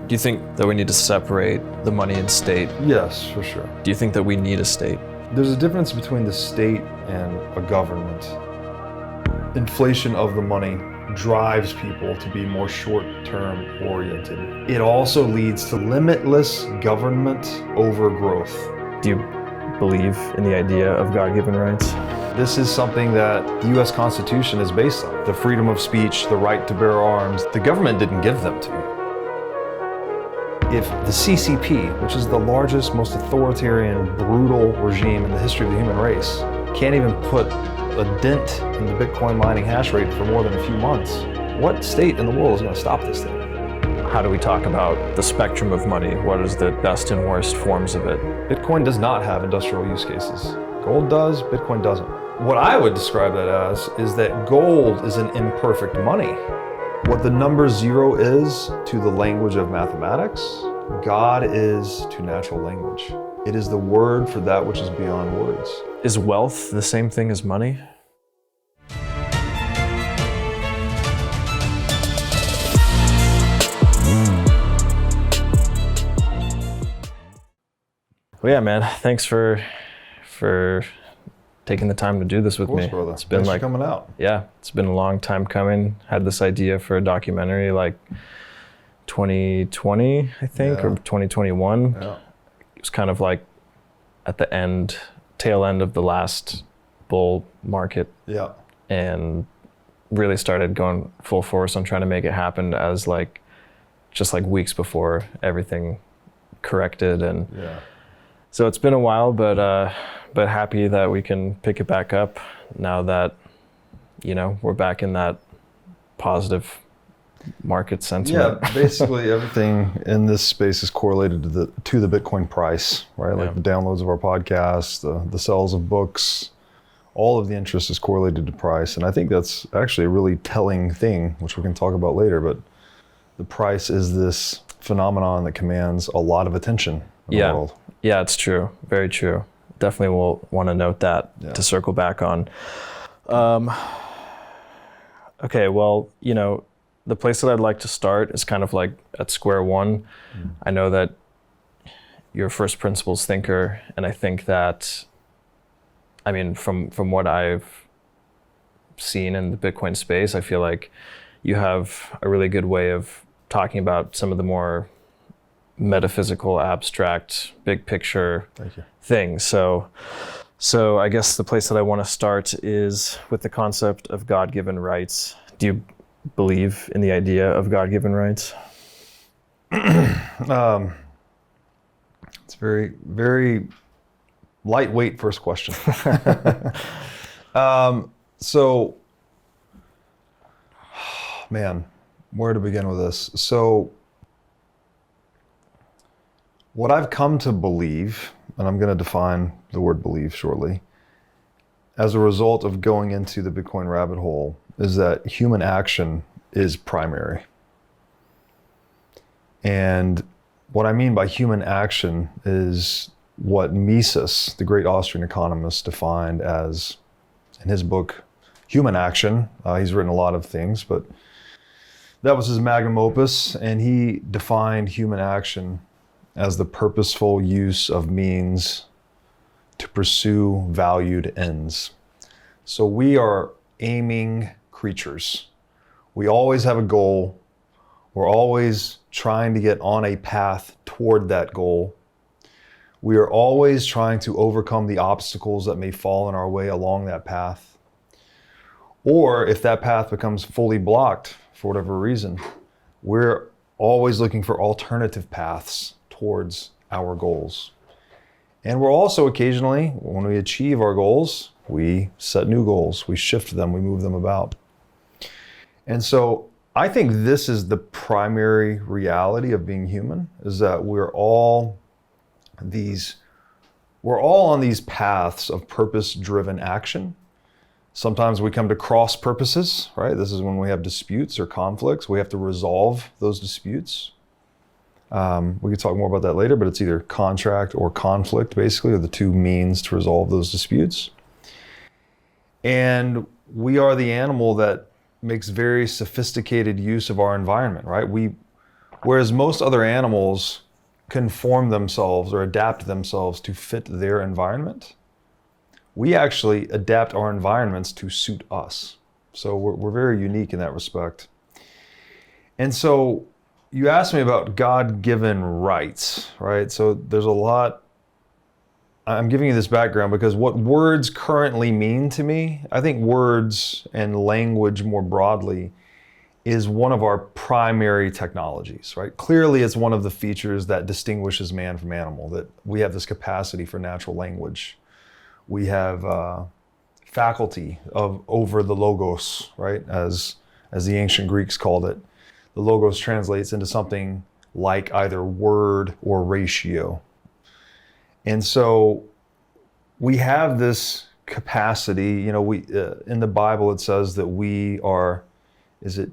Do you think that we need to separate the money and state? Yes, for sure. Do you think that we need a state? There's a difference between the state and a government. Inflation of the money drives people to be more short-term oriented. It also leads to limitless government overgrowth. Do you believe in the idea of God-given rights? This is something that the US Constitution is based on. The freedom of speech, the right to bear arms. The government didn't give them to me. If the CCP, which is the largest, most authoritarian, brutal regime in the history of the human race, can't even put a dent in the Bitcoin mining hash rate for more than a few months, what state in the world is going to stop this thing? How do we talk about the spectrum of money? What is the best and worst forms of it? Bitcoin does not have industrial use cases. Gold does, Bitcoin doesn't. What I would describe that as is that gold is an imperfect money. What the number 0 is to the language of mathematics, God is to natural language. It is the word for that which is beyond words. Is wealth the same thing as money? Well, yeah, man. Thanks for taking the time to do this with me. Brother. It's been Thanks for coming out. Yeah, it's been a long time coming. Had this idea for a documentary like 2020, I think, or 2021. Yeah. It was kind of like at the tail end of the last bull market. Yeah. And really started going full force on trying to make it happen as just weeks before everything corrected. And so it's been a while, but happy that we can pick it back up now that, we're back in that positive market sentiment. Yeah, basically everything in this space is correlated to the Bitcoin price, right? Like the downloads of our podcast, the sales of books, all of the interest is correlated to price. And I think that's actually a really telling thing, which we can talk about later, but the price is this phenomenon that commands a lot of attention in the world. Yeah, it's true. Very true. Definitely will want to note that to circle back on. Okay, well, the place that I'd like to start is kind of like at square one. I know that you're a first principles thinker, and I think that, from what I've seen in the Bitcoin space, I feel like you have a really good way of talking about some of the more metaphysical, abstract, big picture things. So I guess the place that I want to start is with the concept of God-given rights. Do you believe in the idea of God-given rights? It's very, very lightweight first question. So, man, where to begin with this? So, what I've come to believe, and I'm going to define the word believe shortly, as a result of going into the Bitcoin rabbit hole, is that human action is primary. And what I mean by human action is what Mises, the great Austrian economist, defined as, in his book, Human Action. He's written a lot of things, but that was his magnum opus, and he defined human action as the purposeful use of means to pursue valued ends. So we are aiming creatures. We always have a goal. We're always trying to get on a path toward that goal. We are always trying to overcome the obstacles that may fall in our way along that path. Or if that path becomes fully blocked for whatever reason, we're always looking for alternative paths towards our goals. And we're also occasionally, when we achieve our goals, we set new goals, we shift them, we move them about. And so I think this is the primary reality of being human, is that we're all on these paths of purpose-driven action. Sometimes we come to cross purposes, right? This is when we have disputes or conflicts. We have to resolve those disputes. We could talk more about that later, but it's either contract or conflict, basically, are the two means to resolve those disputes. And we are the animal that makes very sophisticated use of our environment, right? Whereas most other animals conform themselves or adapt themselves to fit their environment, we actually adapt our environments to suit us. So we're very unique in that respect. And so you asked me about God-given rights, right? So there's a lot. I'm giving you this background because what words currently mean to me, I think words and language more broadly is one of our primary technologies, right? Clearly, it's one of the features that distinguishes man from animal, that we have this capacity for natural language. We have faculty of over the logos, right? As the ancient Greeks called it. The logos translates into something like either word or ratio. And so we have this capacity, you know, we in the Bible it says that we are, is it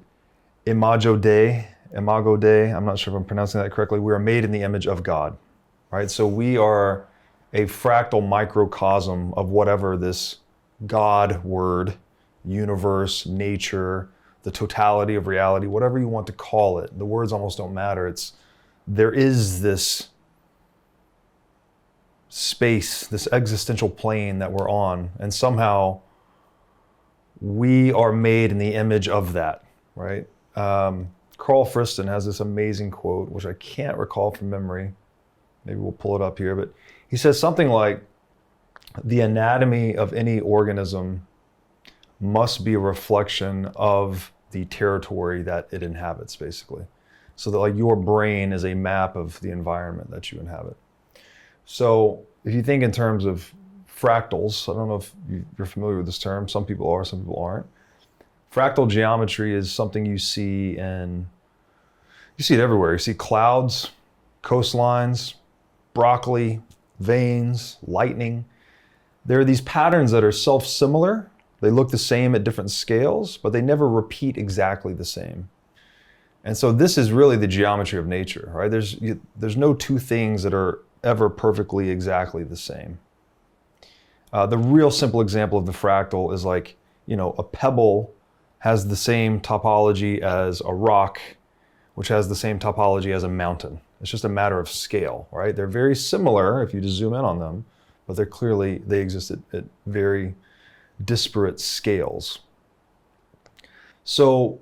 Imago Dei, I'm not sure if I'm pronouncing that correctly. We are made in the image of God, right? So we are a fractal microcosm of whatever this God word, universe, nature, the totality of reality, whatever you want to call it. The words almost don't matter. There is this space, this existential plane that we're on, and somehow we are made in the image of that, right? Carl Friston has this amazing quote, which I can't recall from memory. Maybe we'll pull it up here, but he says something like, the anatomy of any organism must be a reflection of the territory that it inhabits, basically. So that like your brain is a map of the environment that you inhabit. So if you think in terms of fractals, I don't know if you're familiar with this term, some people are, some people aren't. Fractal geometry is something you see it everywhere. You see clouds, coastlines, broccoli, veins, lightning. There are these patterns that are self-similar. They look the same at different scales, but they never repeat exactly the same. And so this is really the geometry of nature, right? There's no two things that are ever perfectly exactly the same. The real simple example of the fractal is like, you know, a pebble has the same topology as a rock, which has the same topology as a mountain. It's just a matter of scale, right? They're very similar if you just zoom in on them, but they exist at very disparate scales. So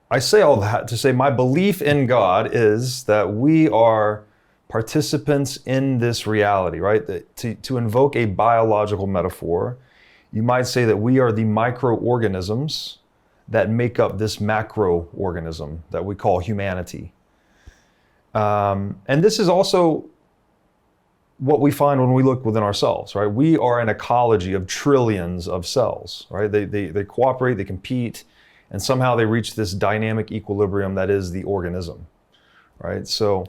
I say all that to say my belief in God is that we are participants in this reality, right? To invoke a biological metaphor, you might say that we are the microorganisms that make up this macroorganism that we call humanity. And this is also what we find when we look within ourselves, right? We are an ecology of trillions of cells, right? They cooperate, they compete, and somehow they reach this dynamic equilibrium that is the organism, right? So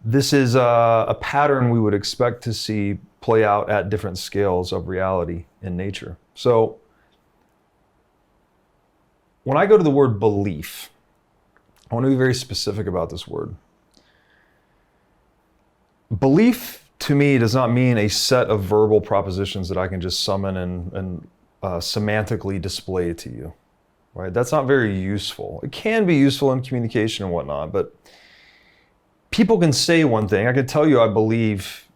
this is a pattern we would expect to see play out at different scales of reality in nature. So when I go to the word belief, I want to be very specific about this word. Belief to me does not mean a set of verbal propositions that I can just summon and semantically display to you, right? That's not very useful. It can be useful in communication and whatnot, but people can say one thing. I could tell you I believe,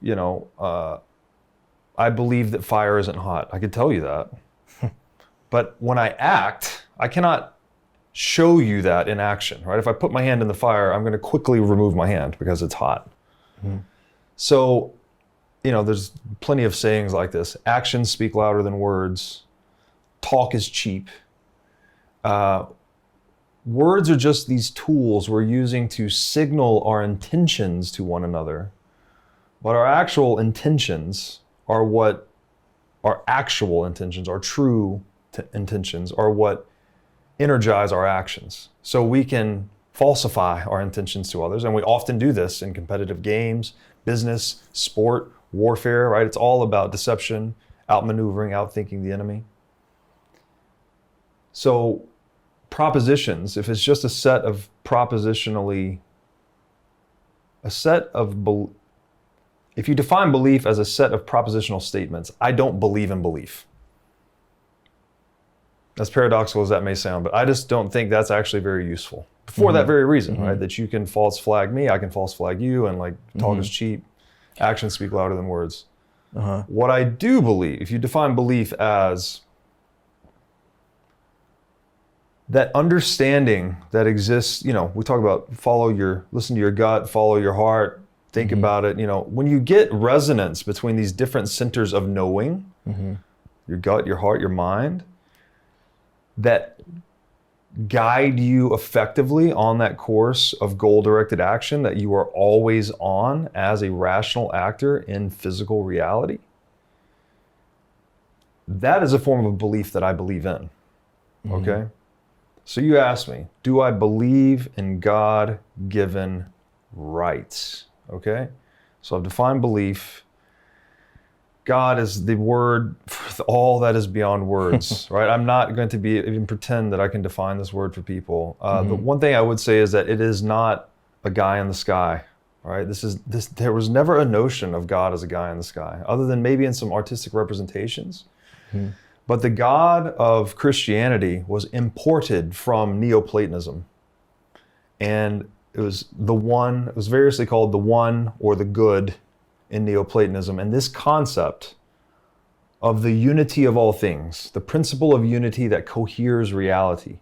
I believe that fire isn't hot. I could tell you that. But when I act, I cannot show you that in action, right? If I put my hand in the fire, I'm going to quickly remove my hand because it's hot. Mm-hmm. So, there's plenty of sayings like this. Actions speak louder than words. Talk is cheap. Words are just these tools we're using to signal our intentions to one another. But our actual intentions are what our actual intentions, our true intentions, are what energize our actions. So we can falsify our intentions to others, and we often do this in competitive games, business, sport, warfare, right? It's all about deception, outmaneuvering, outthinking the enemy. So propositions, if it's just a set of if you define belief as a set of propositional statements, I don't believe in belief. As paradoxical as that may sound, but I just don't think that's actually very useful, for that very reason, right? That you can false flag me, I can false flag you, and like talk is cheap. Actions speak louder than words. What I do believe, if you define belief as that understanding that exists, you know, we talk about listen to your gut, follow your heart, think about it. You know, when you get resonance between these different centers of knowing, your gut, your heart, your mind, that guide you effectively on that course of goal-directed action that you are always on as a rational actor in physical reality, that is a form of belief that I believe in, okay? So you asked me, do I believe in God-given rights, okay? So I've defined belief. God is the word for all that is beyond words, right? I'm not going to even pretend that I can define this word for people. The one thing I would say is that it is not a guy in the sky, right? There was never a notion of God as a guy in the sky, other than maybe in some artistic representations. But the God of Christianity was imported from Neoplatonism. And it was variously called the one or the good in Neoplatonism. And this concept of the unity of all things, the principle of unity that coheres reality,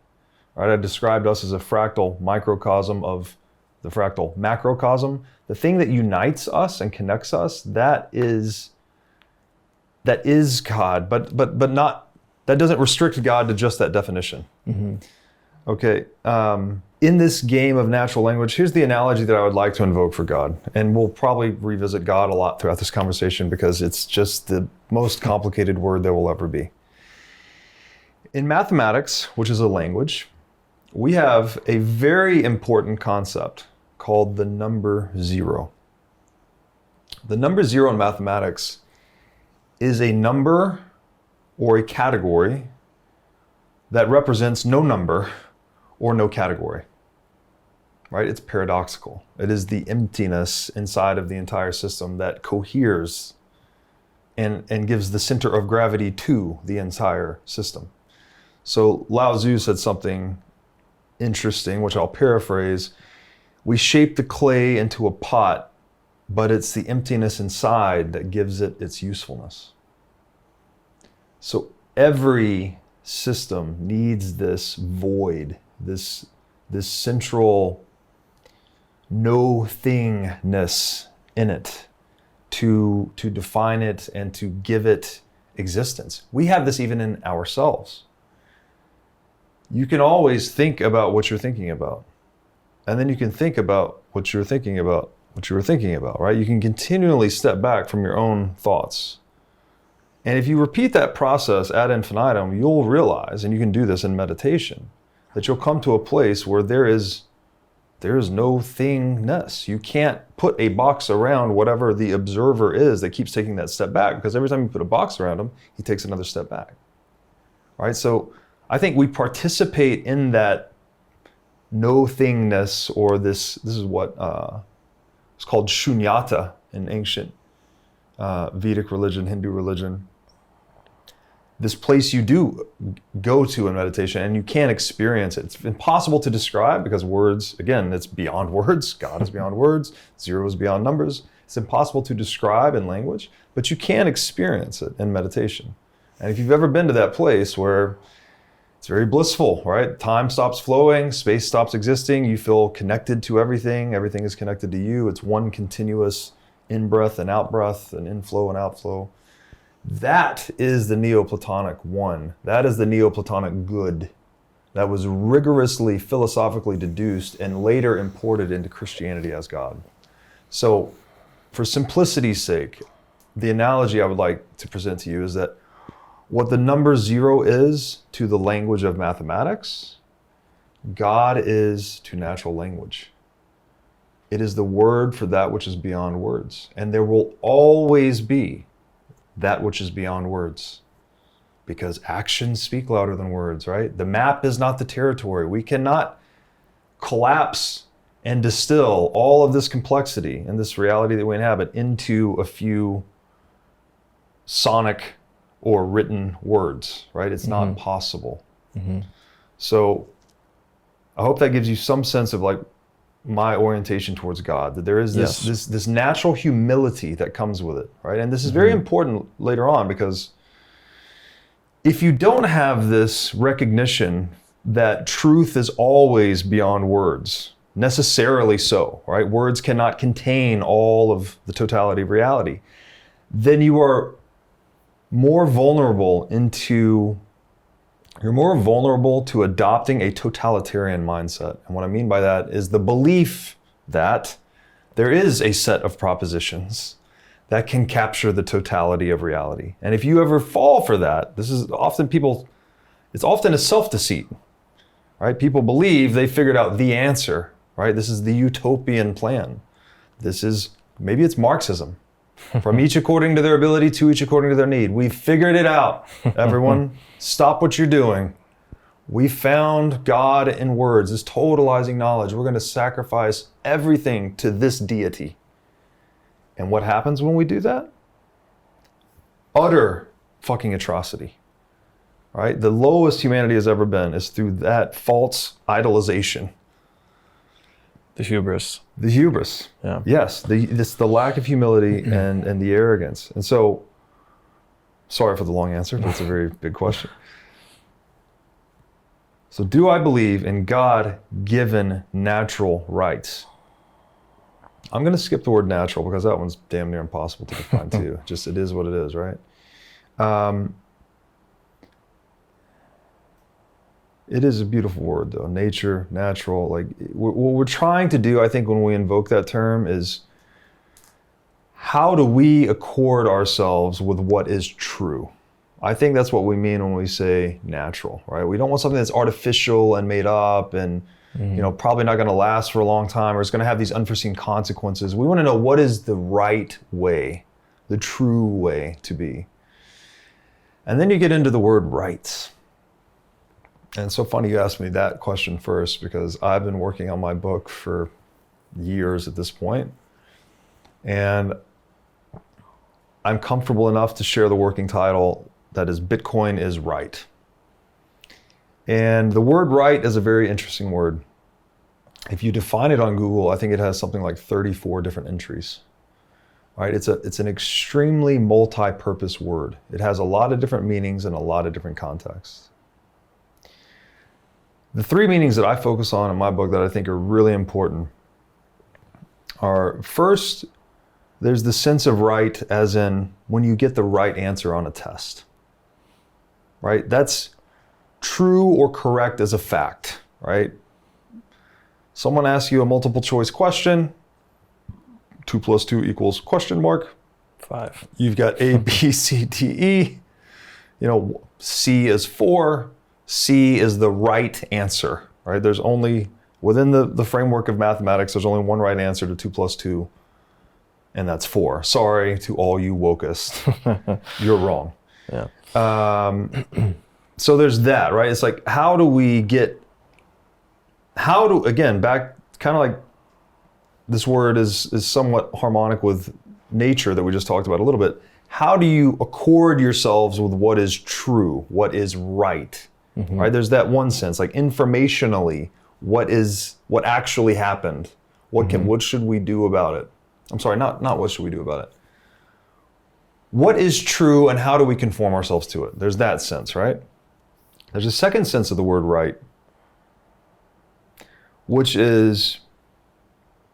right? I described us as a fractal microcosm of the fractal macrocosm. The thing that unites us and connects us, that is God, but not, that doesn't restrict God to just that definition. Okay, in this game of natural language, here's the analogy that I would like to invoke for God. And we'll probably revisit God a lot throughout this conversation because it's just the most complicated word there will ever be. In mathematics, which is a language, we have a very important concept called the number zero. The number zero in mathematics is a number or a category that represents no number or no category, right? It's paradoxical. It is the emptiness inside of the entire system that coheres and gives the center of gravity to the entire system. So Lao Tzu said something interesting, which I'll paraphrase. We shape the clay into a pot, but it's the emptiness inside that gives it its usefulness. So every system needs this void, this central no-thingness in it to define it and to give it existence. We have this even in ourselves. You can always think about what you're thinking about. And then you can think about what you're thinking about, what you were thinking about, right? You can continually step back from your own thoughts. And if you repeat that process ad infinitum, you'll realize, and you can do this in meditation, that you'll come to a place where there is no thingness. You can't put a box around whatever the observer is that keeps taking that step back, because every time you put a box around him, he takes another step back, right? So I think we participate in that no thingness, or this is what it's called shunyata in ancient Vedic religion, Hindu religion. This place you do go to in meditation and you can't experience it. It's impossible to describe because words, again, it's beyond words. God is beyond words. Zero is beyond numbers. It's impossible to describe in language, but you can experience it in meditation. And if you've ever been to that place where it's very blissful, right? Time stops flowing, space stops existing, you feel connected to everything, everything is connected to you. It's one continuous in-breath and out-breath, and inflow and outflow. That is the Neoplatonic one. That is the Neoplatonic good that was rigorously philosophically deduced and later imported into Christianity as God. So for simplicity's sake, the analogy I would like to present to you is that what the number zero is to the language of mathematics, God is to natural language. It is the word for that which is beyond words. And there will always be that which is beyond words, because actions speak louder than words, right? The map is not the territory. We cannot collapse and distill all of this complexity and this reality that we inhabit into a few sonic or written words, right? It's not possible. So I hope that gives you some sense of like my orientation towards God, that there is this natural humility that comes with it, right? And this is very important later on, because if you don't have this recognition that truth is always beyond words, necessarily so, right? Words cannot contain all of the totality of reality. Then you are more vulnerable to adopting a totalitarian mindset. And what I mean by that is the belief that there is a set of propositions that can capture the totality of reality. And if you ever fall for that, it's often a self-deceit, right? People believe they figured out the answer, right? This is the utopian plan. Maybe it's Marxism. From each according to their ability, to each according to their need. We've figured it out, everyone. Stop what you're doing. We found God in words, this totalizing knowledge. We're going to sacrifice everything to this deity. And what happens when we do that? Utter fucking atrocity, right? The lowest humanity has ever been is through that false idolization. The hubris. The hubris. Yeah. Yes. The lack of humility and the arrogance. And so, sorry for the long answer, but it's a very big question. So, do I believe in God-given natural rights? I'm going to skip the word natural because that one's damn near impossible to define too. Just it is what it is, right? It is a beautiful word though. Nature, natural. Like what we're trying to do, I think, when we invoke that term is how do we accord ourselves with what is true? I think that's what we mean when we say natural, right? We don't want something that's artificial and made up and probably not going to last for a long time or it's going to have these unforeseen consequences. We want to know what is the right way, the true way to be. And then you get into the word rights. And it's so funny you asked me that question first because I've been working on my book for years at this point. And I'm comfortable enough to share the working title that is Bitcoin is Right. And the word right is a very interesting word. If you define it on Google, I think it has something like 34 different entries. Right? It's an extremely multi-purpose word. It has a lot of different meanings and a lot of different contexts. The three meanings that I focus on in my book that I think are really important are, first, there's the sense of right as in when you get the right answer on a test. Right? That's true or correct as a fact, right? Someone asks you a multiple choice question, 2 + 2 = question mark. 5. You've got A, B, C, D, E. C is 4. C is the right answer, right? There's only, within the framework of mathematics, there's only one right answer to 2 + 2, and that's 4. Sorry to all you wokists. You're wrong. Yeah. So there's that, right? It's like, again, back, kind of like this word is somewhat harmonic with nature that we just talked about a little bit. How do you accord yourselves with what is true, what is right? Right? There's that one sense, like informationally, what actually happened? What should we do about it? I'm sorry, not what should we do about it? What is true and how do we conform ourselves to it? There's that sense, right? There's a second sense of the word right, which is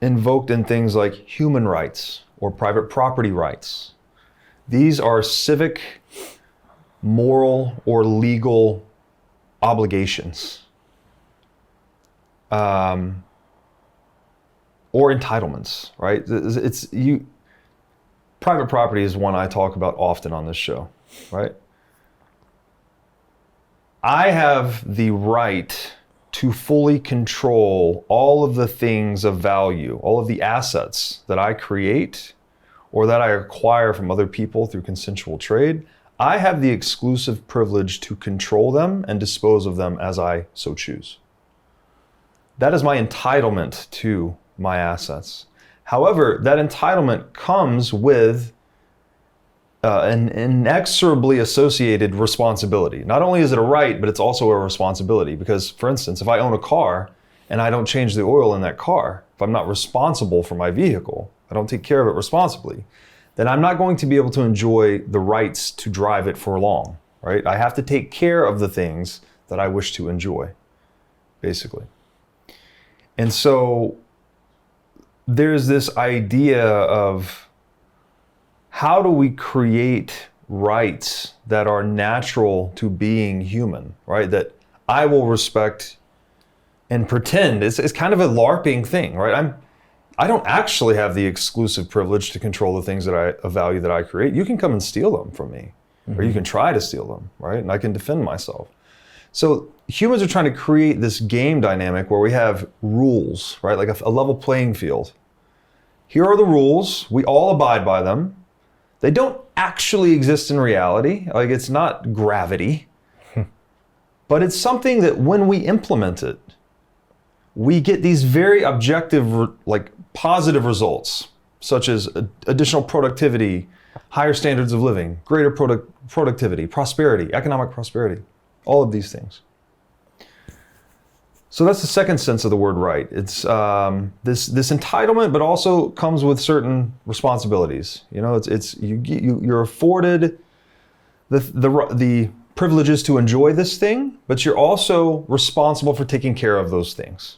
invoked in things like human rights or private property rights. These are civic, moral, or legal obligations or entitlements, right? Private property is one I talk about often on this show, right? I have the right to fully control all of the things of value, all of the assets that I create or that I acquire from other people through consensual trade. I have the exclusive privilege to control them and dispose of them as I so choose. That is my entitlement to my assets. However, that entitlement comes with an inexorably associated responsibility. Not only is it a right, but it's also a responsibility. Because, for instance, if I own a car, and I don't change the oil in that car, if I'm not responsible for my vehicle, I don't take care of it responsibly, then I'm not going to be able to enjoy the rights to drive it for long, right? I have to take care of the things that I wish to enjoy, basically. And so there's this idea of how do we create rights that are natural to being human, right? That I will respect and pretend. It's kind of a LARPing thing, right? I don't actually have the exclusive privilege to control the things of value that I create. You can come and steal them from me, or you can try to steal them, right? And I can defend myself. So humans are trying to create this game dynamic where we have rules, right? Like a level playing field. Here are the rules. We all abide by them. They don't actually exist in reality. Like, it's not gravity, but it's something that when we implement it, we get these very objective, like positive results, such as additional productivity, higher standards of living, greater productivity, prosperity, economic prosperity, all of these things. So that's the second sense of the word right. It's this entitlement, but also comes with certain responsibilities. You know, you're afforded the privileges to enjoy this thing, but you're also responsible for taking care of those things.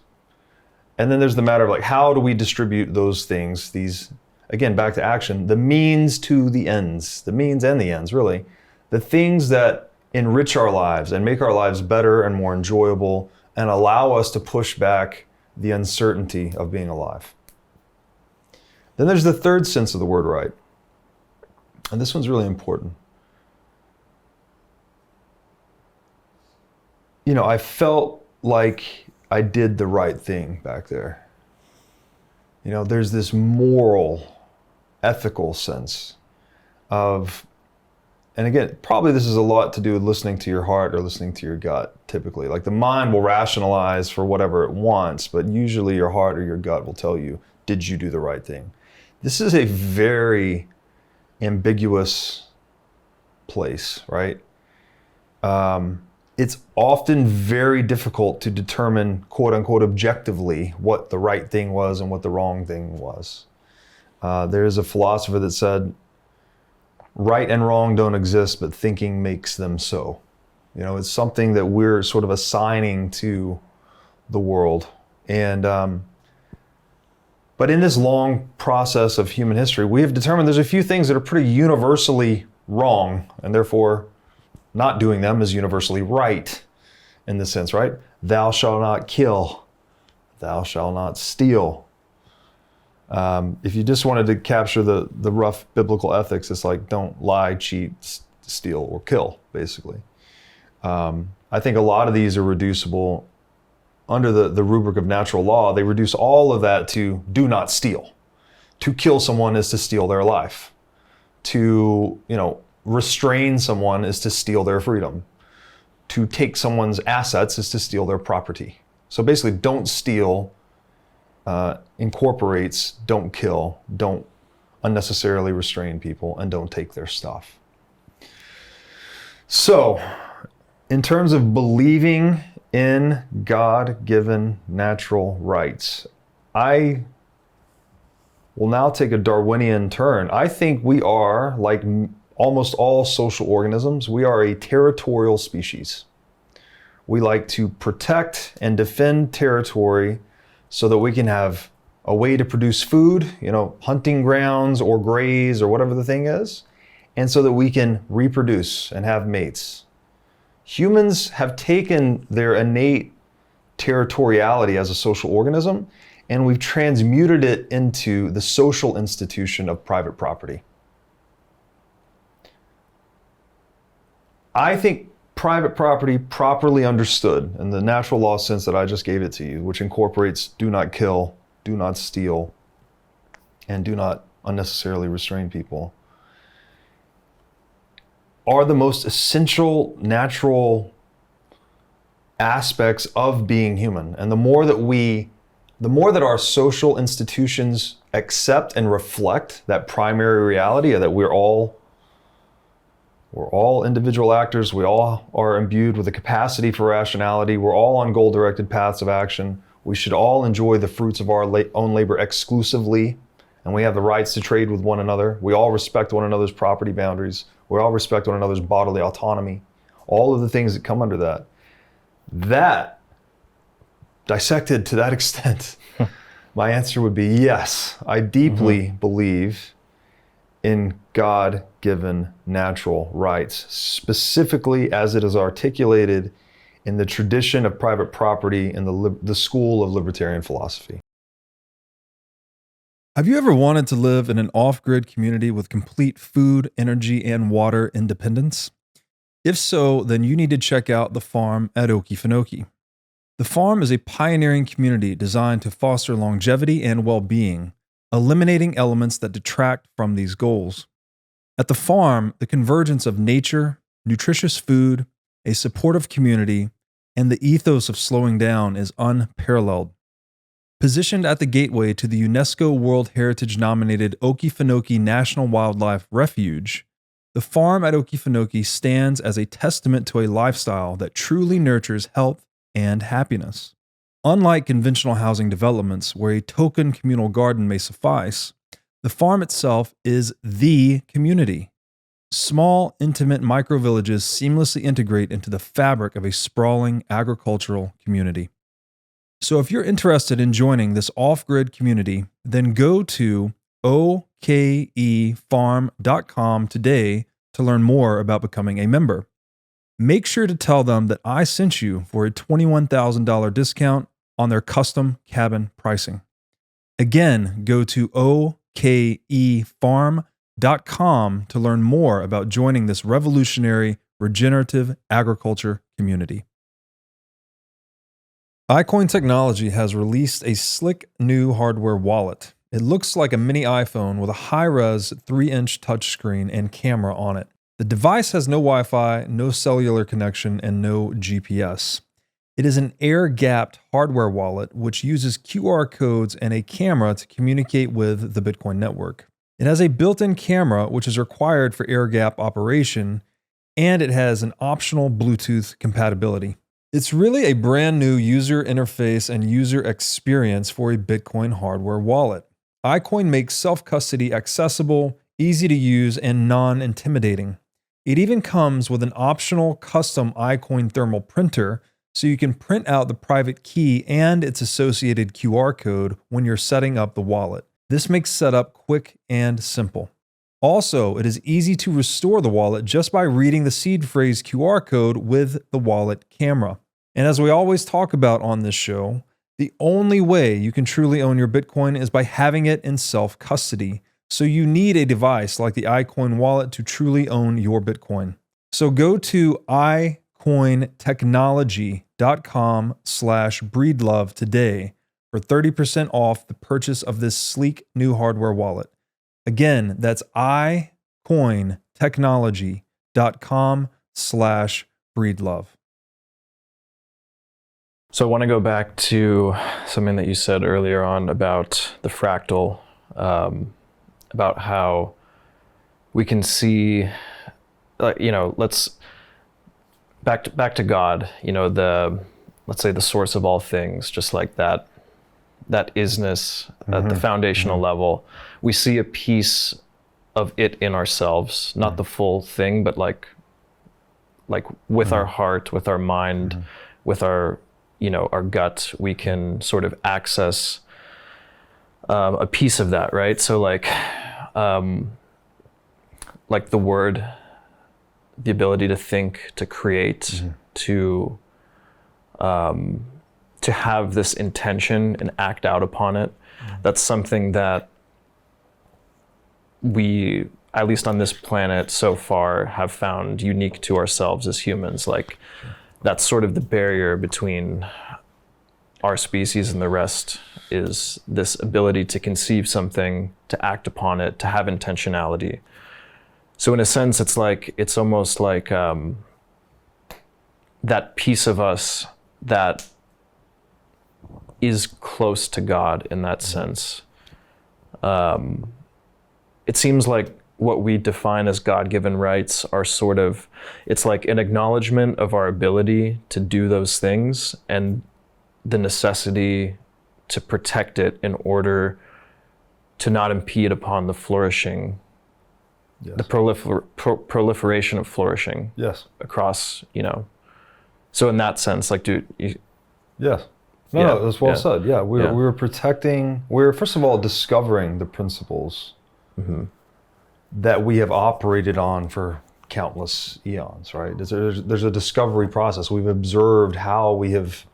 And then there's the matter of like, how do we distribute those things? These, again, back to action, the means to the ends, the means and the ends, really. The things that enrich our lives and make our lives better and more enjoyable and allow us to push back the uncertainty of being alive. Then there's the third sense of the word right. And this one's really important. You know, I felt like I did the right thing back there. You know, there's this moral, ethical sense of, and again, probably this is a lot to do with listening to your heart or listening to your gut, typically. Like the mind will rationalize for whatever it wants, but usually your heart or your gut will tell you, did you do the right thing? This is a very ambiguous place, right? It's often very difficult to determine, quote unquote, objectively what the right thing was and what the wrong thing was. There is a philosopher that said, right and wrong don't exist, but thinking makes them so. You know, it's something that we're sort of assigning to the world. And, but in this long process of human history, we have determined there's a few things that are pretty universally wrong, and therefore not doing them is universally right in this sense, right? Thou shalt not kill. Thou shalt not steal. If you just wanted to capture the rough biblical ethics, it's like don't lie, cheat, steal, or kill, basically. I think a lot of these are reducible under the rubric of natural law. They reduce all of that to do not steal. To kill someone is to steal their life. To, you know, restrain someone is to steal their freedom. To take someone's assets is to steal their property. So basically, don't steal incorporates don't kill, don't unnecessarily restrain people, and don't take their stuff. So, in terms of believing in God-given natural rights, I will now take a Darwinian turn. I think we are, like almost all social organisms, we are a territorial species. We like to protect and defend territory so that we can have a way to produce food, you know, hunting grounds or graze or whatever the thing is, and so that we can reproduce and have mates. Humans have taken their innate territoriality as a social organism, and we've transmuted it into the social institution of private property. I think private property, properly understood in the natural law sense that I just gave it to you, which incorporates do not kill, do not steal, and do not unnecessarily restrain people, are the most essential natural aspects of being human. And the more that our social institutions accept and reflect that primary reality that we're all individual actors, we all are imbued with a capacity for rationality, we're all on goal-directed paths of action, We should all enjoy the fruits of our own labor exclusively, and we have the rights to trade with one another. We all respect one another's property boundaries. We all respect one another's bodily autonomy. All of the things that come under that. That, dissected to that extent, my answer would be yes. I deeply believe in God-given natural rights, specifically as it is articulated in the tradition of private property in the school of libertarian philosophy. Have you ever wanted to live in an off-grid community with complete food, energy, and water independence? If so, then you need to check out the farm at Okefenokee. The farm is a pioneering community designed to foster longevity and well-being, eliminating elements that detract from these goals. At the farm, the convergence of nature, nutritious food, a supportive community, and the ethos of slowing down is unparalleled. Positioned at the gateway to the UNESCO World Heritage-nominated Okefenokee National Wildlife Refuge, the farm at Okefenokee stands as a testament to a lifestyle that truly nurtures health and happiness. Unlike conventional housing developments where a token communal garden may suffice, the farm itself is the community. Small, intimate microvillages seamlessly integrate into the fabric of a sprawling agricultural community. So if you're interested in joining this off-grid community, then go to okefarm.com today to learn more about becoming a member. Make sure to tell them that I sent you for a $21,000 discount on their custom cabin pricing. Again, go to okefarm.com to learn more about joining this revolutionary regenerative agriculture community. iCoin Technology has released a slick new hardware wallet. It looks like a mini iPhone with a high-res 3-inch touchscreen and camera on it. The device has no Wi-Fi, no cellular connection, and no GPS. It is an air-gapped hardware wallet which uses QR codes and a camera to communicate with the Bitcoin network. It has a built-in camera which is required for air-gap operation, and it has an optional Bluetooth compatibility. It's really a brand new user interface and user experience for a Bitcoin hardware wallet. iCoin makes self-custody accessible, easy to use, and non-intimidating. It even comes with an optional custom iCoin thermal printer so you can print out the private key and its associated QR code when you're setting up the wallet. This makes setup quick and simple. Also, it is easy to restore the wallet just by reading the seed phrase QR code with the wallet camera. And as we always talk about on this show, the only way you can truly own your Bitcoin is by having it in self-custody. So you need a device like the iCoin wallet to truly own your Bitcoin. So go to iCointechnology.com/breedlove today for 30% off the purchase of this sleek new hardware wallet. Again, that's iCointechnology.com/breedlove. So I want to go back to something that you said earlier on about the fractal, about how we can see, let's back to God, let's say the source of all things, just like that isness at the foundational level. We see a piece of it in ourselves, not the full thing, but like with our heart, with our mind, with our gut, we can sort of access a piece of that, right? So like the word, the ability to think, to create, to have this intention and act out upon it. That's something that we, at least on this planet so far, have found unique to ourselves as humans. Like that's sort of the barrier between our species and the rest, is this ability to conceive something, to act upon it, to have intentionality. So in a sense, it's almost like that piece of us that is close to God in that sense. It seems like what we define as God-given rights are sort of, it's like an acknowledgement of our ability to do those things, and the necessity to protect it in order to not impede upon the flourishing, Yes. the proliferation of flourishing Yes. across, So in that sense, like, dude, Yes. Yeah, No, that's well yeah. said. Yeah, Yeah. we're protecting, we're first of all discovering the principles that we have operated on for countless eons, right? There's a discovery process. We've observed how we have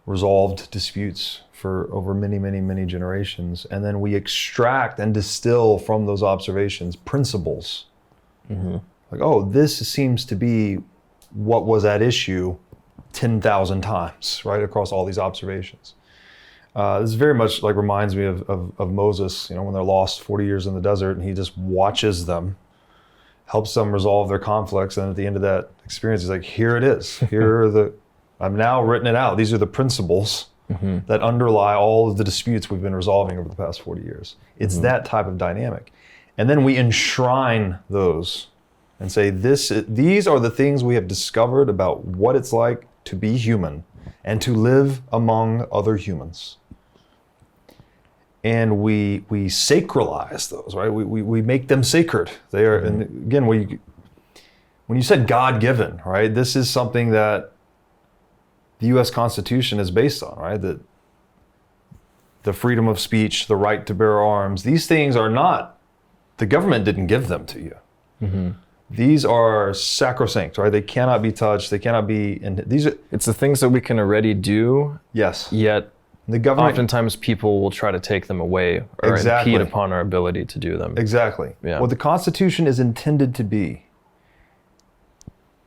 resolved disputes for over many, many, many generations. And then we extract and distill from those observations principles. Like, oh, this seems to be what was at issue 10,000 times, right, across all these observations. This very much like reminds me of Moses, when they're lost 40 years in the desert and he just watches them, helps them resolve their conflicts. And at the end of that experience, he's like, here it is. Here are I've now written it out. These are the principles that underlie all of the disputes we've been resolving over the past 40 years. It's that type of dynamic. And then we enshrine those and say, these are the things we have discovered about what it's like to be human and to live among other humans. And we sacralize those, right? We make them sacred. They are, and again, when you said God-given, right? This is something that the U.S. Constitution is based on, right? That the freedom of speech, the right to bear arms, these things are not, the government didn't give them to you. These are sacrosanct, right? They cannot be touched. They cannot be, It's the things that we can already do, yes. yet The government, oftentimes people will try to take them away or Exactly. impede upon our ability to do them. exactly. Yeah. What the Constitution is intended to be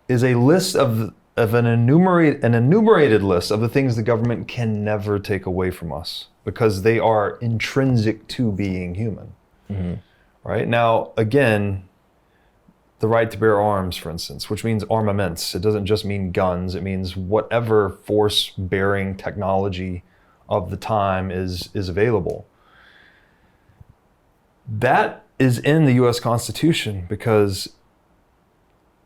is a list of an enumerated list of the things the government can never take away from us because they are intrinsic to being human. Right? Now, again, the right to bear arms, for instance, which means armaments. It doesn't just mean guns. It means whatever force-bearing technology of the time is available. That is in the U.S. Constitution because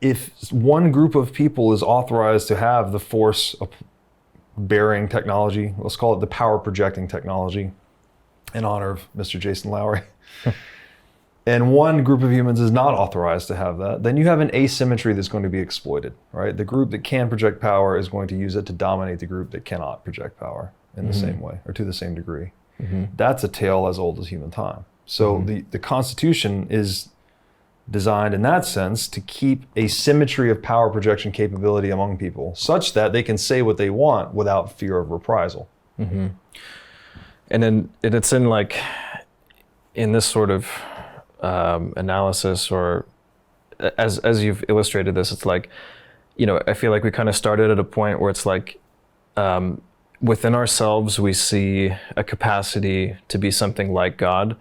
if one group of people is authorized to have the force-bearing technology, let's call it the power-projecting technology, in honor of Mr. Jason Lowry, and one group of humans is not authorized to have that, then you have an asymmetry that's going to be exploited, right? The group that can project power is going to use it to dominate the group that cannot project power in the same way or to the same degree. That's a tale as old as human time. So the Constitution is designed in that sense to keep a symmetry of power projection capability among people such that they can say what they want without fear of reprisal. And it's in in this sort of analysis, or as you've illustrated this, it's like, I feel like we kind of started at a point where it's like, within ourselves, we see a capacity to be something like God,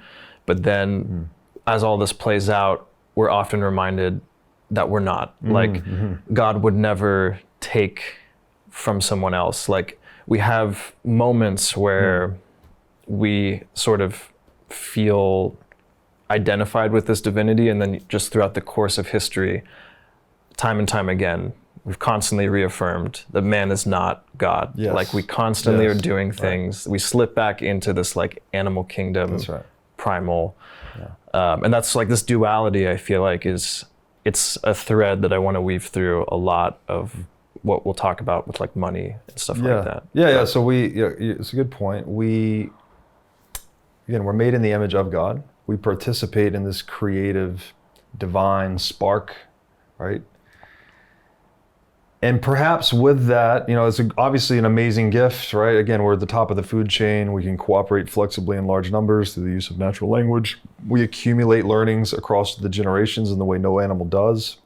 but then as all this plays out, we're often reminded that we're not. God would never take from someone else. Like, we have moments where we sort of feel identified with this divinity, and then just throughout the course of history, time and time again, we've constantly reaffirmed that man is not God. Yes. Like, we constantly Yes. are doing things. We slip back into this animal kingdom, That's right. primal. And that's this duality, I feel like, it's a thread that I want to weave through a lot of what we'll talk about with money and stuff like that. Yeah. So it's a good point. We're made in the image of God. We participate in this creative, divine spark, right? And perhaps with that, it's obviously an amazing gift, right? Again, we're at the top of the food chain. We can cooperate flexibly in large numbers through the use of natural language. We accumulate learnings across the generations in the way no animal does,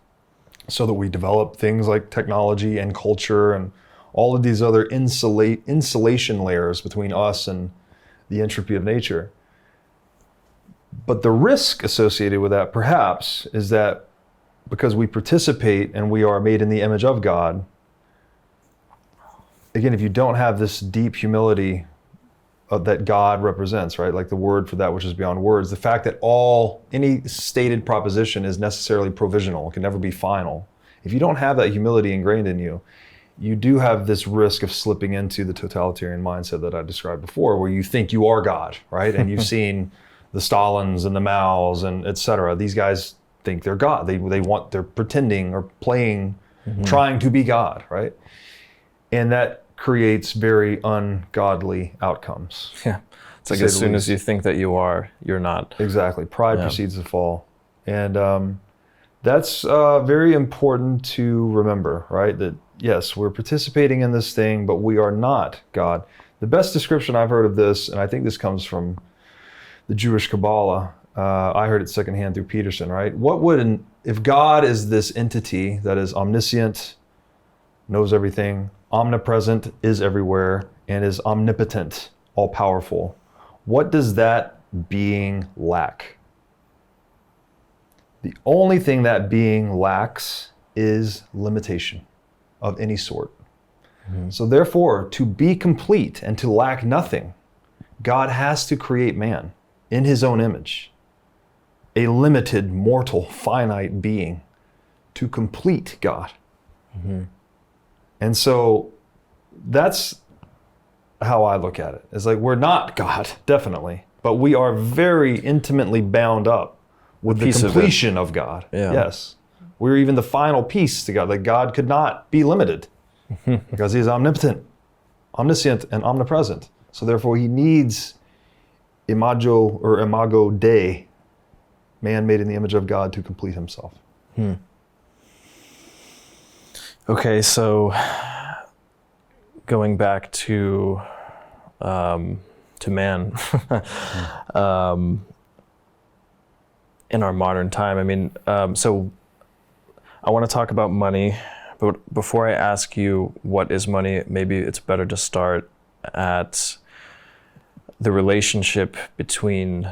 so that we develop things like technology and culture and all of these other insulation layers between us and the entropy of nature. But the risk associated with that, perhaps, is that because we participate and we are made in the image of God, again, if you don't have this deep humility that God represents, right? Like the word for that which is beyond words, the fact that any stated proposition is necessarily provisional, can never be final. If you don't have that humility ingrained in you, you do have this risk of slipping into the totalitarian mindset that I described before, where you think you are God, right? And you've seen the Stalins and the Maos and et cetera. These guys think they're God. They're pretending or playing, trying to be God, right? And that creates very ungodly outcomes. Yeah. It's like as soon as you think that you are, you're not. Exactly. Pride precedes the fall. And that's very important to remember, right? That yes, we're participating in this thing, but we are not God. The best description I've heard of this, and I think this comes from the Jewish Kabbalah, I heard it secondhand through Peterson, right? If God is this entity that is omniscient, knows everything, omnipresent, is everywhere, and is omnipotent, all-powerful, what does that being lack? The only thing that being lacks is limitation of any sort. So therefore, to be complete and to lack nothing, God has to create man in his own image, a limited, mortal, finite being to complete God. And so that's how I look at it. It's like we're not God, definitely, but we are very intimately bound up with the completion of God. Yeah. Yes. We're even the final piece to God. Like God could not be limited because he is omnipotent, omniscient, and omnipresent. So therefore he needs imago Dei, man made in the image of God, to complete himself. Okay, so going back to man in our modern time. I mean, so I want to talk about money, but before I ask you what is money, maybe it's better to start at the relationship between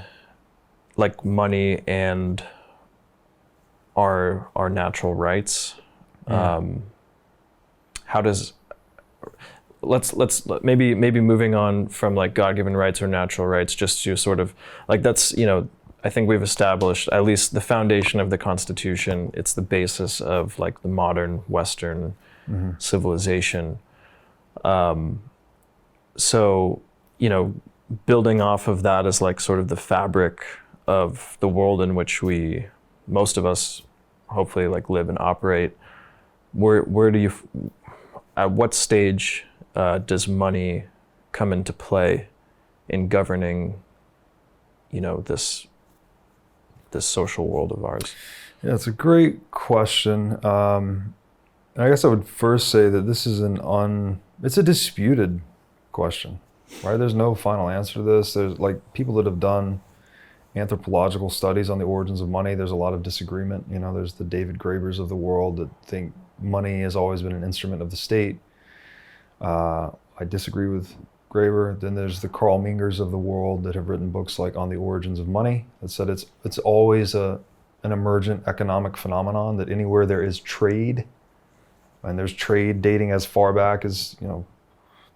like money and our natural rights. How does let's maybe moving on from like God-given rights or natural rights, just to sort of like that's, you know, I think we've established at least the foundation of the Constitution. It's the basis of like the modern Western civilization. So, you know, building off of that as like sort of the fabric of the world in which most of us hopefully like live and operate. Where do you, at what stage does money come into play in governing, you know, this social world of ours? Yeah, it's a great question. I guess I would first say that this is it's a disputed question, right? There's no final answer to this. There's like people that have done anthropological studies on the origins of money. There's a lot of disagreement. You know, there's the David Grabers of the world that think money has always been an instrument of the state. I disagree with Graeber. Then there's the Carl Mingers of the world that have written books like On the Origins of Money that said it's always an emergent economic phenomenon, that anywhere there is trade, and there's trade dating as far back as, you know,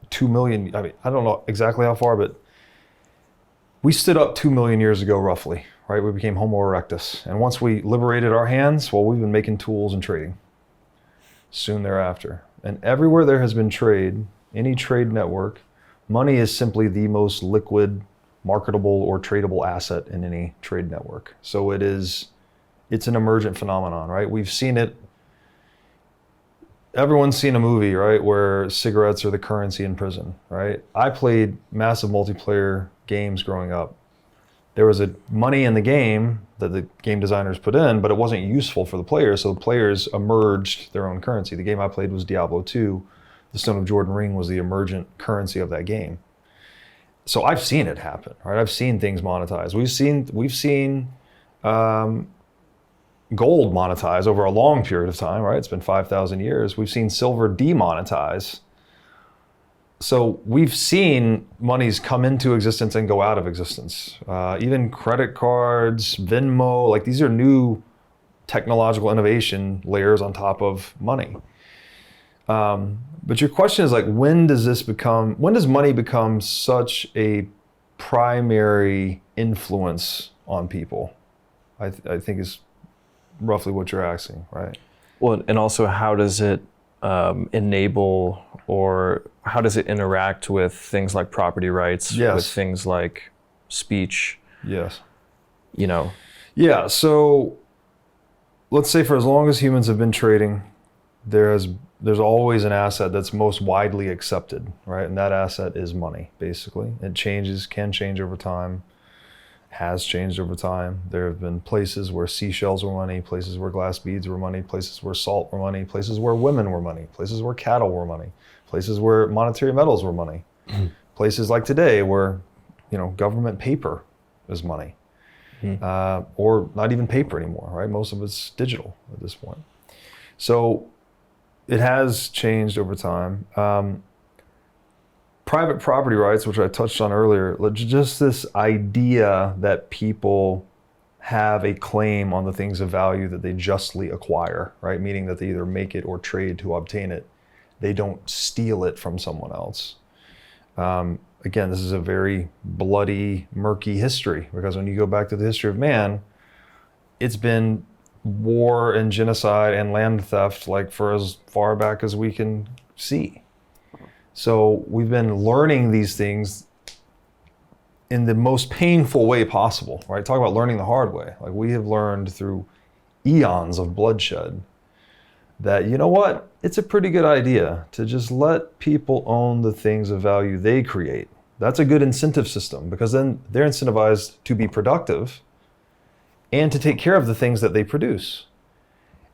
2 million, I mean, I don't know exactly how far, but we stood up 2 million years ago, roughly, right? We became Homo erectus. And once we liberated our hands, well, we've been making tools and trading soon thereafter. And everywhere there has been trade, any trade network, money is simply the most liquid, marketable, or tradable asset in any trade network. So it's an emergent phenomenon, right? We've seen it. Everyone's seen a movie, right, where cigarettes are the currency in prison, right? I played massive multiplayer games growing up. There was money in the game that the game designers put in, but it wasn't useful for the players, so the players emerged their own currency. The game I played was Diablo 2. The Stone of Jordan ring was the emergent currency of that game. So I've seen it happen, right? I've seen things monetize. We've seen gold monetize over a long period of time, right? It's been 5,000 years. We've seen silver demonetize. So we've seen monies come into existence and go out of existence. Even credit cards, Venmo, like these are new technological innovation layers on top of money. But your question is like, when does money become such a primary influence on people? I think is roughly what you're asking, right? Well, and also how does it enable, or how does it interact with things like property rights, Yes. with things like speech, Yes. you know? Yeah, so let's say for as long as humans have been trading, there's always an asset that's most widely accepted, right? And that asset is money, basically. It changes, can change over time, has changed over time. There have been places where seashells were money, places where glass beads were money, places where salt were money, places where women were money, places where cattle were money, places where monetary metals were money, places like today where, government paper is money. Or not even paper anymore, right? Most of it's digital at this point. So it has changed over time. Private property rights, which I touched on earlier, just this idea that people have a claim on the things of value that they justly acquire, right? Meaning that they either make it or trade to obtain it. They don't steal it from someone else. Again, this is a very bloody, murky history, because when you go back to the history of man, it's been war and genocide and land theft like for as far back as we can see. So we've been learning these things in the most painful way possible, right? Talk about learning the hard way. Like, we have learned through eons of bloodshed that, you know what? It's a pretty good idea to just let people own the things of value they create. That's a good incentive system, because then they're incentivized to be productive and to take care of the things that they produce.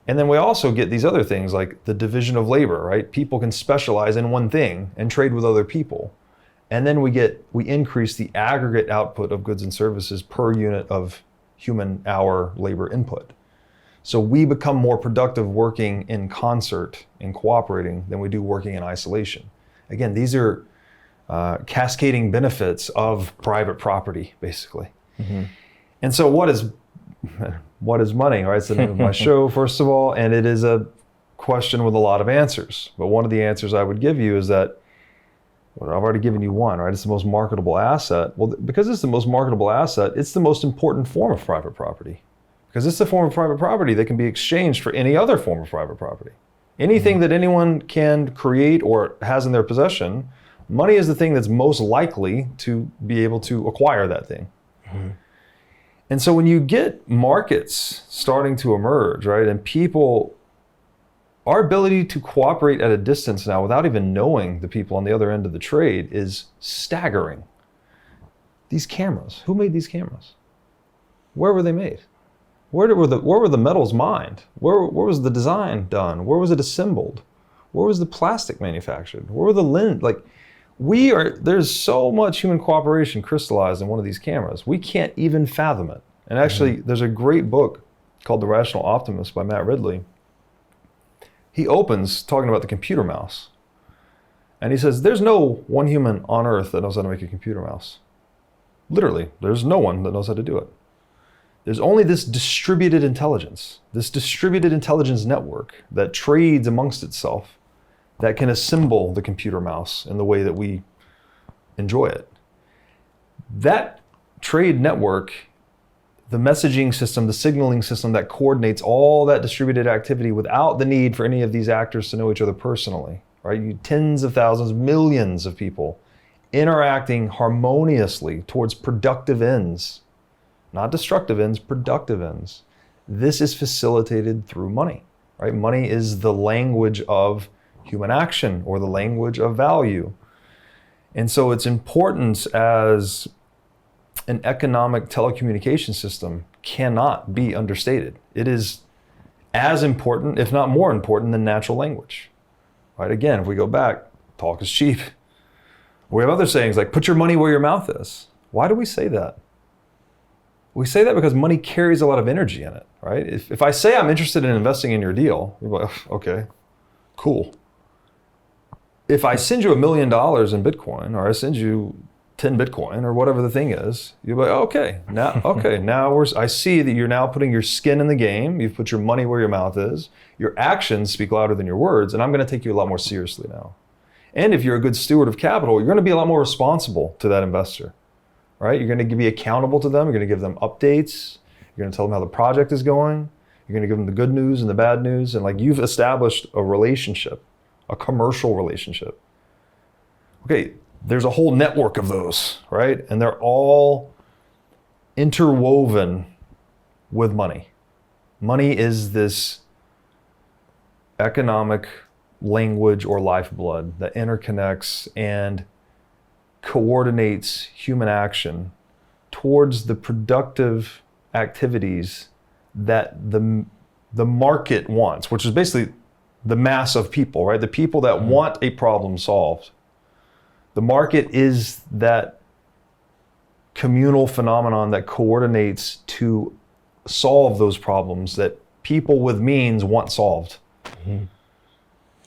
And then we also get these other things like the division of labor, right? People can specialize in one thing and trade with other people. And then we increase the aggregate output of goods and services per unit of human hour labor input. So we become more productive working in concert and cooperating than we do working in isolation. Again, these are cascading benefits of private property, basically. Mm-hmm. And so what is money, right? It's the name of my show, first of all, and it is a question with a lot of answers. But one of the answers I would give you is that, well, I've already given you one, right? It's the most marketable asset. Well, because it's the most marketable asset, it's the most important form of private property. Because it's the form of private property that can be exchanged for any other form of private property. Anything that anyone can create or has in their possession, money is the thing that's most likely to be able to acquire that thing. Mm-hmm. And so when you get markets starting to emerge, right, and people, our ability to cooperate at a distance now without even knowing the people on the other end of the trade is staggering. These cameras, who made these cameras? Where were they made? Where were the metals mined? Where was the design done? Where was it assembled? Where was the plastic manufactured? Where were the lens? Like, there's so much human cooperation crystallized in one of these cameras. We can't even fathom it. And actually, there's a great book called The Rational Optimist by Matt Ridley. He opens talking about the computer mouse. And he says, there's no one human on earth that knows how to make a computer mouse. Literally, there's no one that knows how to do it. There's only this distributed intelligence network that trades amongst itself, that can assemble the computer mouse in the way that we enjoy it. That trade network, the messaging system, the signaling system that coordinates all that distributed activity without the need for any of these actors to know each other personally, right? You tens of thousands, millions of people interacting harmoniously towards productive ends, not destructive ends, productive ends. This is facilitated through money, right? Money is the language of human action, or the language of value. And so its importance as an economic telecommunication system cannot be understated. It is as important, if not more important, than natural language. Right? Again, if we go back, talk is cheap. We have other sayings like, put your money where your mouth is. Why do we say that? We say that because money carries a lot of energy in it, right? If I say I'm interested in investing in your deal, you're like, okay, cool. If I send you $1 million in Bitcoin, or I send you 10 Bitcoin, or whatever the thing is, you're like, okay, now I see that you're now putting your skin in the game. You've put your money where your mouth is. Your actions speak louder than your words, and I'm going to take you a lot more seriously now. And if you're a good steward of capital, you're going to be a lot more responsible to that investor, right? You're going to be accountable to them. You're going to give them updates. You're going to tell them how the project is going. You're going to give them the good news and the bad news, and like, you've established a relationship. a commercial relationship. Okay, there's a whole network of those, right? And they're all interwoven with money. Money is this economic language or lifeblood that interconnects and coordinates human action towards the productive activities that the market wants, which is basically the mass of people, right? The people that want a problem solved. The market is that communal phenomenon that coordinates to solve those problems that people with means want solved. Mm-hmm.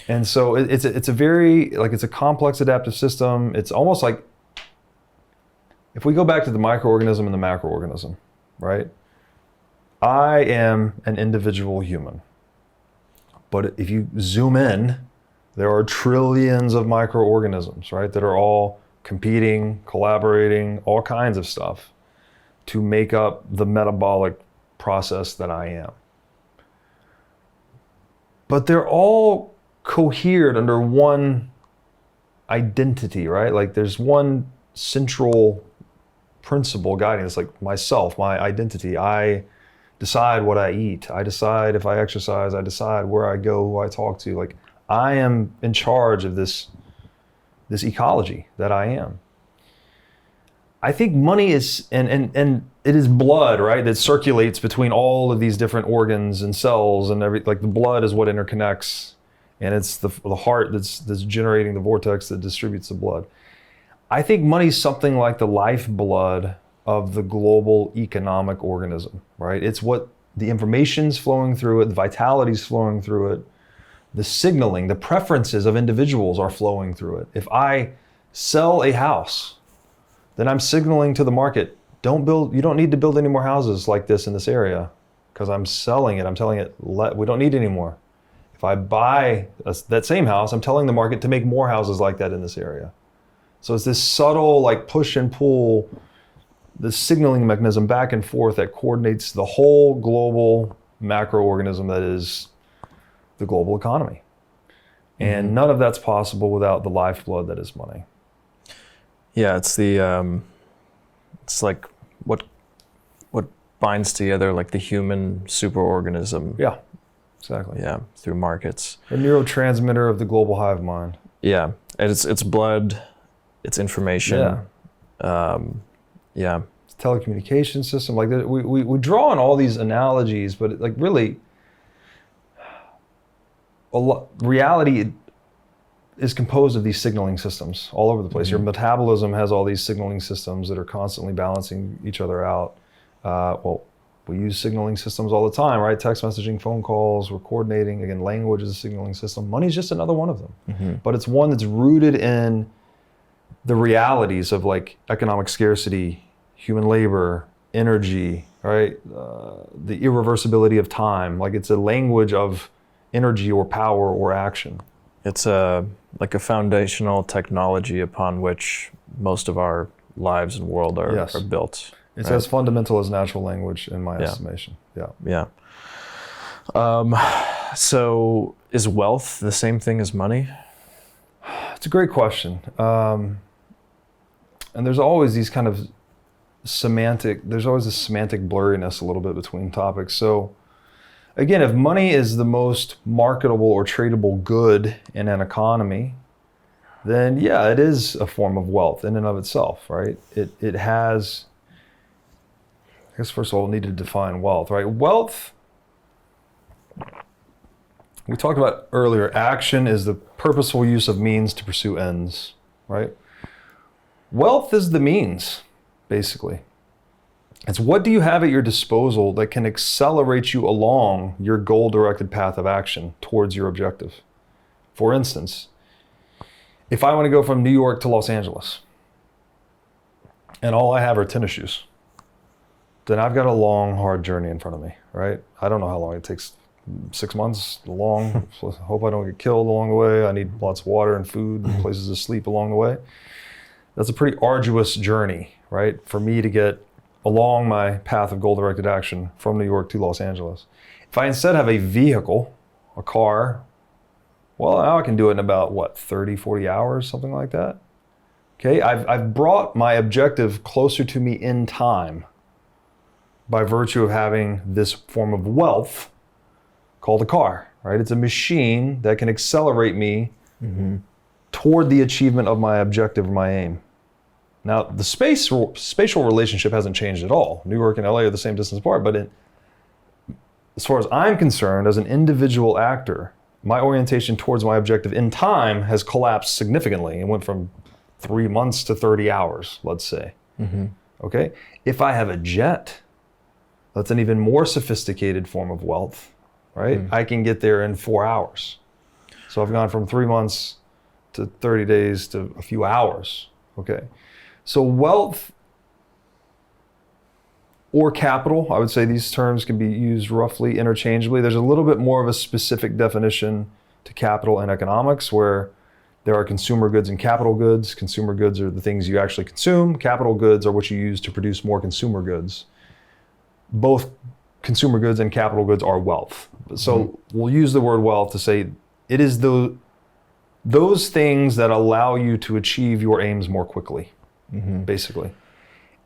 And so it's a very, like, it's a complex adaptive system. It's almost like, if we go back to the microorganism and the macroorganism, right? I am an individual human. But if you zoom in, there are trillions of microorganisms, right? That are all competing, collaborating, all kinds of stuff to make up the metabolic process that I am. But they're all cohered under one identity, right? Like there's one central principle guiding us, like myself, my identity. I decide what I eat. I decide if I exercise. I decide where I go, who I talk to. Like I am in charge of this ecology that I am. I think money is, and it is blood, right? That circulates between all of these different organs and cells and like the blood is what interconnects, and it's the heart that's generating the vortex that distributes the blood. I think money is something like the lifeblood of the global economic organism, right? It's what the information's flowing through it, the vitality's flowing through it, the signaling, the preferences of individuals are flowing through it. If I sell a house, then I'm signaling to the market, you don't need to build any more houses like this in this area, because I'm selling it. I'm telling it, we don't need any more. If I buy that same house, I'm telling the market to make more houses like that in this area. So it's this subtle, like, push and pull, the signaling mechanism back and forth that coordinates the whole global macroorganism that is the global economy. And none of that's possible without the lifeblood that is money. Yeah, it's like what binds together like the human superorganism. Yeah, exactly. Yeah, through markets. A neurotransmitter of the global hive mind. Yeah, and it's blood, it's information. Yeah. It's a telecommunication system. Like we draw on all these analogies, but like really, reality is composed of these signaling systems all over the place. Your metabolism has all these signaling systems that are constantly balancing each other out. Well, we use signaling systems all the time, right? Text messaging, phone calls, we're coordinating. Again, language is a signaling system. Money is just another one of them. But it's one that's rooted in the realities of like economic scarcity, human labor, energy, right? The irreversibility of time. Like it's a language of energy or power or action. It's like a foundational technology upon which most of our lives and world are built. It's as fundamental as natural language in my estimation. Yeah. So is wealth the same thing as money? It's a great question. And there's always these kind of there's always a semantic blurriness a little bit between topics. So again, if money is the most marketable or tradable good in an economy, then yeah, it is a form of wealth in and of itself, right? It has, I guess first of all, we need to define wealth, right? Wealth, we talked about earlier, action is the purposeful use of means to pursue ends, right? Wealth is the means, basically. It's what do you have at your disposal that can accelerate you along your goal-directed path of action towards your objective. For instance, if I want to go from New York to Los Angeles, and all I have are tennis shoes, then I've got a long, hard journey in front of me, right? I don't know how long it takes. 6 months, long. So I hope I don't get killed along the way. I need lots of water and food and places to sleep along the way. That's a pretty arduous journey, right? For me to get along my path of goal-directed action from New York to Los Angeles. If I instead have a vehicle, a car, Well, now I can do it in about, what, 30, 40 hours, something like that. Okay, I've brought my objective closer to me in time by virtue of having this form of wealth called a car, right? It's a machine that can accelerate me toward the achievement of my objective or my aim. Now, the spatial relationship hasn't changed at all. New York and LA are the same distance apart, but as far as I'm concerned, as an individual actor, my orientation towards my objective in time has collapsed significantly. It went from 3 months to 30 hours, let's say. Okay? If I have a jet, that's an even more sophisticated form of wealth, right? I can get there in 4 hours. So I've gone from 3 months to 30 days to a few hours, okay? So wealth or capital, I would say these terms can be used roughly interchangeably. There's a little bit more of a specific definition to capital in economics where there are consumer goods and capital goods. Consumer goods are the things you actually consume. Capital goods are what you use to produce more consumer goods. Both consumer goods and capital goods are wealth. So we'll use the word wealth to say it is those things that allow you to achieve your aims more quickly, basically.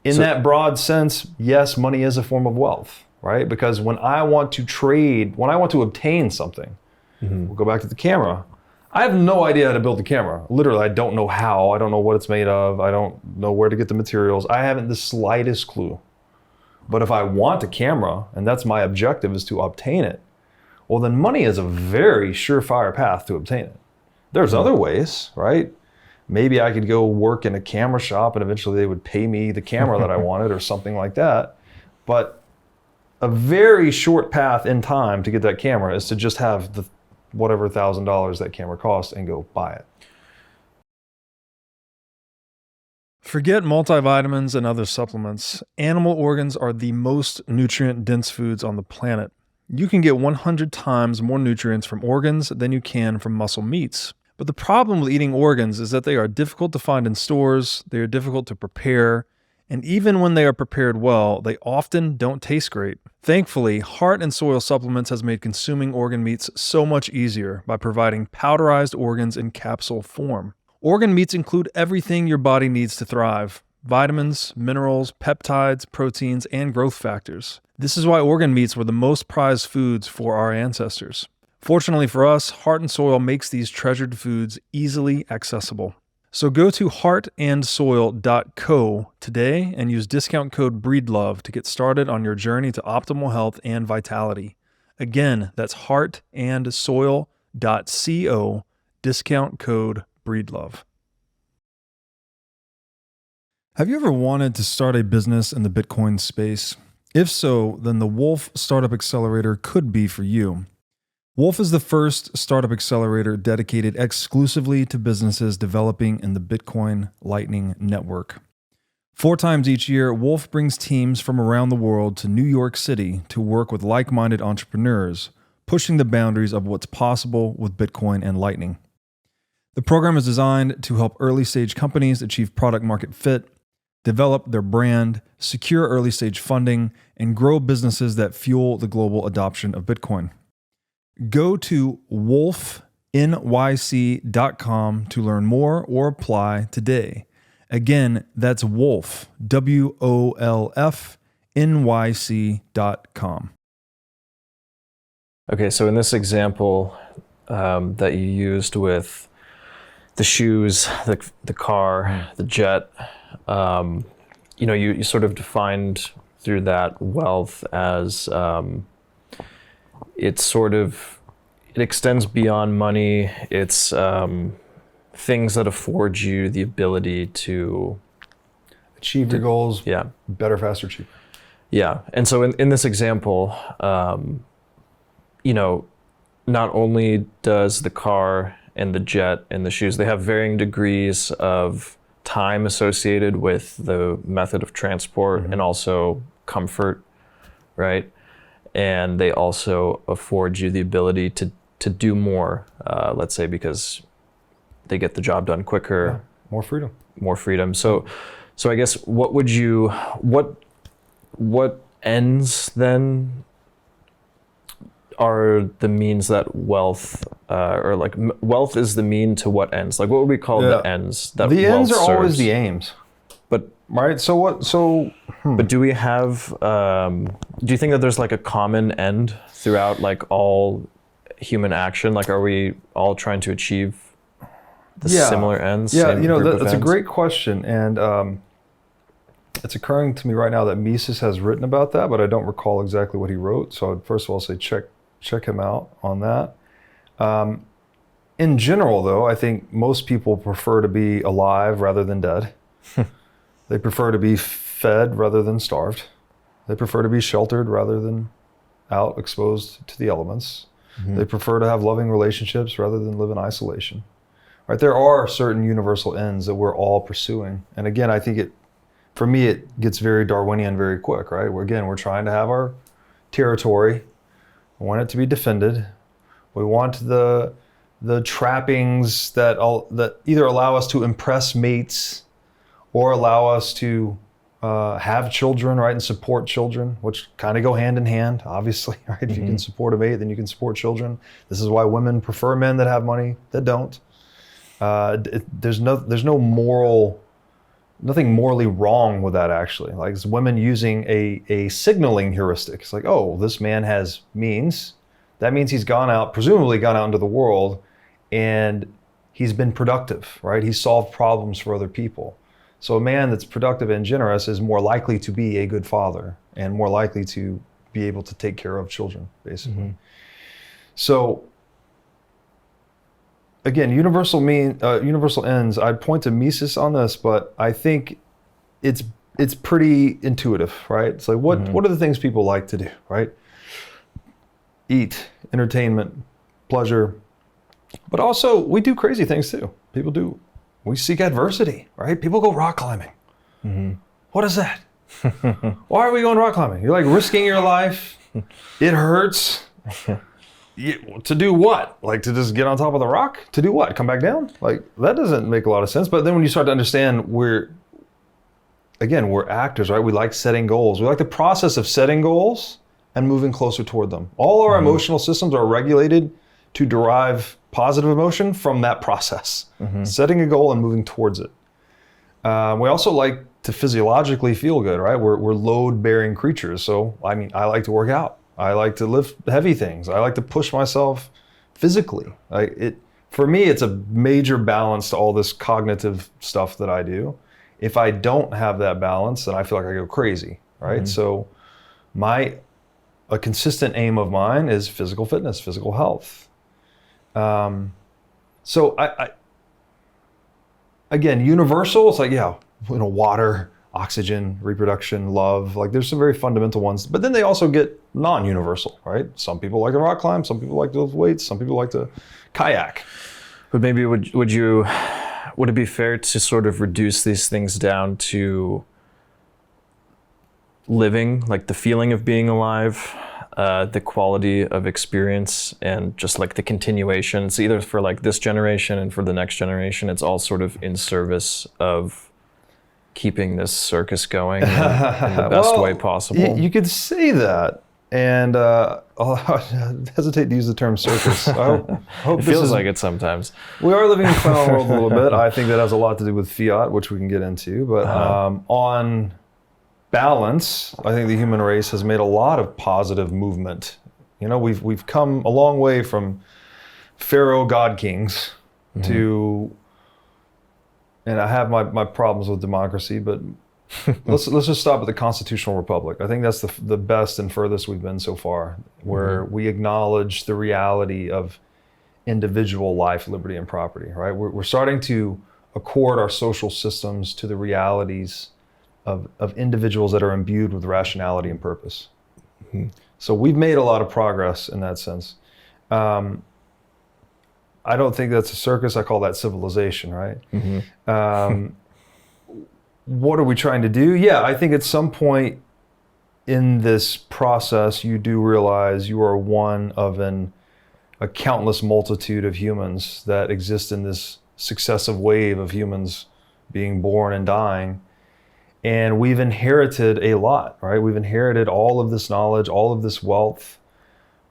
In that broad sense, yes, money is a form of wealth, right? Because when I want to trade, when I want to obtain something, we'll go back to the camera. I have no idea how to build the camera. Literally, I don't know how. I don't know what it's made of. I don't know where to get the materials. I haven't the slightest clue. But if I want a camera, and that's my objective is to obtain it, well, then money is a very surefire path to obtain it. There's other ways, right? Maybe I could go work in a camera shop and eventually they would pay me the camera that I wanted or something like that. But a very short path in time to get that camera is to just have the whatever $1,000 that camera costs and go buy it. Forget multivitamins and other supplements. Animal organs are the most nutrient-dense foods on the planet. You can get 100 times more nutrients from organs than you can from muscle meats. But the problem with eating organs is that they are difficult to find in stores, they are difficult to prepare, and even when they are prepared well, they often don't taste great. Thankfully, Heart and Soil Supplements has made consuming organ meats so much easier by providing powderized organs in capsule form. Organ meats include everything your body needs to thrive: vitamins, minerals, peptides, proteins, and growth factors. This is why organ meats were the most prized foods for our ancestors. Fortunately for us, Heart and Soil makes these treasured foods easily accessible. So go to heartandsoil.co today and use discount code BREEDLOVE to get started on your journey to optimal health and vitality. Again, that's heartandsoil.co, discount code BREEDLOVE. Have you ever wanted to start a business in the Bitcoin space? If so, then the Wolf Startup Accelerator could be for you. Wolf is the first startup accelerator dedicated exclusively to businesses developing in the Bitcoin Lightning Network. 4 times each year, Wolf brings teams from around the world to New York City to work with like-minded entrepreneurs, pushing the boundaries of what's possible with Bitcoin and Lightning. The program is designed to help early-stage companies achieve product-market fit, develop their brand, secure early-stage funding, and grow businesses that fuel the global adoption of Bitcoin. Go to wolfnyc.com to learn more or apply today. Again, that's Wolf, WOLF, Okay, so in this example that you used with the shoes, the car, the jet, you sort of defined through that wealth as it extends beyond money. It's things that afford you the ability to Achieve your goals, yeah, better, faster, cheaper. Yeah, and so in this example, not only does the car and the jet and the shoes, they have varying degrees of time associated with the method of transport and also comfort, right? And they also afford you the ability to do more, let's say, because they get the job done quicker. Yeah, more freedom. More freedom. So I guess what ends then are the means that wealth, or like wealth is the mean to what ends? Like what would we call the ends that the wealth ends are serves? always the aims, But right? So what? So but do we have? Do you think that there's like a common end throughout like all human action? Like, are we all trying to achieve the similar ends? Yeah, same you know, group of that's a ends? great question, and it's occurring to me right now that Mises has written about that, but I don't recall exactly what he wrote. So I'd first of all say check him out on that. In general, though, I think most people prefer to be alive rather than dead. They prefer to be fed rather than starved. They prefer to be sheltered rather than out exposed to the elements. They prefer to have loving relationships rather than live in isolation. Right? There are certain universal ends that we're all pursuing. And again, I think for me, it gets very Darwinian very quick, right? We're trying to have our territory. We want it to be defended. We want the trappings that either allow us to impress mates or allow us to have children, right, and support children, which kind of go hand in hand, obviously, right? If you can support a mate, then you can support children. This is why women prefer men that have money that don't. There's nothing morally wrong with that, actually. Like, it's women using a signaling heuristic. It's like, oh, this man has means. That means he's presumably gone out into the world, and he's been productive, right? He's solved problems for other people. So a man that's productive and generous is more likely to be a good father and more likely to be able to take care of children, basically. So again, universal ends. I'd point to Mises on this, but I think it's pretty intuitive, right? It's like what are the things people like to do, right? Eat, entertainment, pleasure, but also we do crazy things too. People do. We seek adversity, right? People go rock climbing. What is that? Why are we going rock climbing? You're like risking your life. It hurts. To do what? Like to just get on top of the rock? To do what? Come back down? Like that doesn't make a lot of sense. But then when you start to understand we're actors, right? We like setting goals. We like the process of setting goals and moving closer toward them. All our emotional systems are regulated to derive positive emotion from that process. Setting a goal and moving towards it. We also like to physiologically feel good, right? We're load-bearing creatures. So, I mean, I like to work out. I like to lift heavy things. I like to push myself physically. For me, it's a major balance to all this cognitive stuff that I do. If I don't have that balance, then I feel like I go crazy, right? So a consistent aim of mine is physical fitness, physical health. So again, universal, it's like, water, oxygen, reproduction, love, like there's some very fundamental ones, but then they also get non-universal, right? Some people like to rock climb, some people like to lift weights, some people like to kayak. But maybe would it be fair to sort of reduce these things down to living, like the feeling of being alive, the quality of experience, and just like the continuation? It's either for like this generation and for the next generation, it's all sort of in service of keeping this circus going in the best way possible. You could say that, and I hesitate to use the term circus. I hope it feels like it sometimes. We are living in a clown world a little bit. I think that has a lot to do with fiat, which we can get into. But on balance, I think the human race has made a lot of positive movement. You know, we've come a long way from pharaoh god kings to. And I have my problems with democracy, but let's just stop at the constitutional republic. I think that's the best and furthest we've been so far, where we acknowledge the reality of individual life, liberty, and property, right? We're starting to accord our social systems to the realities of individuals that are imbued with rationality and purpose. So we've made a lot of progress in that sense. I don't think that's a circus. I call that civilization, right? What are we trying to do? Yeah, I think at some point in this process, you do realize you are one of a countless multitude of humans that exist in this successive wave of humans being born and dying. And we've inherited a lot, right? We've inherited all of this knowledge, all of this wealth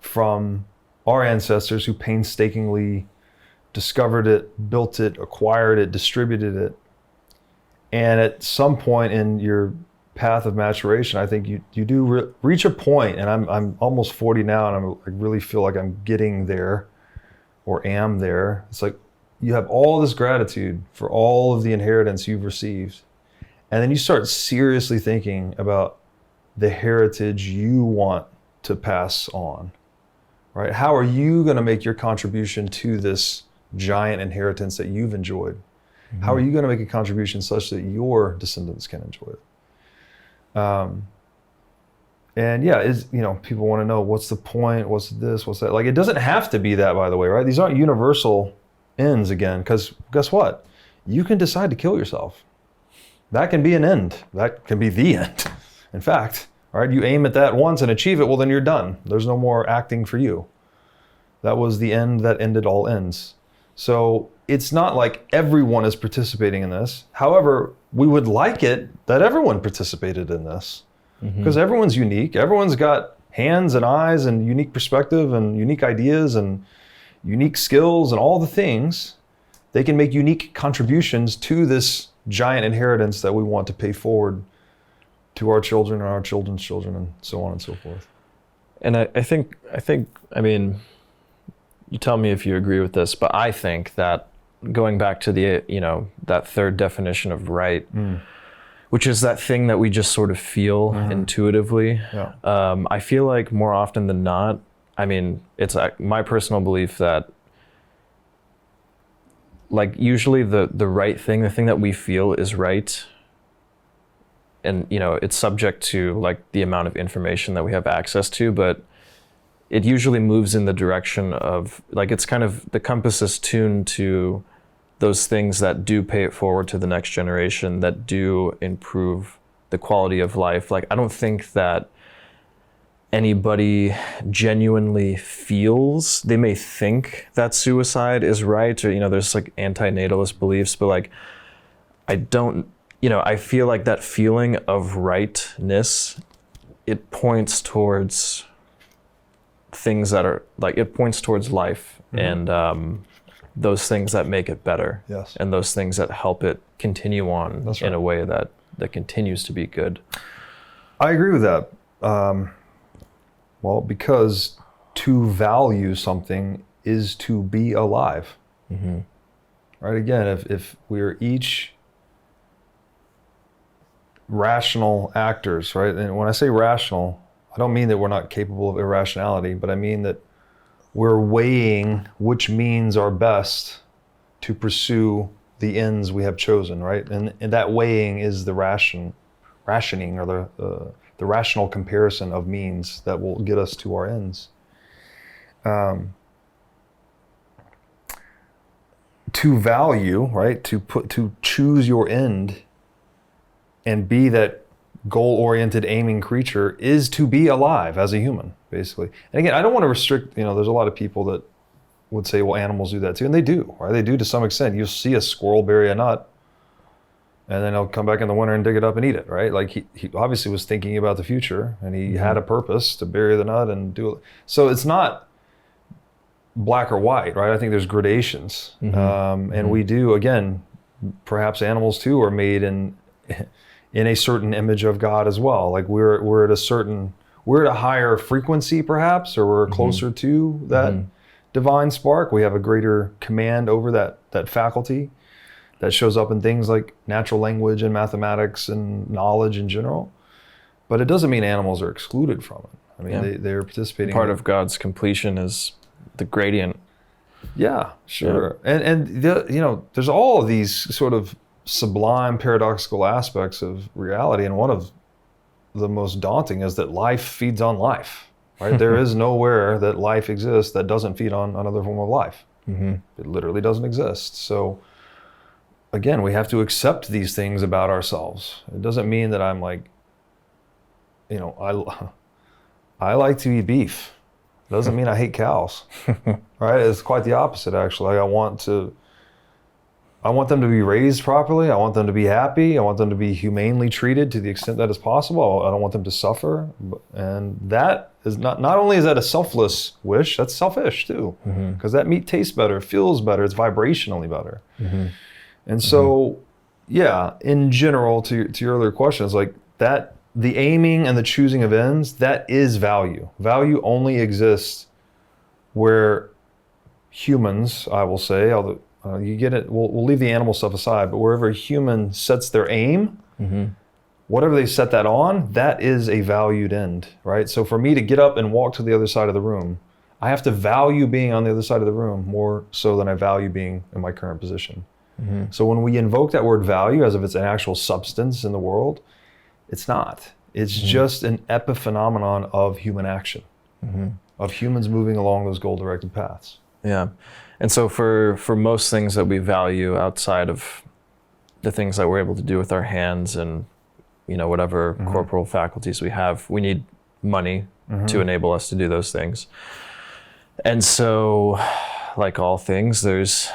from our ancestors who painstakingly discovered it, built it, acquired it, distributed it. And at some point in your path of maturation, I think you do reach a point, and I'm almost 40 now, and I really feel like I'm getting there or am there. It's like you have all this gratitude for all of the inheritance you've received. And then you start seriously thinking about the heritage you want to pass on, right? How are you going to make your contribution to this giant inheritance that you've enjoyed? Mm-hmm. How are you going to make a contribution such that your descendants can enjoy it? And yeah, people want to know, what's the point? What's this? What's that? Like, it doesn't have to be that, by the way, right? These aren't universal ends again, because guess what? You can decide to kill yourself. That can be an end. That can be the end. In fact, all right, you aim at that once and achieve it, well, then you're done. There's no more acting for you. That was the end that ended all ends. So it's not like everyone is participating in this. However, we would like it that everyone participated in this, because everyone's unique. Everyone's got hands and eyes and unique perspective and unique ideas and unique skills and all the things. They can make unique contributions to this giant inheritance that we want to pay forward to our children and our children's children, and so on and so forth. And I think, I mean, you tell me if you agree with this, but I think that going back to the, that third definition of right, which is that thing that we just sort of feel intuitively. Yeah. I feel like more often than not, I mean, it's my personal belief that, like, usually the right thing, the thing that we feel is right, and it's subject to like the amount of information that we have access to, but it usually moves in the direction of, like, it's kind of, the compass is tuned to those things that do pay it forward to the next generation, that do improve the quality of life. Like, I don't think that anybody genuinely feels, they may think that suicide is right, or there's like anti-natalist beliefs, but like, I don't, I feel like that feeling of rightness, it points towards things that are like, it points towards life, and those things that make it better. Yes. And those things that help it continue on. That's right. In a way that continues to be good. I agree with that. Well, because to value something is to be alive. Right? Again, if we're each rational actors, right? And when I say rational, I don't mean that we're not capable of irrationality, but I mean that we're weighing which means are best to pursue the ends we have chosen, right? And that weighing is the rationing, or the rational comparison of means that will get us to our ends. To value, right? To choose your end and be that goal-oriented aiming creature is to be alive as a human, basically. And again, I don't want to restrict, there's a lot of people that would say, well, animals do that too, and they do, right? They do to some extent. You'll see a squirrel bury a nut, and then he'll come back in the winter and dig it up and eat it, right? Like, he obviously was thinking about the future, and he had a purpose to bury the nut and do it. So it's not black or white, right? I think there's gradations. And we do, again, perhaps animals too are made in a certain image of God as well. Like, we're at a higher frequency perhaps, or we're closer to that divine spark. We have a greater command over that faculty that shows up in things like natural language and mathematics and knowledge in general. But it doesn't mean animals are excluded from it. I mean, they're participating. Part of God's completion is the gradient. Yeah, sure. Yeah. And there's all of these sort of sublime paradoxical aspects of reality, and one of the most daunting is that life feeds on life, right? There is nowhere that life exists that doesn't feed on another form of life. It literally doesn't exist. So again, we have to accept these things about ourselves. It doesn't mean that I'm like, I like to eat beef. It doesn't mean I hate cows, right? It's quite the opposite, actually. I want them to be raised properly. I want them to be happy. I want them to be humanely treated to the extent that is possible. I don't want them to suffer. And that is not only is that a selfless wish, that's selfish too, because that meat tastes better, feels better, it's vibrationally better. And so, yeah, in general, to your earlier questions, like that, the aiming and the choosing of ends, that is value. Value only exists where humans, I will say, although you get it, we'll leave the animal stuff aside, but wherever a human sets their aim, whatever they set that on, that is a valued end, right? So for me to get up and walk to the other side of the room, I have to value being on the other side of the room more so than I value being in my current position. So when we invoke that word value as if it's an actual substance in the world, it's not. It's just an epiphenomenon of human action, of humans moving along those goal-directed paths. Yeah. And so for most things that we value outside of the things that we're able to do with our hands and, you know, whatever corporal faculties we have, we need money to enable us to do those things. And so, like all things, there's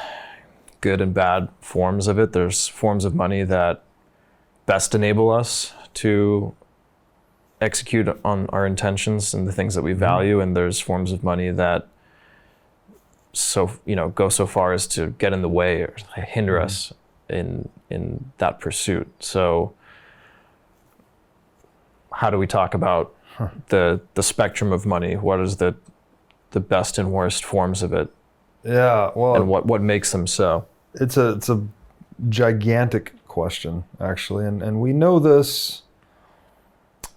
good and bad forms of it. There's forms of money that best enable us to execute on our intentions and the things that we value, and there's forms of money that go so far as to get in the way or hinder us in that pursuit. So how do we talk about the spectrum of money? What is the best and worst forms of it? Yeah, well, and what makes them so? It's a gigantic question, actually, and we know this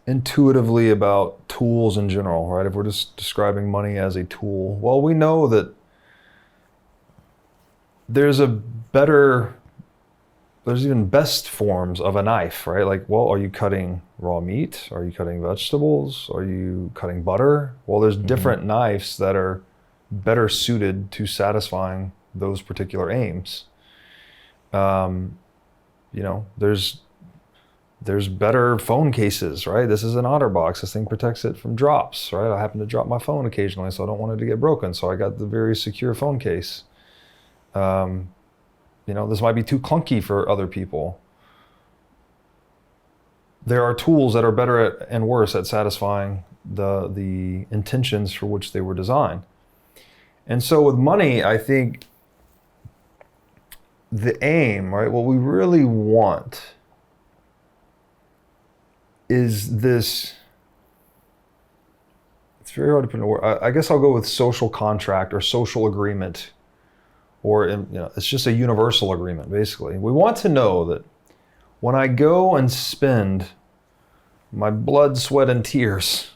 intuitively about tools in general, right? If we're just describing money as a tool, well, we know that there's even best forms of a knife, right? Like, well, are you cutting raw meat? Are you cutting vegetables? Are you cutting butter? Well, there's different knives that are better suited to satisfying those particular aims. There's better phone cases, right? This is an OtterBox. This thing protects it from drops, right? I happen to drop my phone occasionally, so I don't want it to get broken. So I got the very secure phone case. This might be too clunky for other people. There are tools that are better at and worse at satisfying the intentions for which they were designed. And so with money, I think the aim, right, what we really want is this, it's very hard to put in a word. I guess I'll go with social contract or social agreement, or it's just a universal agreement, basically. We want to know that when I go and spend my blood, sweat, and tears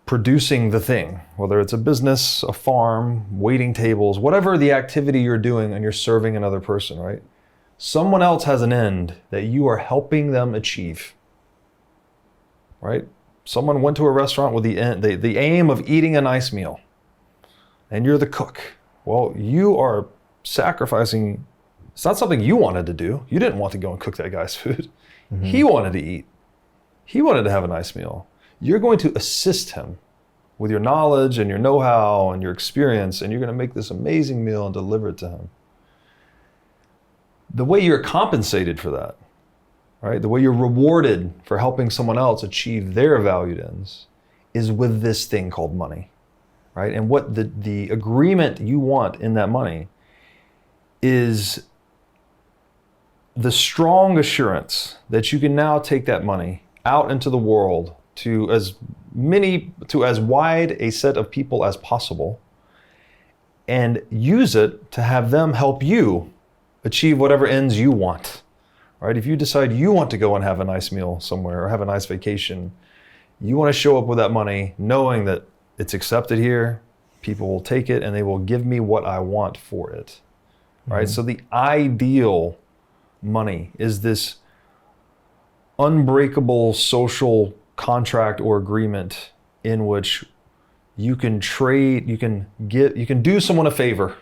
producing the thing, whether it's a business, a farm, waiting tables, whatever the activity you're doing and you're serving another person, right? Someone else has an end that you are helping them achieve, right? Someone went to a restaurant with the aim of eating a nice meal, and you're the cook. Well, you are sacrificing. It's not something you wanted to do. You didn't want to go and cook that guy's food. He wanted to eat. He wanted to have a nice meal. You're going to assist him with your knowledge and your know-how and your experience, and you're going to make this amazing meal and deliver it to him. The way you're compensated for that, right? The way you're rewarded for helping someone else achieve their valued ends is with this thing called money, right? And what the agreement you want in that money is the strong assurance that you can now take that money out into the world to as wide a set of people as possible and use it to have them help you achieve whatever ends you want, right? If you decide you want to go and have a nice meal somewhere or have a nice vacation, you want to show up with that money knowing that it's accepted here, people will take it, and they will give me what I want for it, right? So the ideal money is this unbreakable social contract or agreement in which you can trade, you can do someone a favor,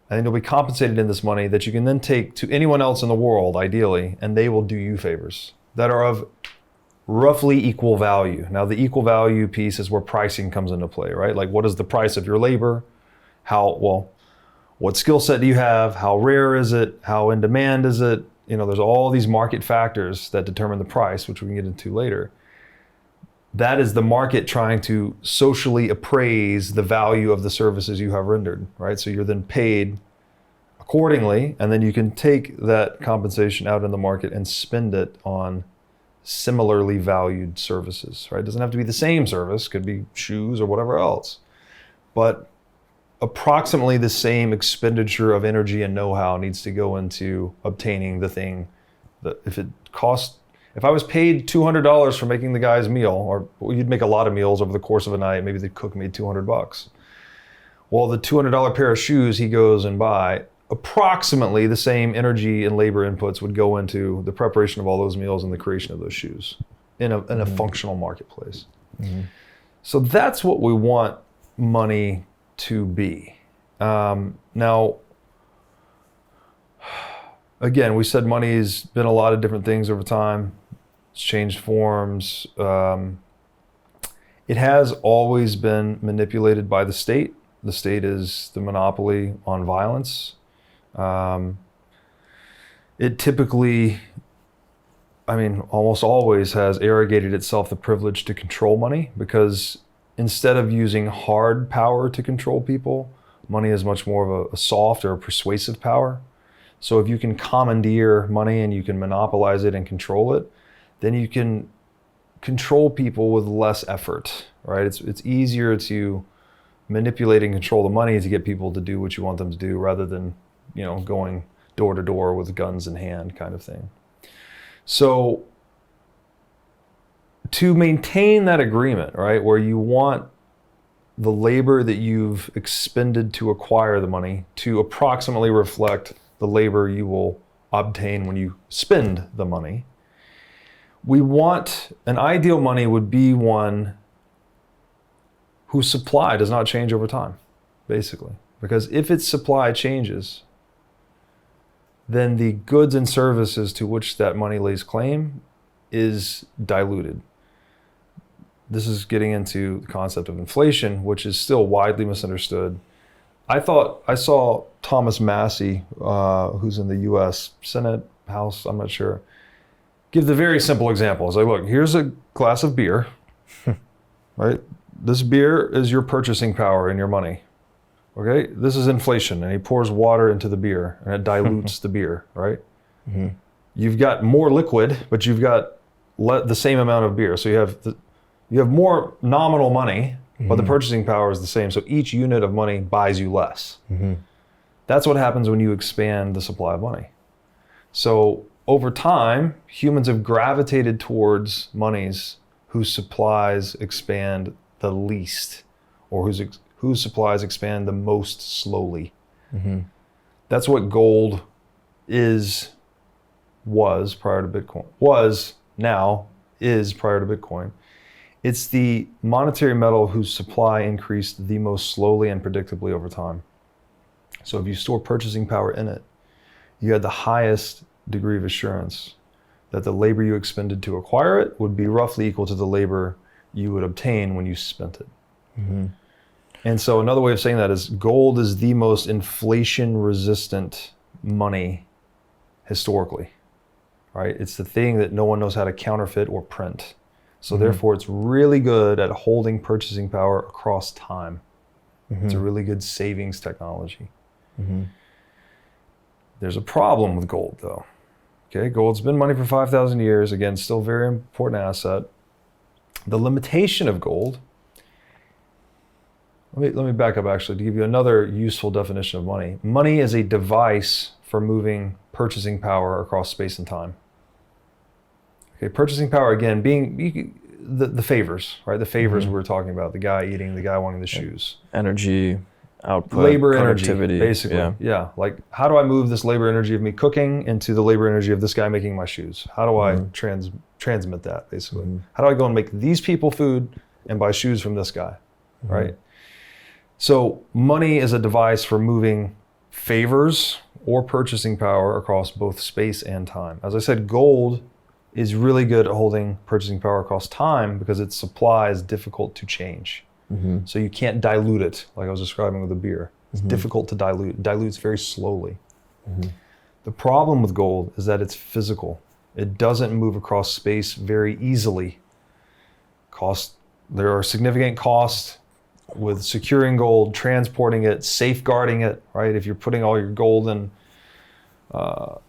and you'll be compensated in this money that you can then take to anyone else in the world, ideally, and they will do you favors that are of roughly equal value. Now, the equal value piece is where pricing comes into play, right? Like, what is the price of your labor? What skill set do you have? How rare is it? How in demand is it? There's all these market factors that determine the price, which we can get into later. that is the market trying to socially appraise the value of the services you have rendered, right? So you're then paid accordingly, and then you can take that compensation out in the market and spend it on similarly valued services, right? It doesn't have to be the same service, could be shoes or whatever else, but approximately the same expenditure of energy and know-how needs to go into obtaining the thing that if I was paid $200 for making the guy's meal, or you'd make a lot of meals over the course of a night, maybe the cook made $200. Well, the $200 pair of shoes he goes and buy, approximately the same energy and labor inputs would go into the preparation of all those meals and the creation of those shoes in a functional marketplace. So that's what we want money to be. Now, again, we said money's been a lot of different things over time. It's changed forms. It has always been manipulated by the state. The state is the monopoly on violence. It typically, almost always has arrogated itself the privilege to control money, because instead of using hard power to control people, money is much more of a soft or a persuasive power. So if you can commandeer money and you can monopolize it and control it, then you can control people with less effort, right? It's easier to manipulate and control the money to get people to do what you want them to do, rather than, going door to door with guns in hand kind of thing. So to maintain that agreement, right, where you want the labor that you've expended to acquire the money to approximately reflect the labor you will obtain when you spend the money, we want an ideal money would be one whose supply does not change over time, basically. Because if its supply changes, then the goods and services to which that money lays claim is diluted. This is getting into the concept of inflation, which is still widely misunderstood. I saw Thomas Massey, who's in the US Senate, House, I'm not sure, give the very simple example. It's like, look, here's a glass of beer, right? This beer is your purchasing power and your money. Okay, this is inflation, and he pours water into the beer, and it dilutes the beer, right? Mm-hmm. You've got more liquid, but you've got the same amount of beer. So you have more nominal money, but the purchasing power is the same. So each unit of money buys you less. Mm-hmm. That's what happens when you expand the supply of money. So over time, humans have gravitated towards monies whose supplies expand the least, or whose supplies expand the most slowly. Mm-hmm. That's what gold was prior to Bitcoin. Is prior to Bitcoin. It's the monetary metal whose supply increased the most slowly and predictably over time. So if you store purchasing power in it, you had the highest degree of assurance that the labor you expended to acquire it would be roughly equal to the labor you would obtain when you spent it. Mm-hmm. And so another way of saying that is gold is the most inflation-resistant money historically, right? It's the thing that no one knows how to counterfeit or print. So therefore, it's really good at holding purchasing power across time. Mm-hmm. It's a really good savings technology. Mm-hmm. There's a problem with gold, though. Okay, gold's been money for 5,000 years. Again, still a very important asset. The limitation of gold, let me back up actually to give you another useful definition of money. Money is a device for moving purchasing power across space and time. Okay, purchasing power, again, being the favors, right? The favors we were talking about, the guy eating, the guy wanting the shoes. Energy, output, labor productivity. Energy, basically. Yeah, like how do I move this labor energy of me cooking into the labor energy of this guy making my shoes? How do I transmit that, basically? Mm-hmm. How do I go and make these people food and buy shoes from this guy, right? So money is a device for moving favors or purchasing power across both space and time. As I said, gold is really good at holding purchasing power across time because its supply is difficult to change. Mm-hmm. So you can't dilute it, like I was describing with the beer. It's difficult to dilute. It dilutes very slowly. Mm-hmm. The problem with gold is that it's physical. It doesn't move across space very easily. There are significant costs with securing gold, transporting it, safeguarding it, right? If you're putting all your gold in a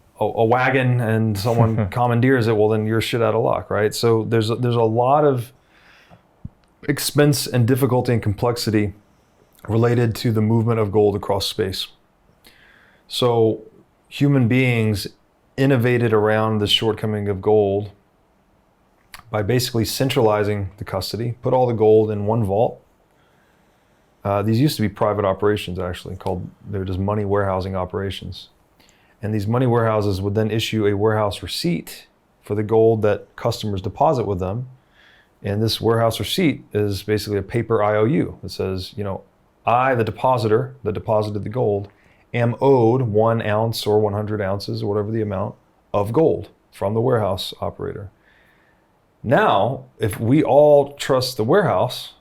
wagon and someone commandeers it, well, then you're shit out of luck, right? So there's a lot of expense and difficulty and complexity related to the movement of gold across space. So human beings innovated around the shortcoming of gold by basically centralizing the custody, put all the gold in one vault. These used to be private operations, actually, they're just money warehousing operations. And these money warehouses would then issue a warehouse receipt for the gold that customers deposit with them. And this warehouse receipt is basically a paper IOU that says, I, the depositor that deposited the gold, am owed 1 ounce or 100 ounces or whatever the amount of gold from the warehouse operator. Now, if we all trust the warehouse,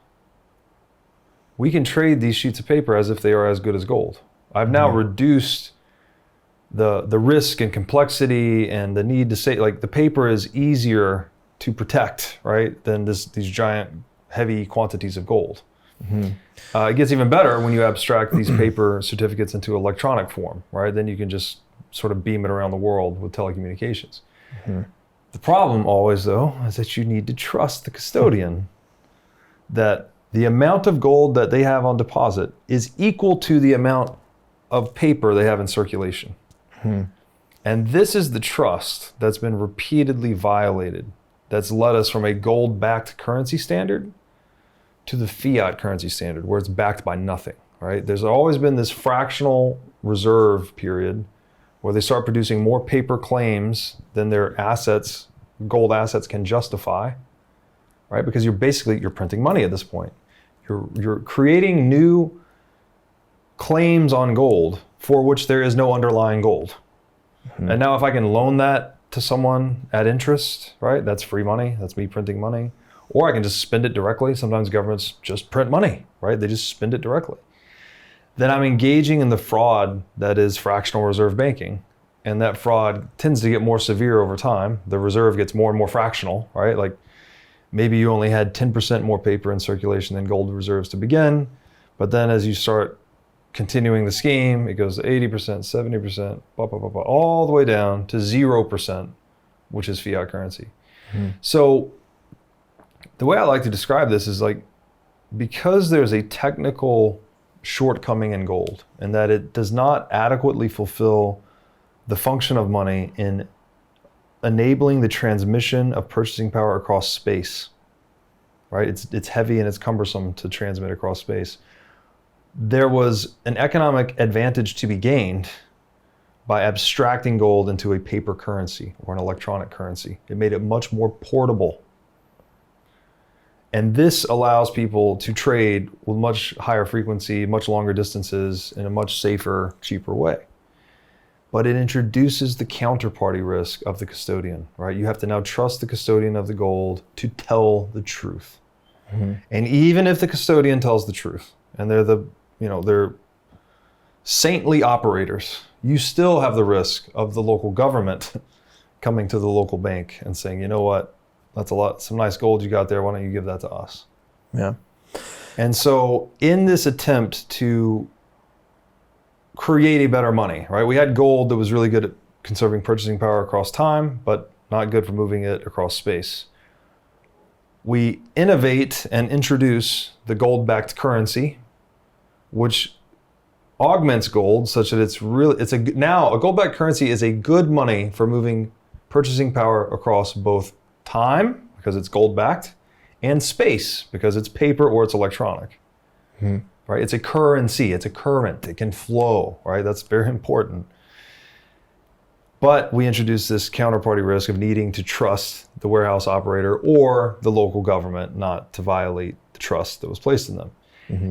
we can trade these sheets of paper as if they are as good as gold. I've now reduced the risk and complexity and the need to say, like, the paper is easier to protect, right, than these giant, heavy quantities of gold. It gets even better when you abstract these paper certificates into electronic form, right? Then you can just sort of beam it around the world with telecommunications. The problem always, though, is that you need to trust the custodian that the amount of gold that they have on deposit is equal to the amount of paper they have in circulation. And this is the trust that's been repeatedly violated, that's led us from a gold-backed currency standard to the fiat currency standard, where it's backed by nothing, right? There's always been this fractional reserve period where they start producing more paper claims than their assets, gold assets, can justify, right? Because you're printing money at this point. You're creating new claims on gold for which there is no underlying gold. And now if I can loan that to someone at interest, right? That's free money. That's me printing money. Or I can just spend it directly. Sometimes governments just print money, right? They just spend it directly. Then I'm engaging in the fraud that is fractional reserve banking. And that fraud tends to get more severe over time. The reserve gets more and more fractional, right? Like maybe you only had 10% more paper in circulation than gold reserves to begin. But then as you start continuing the scheme, it goes to 80%, 70%, all the way down to 0%, which is fiat currency. So the way I like to describe this is like, because there's a technical shortcoming in gold and that it does not adequately fulfill the function of money in enabling the transmission of purchasing power across space, right? It's heavy and it's cumbersome to transmit across space. There was an economic advantage to be gained by abstracting gold into a paper currency or an electronic currency. It made it much more portable. And this allows people to trade with much higher frequency, much longer distances in a much safer, cheaper way. But it introduces the counterparty risk of the custodian, right? You have to now trust the custodian of the gold to tell the truth. And even if the custodian tells the truth, and they're saintly operators, you still have the risk of the local government coming to the local bank and saying, you know what, that's some nice gold you got there, why don't you give that to us? Yeah. And so in this attempt to create a better money, right? We had gold that was really good at conserving purchasing power across time, but not good for moving it across space. We innovate and introduce the gold-backed currency, which augments gold such that now a gold-backed currency is a good money for moving purchasing power across both time, because it's gold-backed, and space, because it's paper or it's electronic. Right? It's a currency, it's a current, it can flow, right? That's very important. But we introduce this counterparty risk of needing to trust the warehouse operator or the local government not to violate the trust that was placed in them.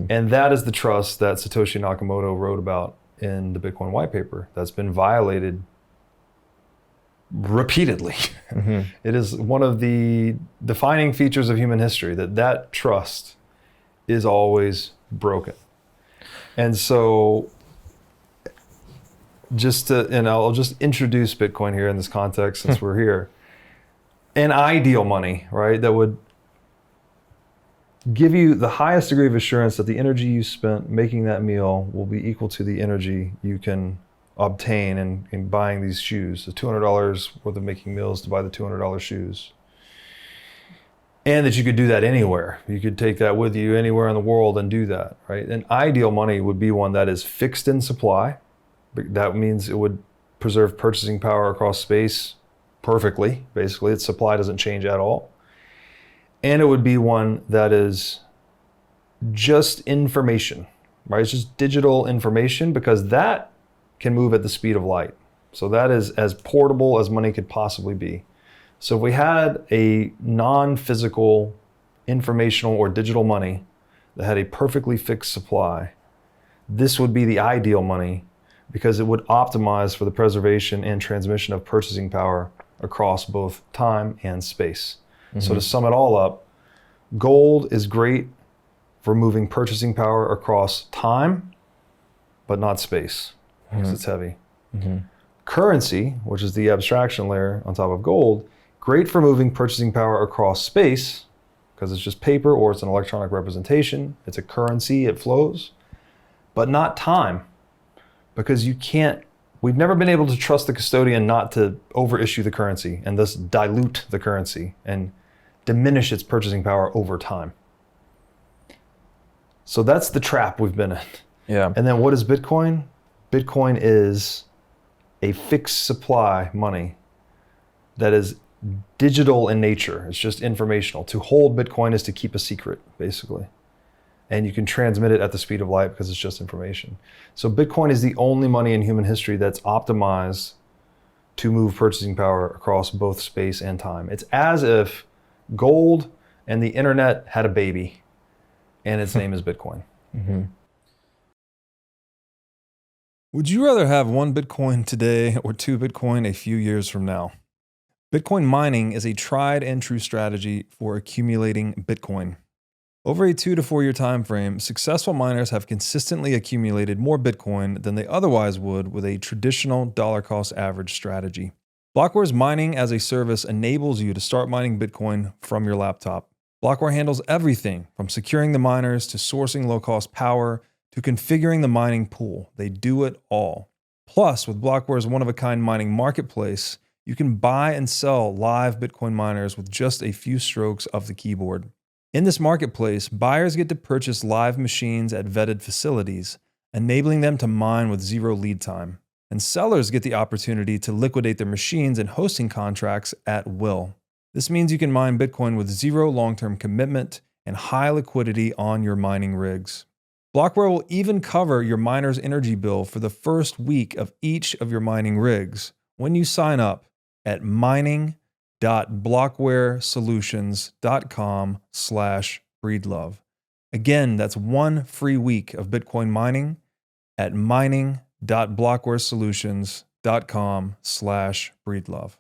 And that is the trust that Satoshi Nakamoto wrote about in the Bitcoin white paper that's been violated repeatedly. It is one of the defining features of human history that trust is always broken. And so I'll just introduce Bitcoin here in this context since we're here. An ideal money, right, that would give you the highest degree of assurance that the energy you spent making that meal will be equal to the energy you can obtain in buying these shoes. The $200 worth of making meals to buy the $200 shoes. And that you could do that anywhere. You could take that with you anywhere in the world and do that, right? An ideal money would be one that is fixed in supply. That means it would preserve purchasing power across space perfectly. Basically, its supply doesn't change at all. And it would be one that is just information, right? It's just digital information, because that can move at the speed of light. So that is as portable as money could possibly be. So if we had a non-physical, informational or digital money that had a perfectly fixed supply, this would be the ideal money, because it would optimize for the preservation and transmission of purchasing power across both time and space. Mm-hmm. So to sum it all up, gold is great for moving purchasing power across time, but not space, because it's heavy. Mm-hmm. Currency, which is the abstraction layer on top of gold, great for moving purchasing power across space, because it's just paper or it's an electronic representation. It's a currency, it flows, but not time, because we've never been able to trust the custodian not to overissue the currency and thus dilute the currency and diminish its purchasing power over time. So that's the trap we've been in. Yeah. And then what is Bitcoin? Bitcoin is a fixed supply money that is digital in nature. It's just informational. To hold Bitcoin is to keep a secret, basically. And you can transmit it at the speed of light because it's just information. So Bitcoin is the only money in human history that's optimized to move purchasing power across both space and time. It's as if gold and the internet had a baby, and its name is Bitcoin. Mm-hmm. Would you rather have 1 Bitcoin today or 2 Bitcoin a few years from now? Bitcoin mining is a tried and true strategy for accumulating Bitcoin. Over a 2 to 4 year time frame, successful miners have consistently accumulated more Bitcoin than they otherwise would with a traditional dollar cost average strategy. Blockware's mining as a service enables you to start mining Bitcoin from your laptop. Blockware handles everything from securing the miners to sourcing low-cost power to configuring the mining pool. They do it all. Plus, with Blockware's one-of-a-kind mining marketplace, you can buy and sell live Bitcoin miners with just a few strokes of the keyboard. In this marketplace, buyers get to purchase live machines at vetted facilities, enabling them to mine with zero lead time. And sellers get the opportunity to liquidate their machines and hosting contracts at will. This means you can mine Bitcoin with zero long-term commitment and high liquidity on your mining rigs. Blockware will even cover your miner's energy bill for the first week of each of your mining rigs when you sign up at mining.blockwaresolutions.com/breedlove. Again, that's 1 free week of Bitcoin mining at mining.blockwaresolutions.com/breedlove.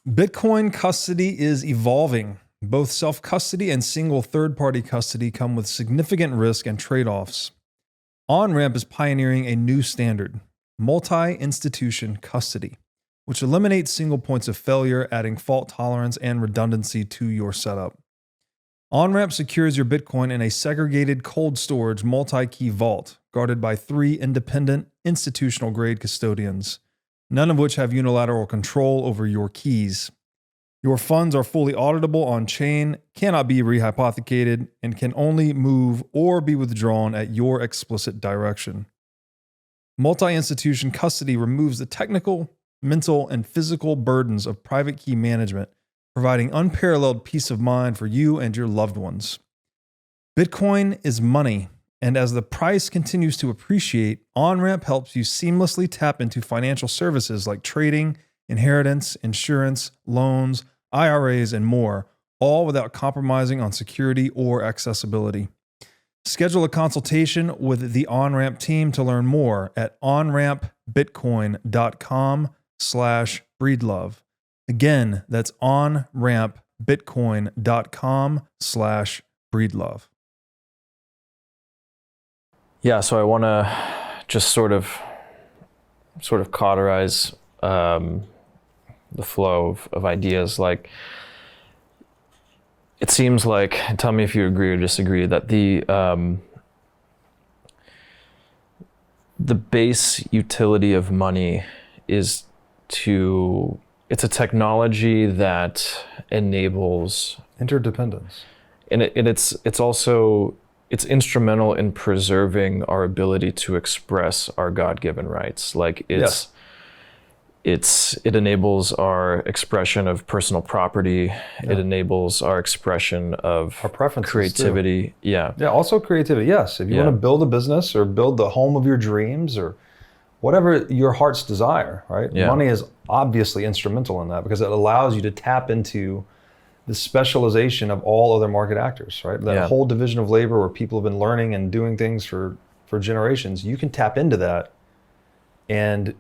Bitcoin custody is evolving. Both self-custody and single third-party custody come with significant risk and trade-offs. OnRamp is pioneering a new standard, multi-institution custody, which eliminates single points of failure, adding fault tolerance and redundancy to your setup. OnRamp secures your Bitcoin in a segregated cold storage multi-key vault guarded by 3 independent institutional-grade custodians, none of which have unilateral control over your keys. Your funds are fully auditable on-chain, cannot be rehypothecated, and can only move or be withdrawn at your explicit direction. Multi-institution custody removes the technical, mental, and physical burdens of private key management, providing unparalleled peace of mind for you and your loved ones. Bitcoin is money, and as the price continues to appreciate, OnRamp helps you seamlessly tap into financial services like trading, inheritance, insurance, loans, IRAs, and more, all without compromising on security or accessibility. Schedule a consultation with the OnRamp team to learn more at onrampbitcoin.com/breedlove. Again, that's onrampbitcoin.com/breedlove. Yeah, so I want to just sort of cauterize the flow of ideas. Like, it seems like, tell me if you agree or disagree, that the base utility of money is it's a technology that enables Interdependence. and it's also it's instrumental in preserving our ability to express our God-given rights. Like it enables our expression of personal property. Yeah. It enables our expression of our preferences, creativity. Too. Yeah. Yeah. Also creativity. Yes. If you want to build a business or build the home of your dreams or whatever your heart's desire, right? Yeah. Money is obviously instrumental in that because it allows you to tap into the specialization of all other market actors, right? That whole division of labor where people have been learning and doing things for generations. You can tap into that and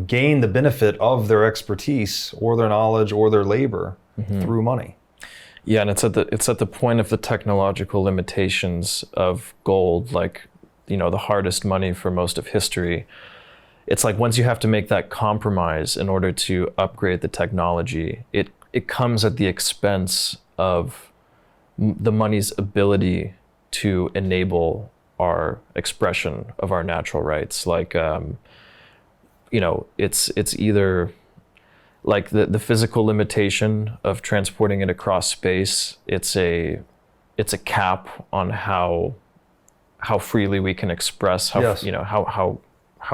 gain the benefit of their expertise or their knowledge or their labor through money. Yeah, and it's at the point of the technological limitations of gold, like the hardest money for most of history. It's like once you have to make that compromise in order to upgrade the technology, it comes at the expense of the money's ability to enable our expression of our natural rights. Like it's either like the physical limitation of transporting it across space. It's a cap on how freely we can express how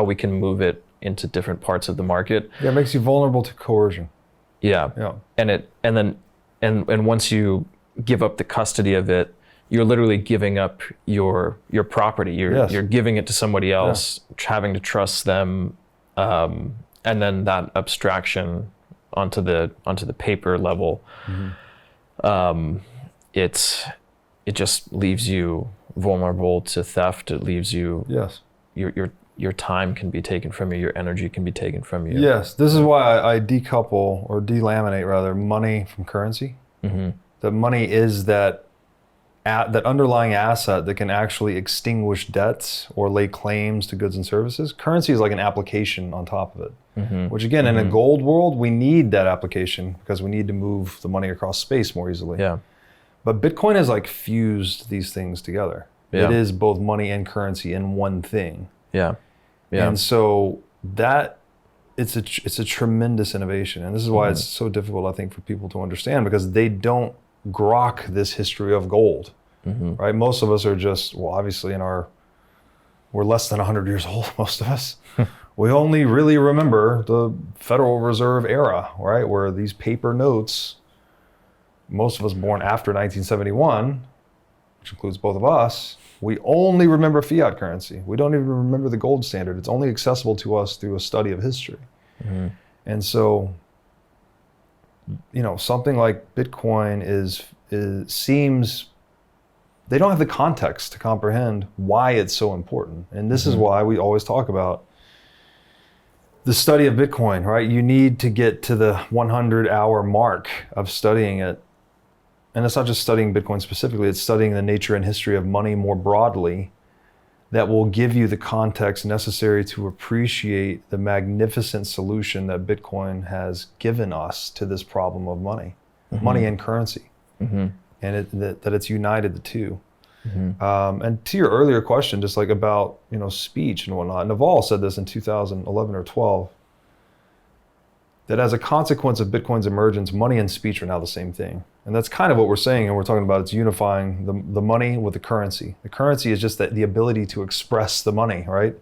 we can move it into different parts of the market. Yeah, it makes you vulnerable to coercion. Yeah. And once you give up the custody of it, you're literally giving up your property. You're giving it to somebody else, having to trust them. And then that abstraction onto the paper level, it just leaves you vulnerable to theft. It leaves you your time can be taken from you, your energy can be taken from you. Yes, this is why I decouple or delaminate rather money from currency. That money is that underlying asset that can actually extinguish debts or lay claims to goods and services. Currency is like an application on top of it, which again, in a gold world, we need that application because we need to move the money across space more easily. Yeah. But Bitcoin has like fused these things together. Yeah. It is both money and currency in one thing. Yeah. Yeah. And so that it's a tremendous innovation. And this is why it's so difficult, I think, for people to understand because they don't grok this history of gold, right? Most of us are just, well, obviously we're less than 100 years old, most of us. We only really remember the Federal Reserve era, right? Where these paper notes, most of us born after 1971, which includes both of us, we only remember fiat currency. We don't even remember the gold standard. It's only accessible to us through a study of history. And so, something like Bitcoin seems, they don't have the context to comprehend why it's so important. And this is why we always talk about the study of Bitcoin, right? You need to get to the 100-hour mark of studying it. And it's not just studying Bitcoin specifically, it's studying the nature and history of money more broadly that will give you the context necessary to appreciate the magnificent solution that Bitcoin has given us to this problem of money and currency, and that it's united the two. And to your earlier question, just like about speech and whatnot, Naval said this in 2011 or 12, that as a consequence of Bitcoin's emergence, money and speech are now the same thing. And that's kind of what we're saying, and we're talking about it's unifying the money with the currency. The currency is just the ability to express the money, right,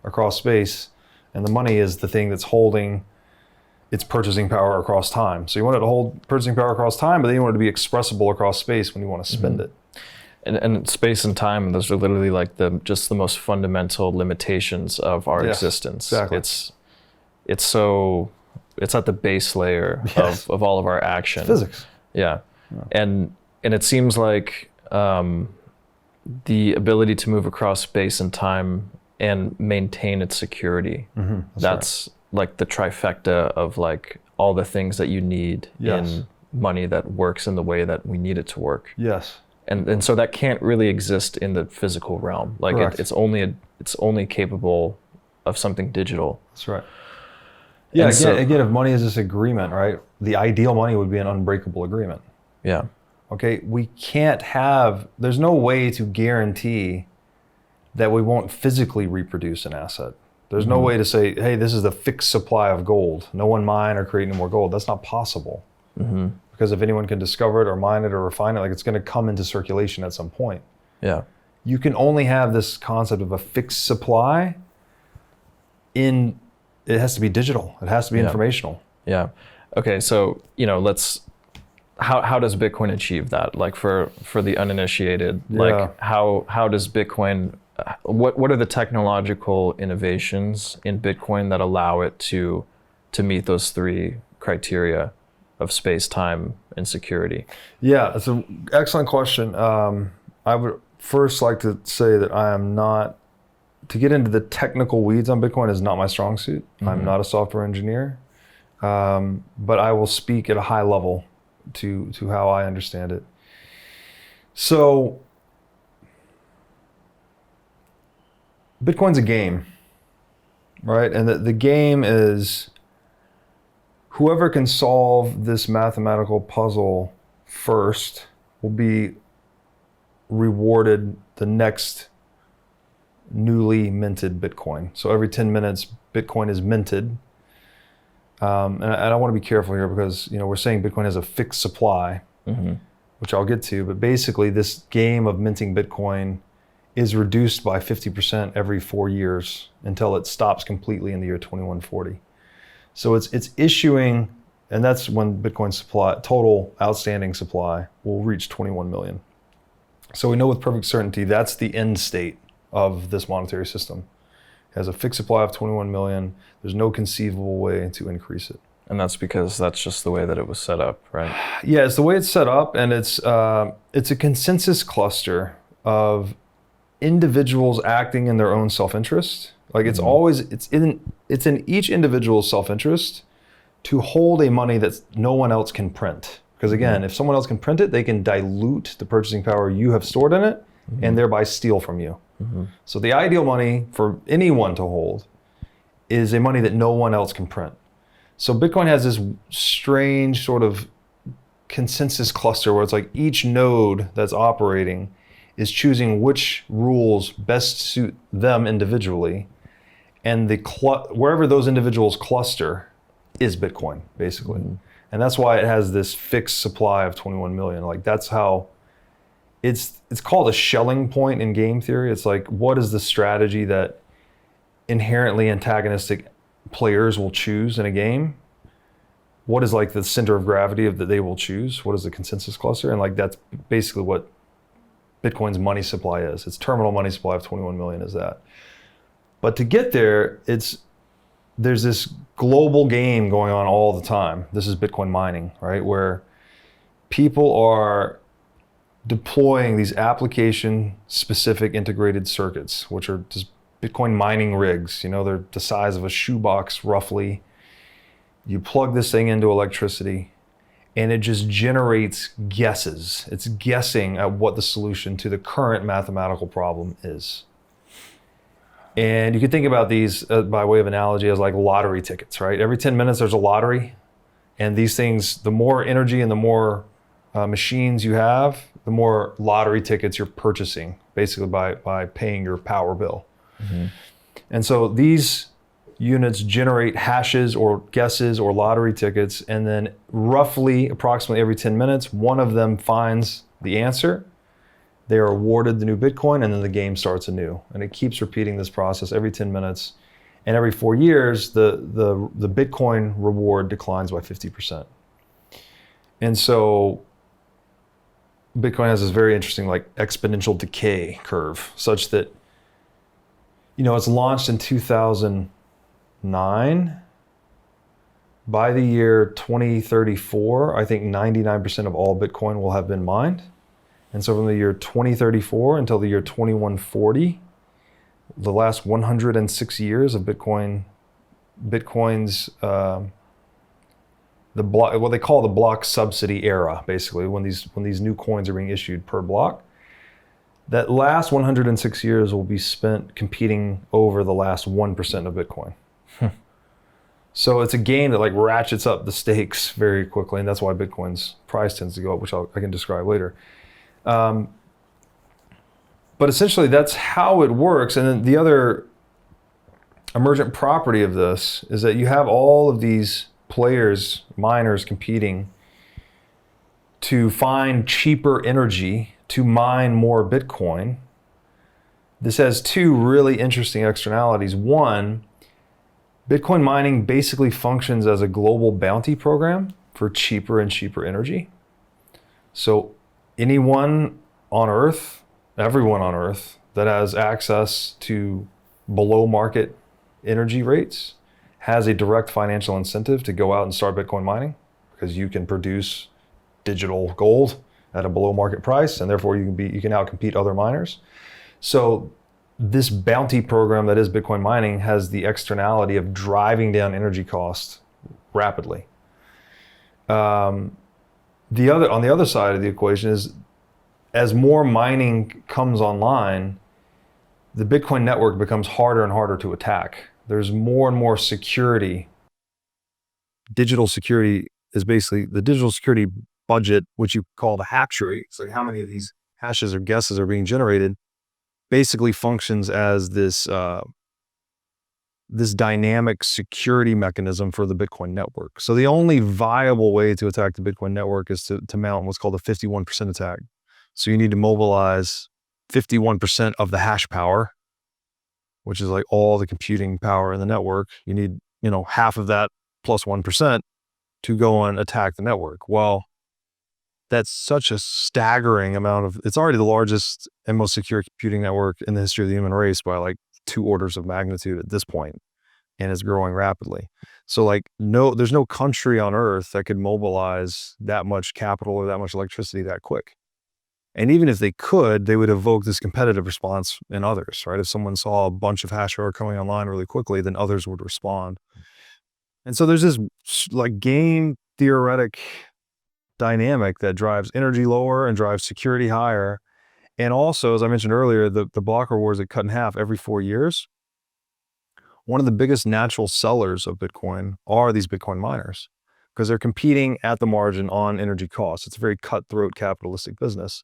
across space. And the money is the thing that's holding its purchasing power across time. So you want it to hold purchasing power across time, but then you want it to be expressible across space when you want to spend it. And space and time, those are literally like the most fundamental limitations of our existence. Exactly. It's at the base layer of all of our action. It's physics. Yeah. And it seems like the ability to move across space and time and maintain its security, that's right. Like the trifecta of like all the things that you need in money that works in the way that we need it to work. Yes. And so that can't really exist in the physical realm. Like it's only capable of something digital. That's right. Yeah, again, if money is this agreement, right? The ideal money would be an unbreakable agreement. Yeah. Okay, there's no way to guarantee that we won't physically reproduce an asset. There's no way to say, hey, this is the fixed supply of gold. No one mine or create any more gold. That's not possible. Because if anyone can discover it or mine it or refine it, like it's going to come into circulation at some point. Yeah. You can only have this concept of a fixed supply it has to be digital. It has to be informational. Yeah. Okay. So, how does Bitcoin achieve that? Like for the uninitiated, like how does Bitcoin, what are the technological innovations in Bitcoin that allow it to meet those three criteria of space, time, and security? Yeah, that's an excellent question. I would first like to say that to get into the technical weeds on Bitcoin is not my strong suit. I'm not a software engineer, but I will speak at a high level to how I understand it. So Bitcoin's a game, right? And the game is whoever can solve this mathematical puzzle first will be rewarded the next newly minted Bitcoin. So every 10 minutes, Bitcoin is minted. And I want to be careful here because we're saying Bitcoin has a fixed supply, which I'll get to. But basically, this game of minting Bitcoin is reduced by 50% every 4 years until it stops completely in the year 2140. So it's issuing, and that's when Bitcoin's total outstanding supply will reach 21 million. So we know with perfect certainty that's the end state of this monetary system. It has a fixed supply of 21 million. There's no conceivable way to increase it. And that's because that's just the way that it was set up, right? Yeah, it's the way it's set up, and it's a consensus cluster of individuals acting in their own self-interest. Like it's in each individual's self-interest to hold a money that no one else can print. Because again, if someone else can print it, they can dilute the purchasing power you have stored in it and thereby steal from you. So the ideal money for anyone to hold is a money that no one else can print. So Bitcoin has this strange sort of consensus cluster where it's like each node that's operating is choosing which rules best suit them individually, and wherever those individuals cluster is Bitcoin, basically. And that's why it has this fixed supply of 21 million. Like that's how it's called a Schelling point in game theory. It's like, what is the strategy that inherently antagonistic players will choose in a game? What is like the center of gravity that they will choose? What is the consensus cluster? And like that's basically what Bitcoin's money supply is. Its terminal money supply of 21 million is that. But to get there, there's this global game going on all the time. This is Bitcoin mining, right? Where people are deploying these application-specific integrated circuits, which are just Bitcoin mining rigs. They're the size of a shoebox, roughly. You plug this thing into electricity, and it just generates guesses. It's guessing at what the solution to the current mathematical problem is. And you can think about these by way of analogy as like lottery tickets, right? Every 10 minutes there's a lottery, and these things, the more energy and the more machines you have, the more lottery tickets you're purchasing, basically by paying your power bill. And so these units generate hashes or guesses or lottery tickets, and then approximately every 10 minutes, one of them finds the answer. They are awarded the new Bitcoin, and then the game starts anew. And it keeps repeating this process every 10 minutes. And every 4 years, the Bitcoin reward declines by 50%. And so Bitcoin has this very interesting like exponential decay curve, such that, it's launched in 2009. By the year 2034, I think 99% of all Bitcoin will have been mined. And so from the year 2034 until the year 2140, the last 106 years of Bitcoin's what they call the block subsidy era, basically, when these new coins are being issued per block, that last 106 years will be spent competing over the last 1% of Bitcoin. So it's a game that like ratchets up the stakes very quickly, and that's why Bitcoin's price tends to go up, which I can describe later. But essentially, that's how it works. And then the other emergent property of this is that you have all of these players, miners, competing to find cheaper energy to mine more Bitcoin. This has two really interesting externalities. One, Bitcoin mining basically functions as a global bounty program for cheaper and cheaper energy. So anyone on Earth, everyone on Earth that has access to below market energy rates has a direct financial incentive to go out and start Bitcoin mining, because you can produce digital gold at a below market price, and therefore you can outcompete other miners. So this bounty program that is Bitcoin mining has the externality of driving down energy costs rapidly. On the other side of the equation is, as more mining comes online, the Bitcoin network becomes harder and harder to attack. There's more and more security. Digital security is basically the digital security budget, which you call the hash rate. So how many of these hashes or guesses are being generated, basically functions as this dynamic security mechanism for the Bitcoin network. So the only viable way to attack the Bitcoin network is to mount what's called a 51% attack. So you need to mobilize 51% of the hash power, which is like all the computing power in the network. You need, half of that plus 1% to go and attack the network. Well, that's such a staggering amount it's already the largest and most secure computing network in the history of the human race by like 2 orders of magnitude at this point, and it's growing rapidly. So there's no country on Earth that could mobilize that much capital or that much electricity that quick. And even if they could, they would evoke this competitive response in others, right? If someone saw a bunch of hash power coming online really quickly, then others would respond. And so there's this like game theoretic dynamic that drives energy lower and drives security higher. And also, as I mentioned earlier, the block rewards that cut in half every 4 years. One of the biggest natural sellers of Bitcoin are these Bitcoin miners, because they're competing at the margin on energy costs. It's a very cutthroat capitalistic business.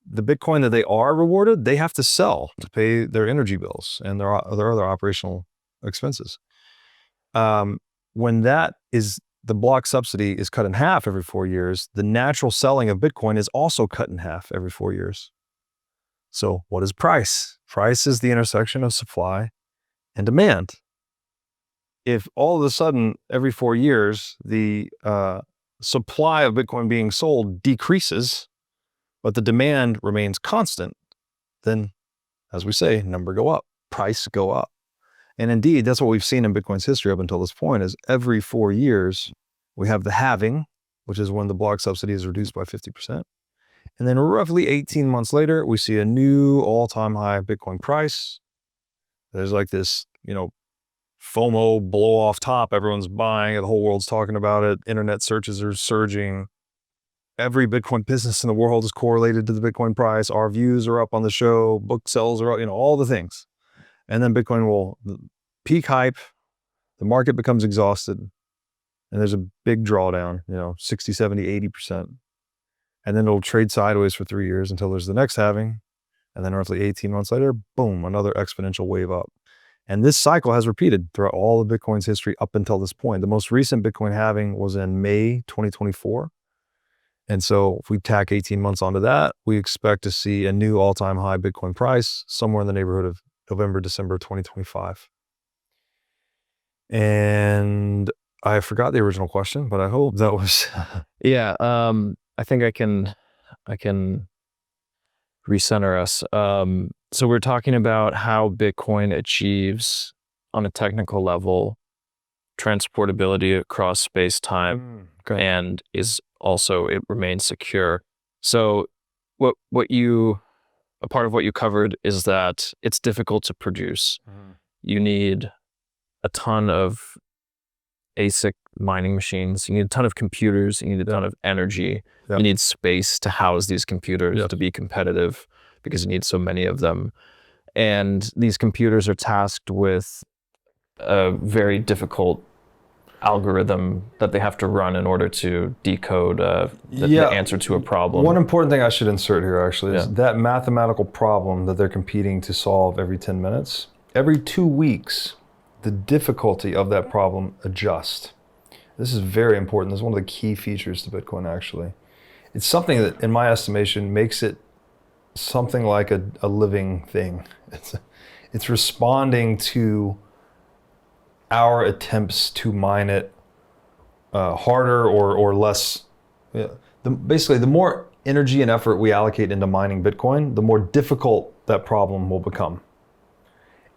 The Bitcoin that they are rewarded, they have to sell to pay their energy bills and their other operational expenses. When the block subsidy is cut in half every 4 years, the natural selling of Bitcoin is also cut in half every 4 years. So what is price? Price is the intersection of supply and demand. If all of a sudden every 4 years, the supply of Bitcoin being sold decreases, but the demand remains constant, then, as we say, number go up, price go up. And indeed, that's what we've seen in Bitcoin's history up until this point, is every 4 years, we have the halving, which is when the block subsidy is reduced by 50%. And then roughly 18 months later, we see a new all-time high Bitcoin price. There's like this, FOMO blow off top. Everyone's buying it. The whole world's talking about it. Internet searches are surging. Every Bitcoin business in the world is correlated to the Bitcoin price. Our views are up on the show. Book sales are up, all the things. And then Bitcoin will peak hype. The market becomes exhausted. And there's a big drawdown, 60, 70, 80%. And then it'll trade sideways for 3 years until there's the next halving. And then roughly 18 months later, boom, another exponential wave up. And this cycle has repeated throughout all of Bitcoin's history up until this point. The most recent Bitcoin halving was in May 2024. And so if we tack 18 months onto that, we expect to see a new all-time high Bitcoin price somewhere in the neighborhood of November, December 2025. And I forgot the original question, but I hope that was... Yeah, I think I can recenter us. So we're talking about how Bitcoin achieves, on a technical level, transportability across space-time, and it remains secure. So a part of what you covered is that it's difficult to produce. You need a ton of ASIC mining machines. You need a ton of computers. You need a ton of energy. You need space to house these computers to be competitive, because you need so many of them. And these computers are tasked with a very difficult algorithm that they have to run in order to decode the answer to a problem. One important thing I should insert here actually is that mathematical problem that they're competing to solve every 10 minutes, every 2 weeks, the difficulty of that problem adjusts. This is very important. This is one of the key features to Bitcoin actually. It's something that, in my estimation, makes it something like a living thing. It's responding to our attempts to mine it harder or less. Basically, the more energy and effort we allocate into mining Bitcoin, the more difficult that problem will become.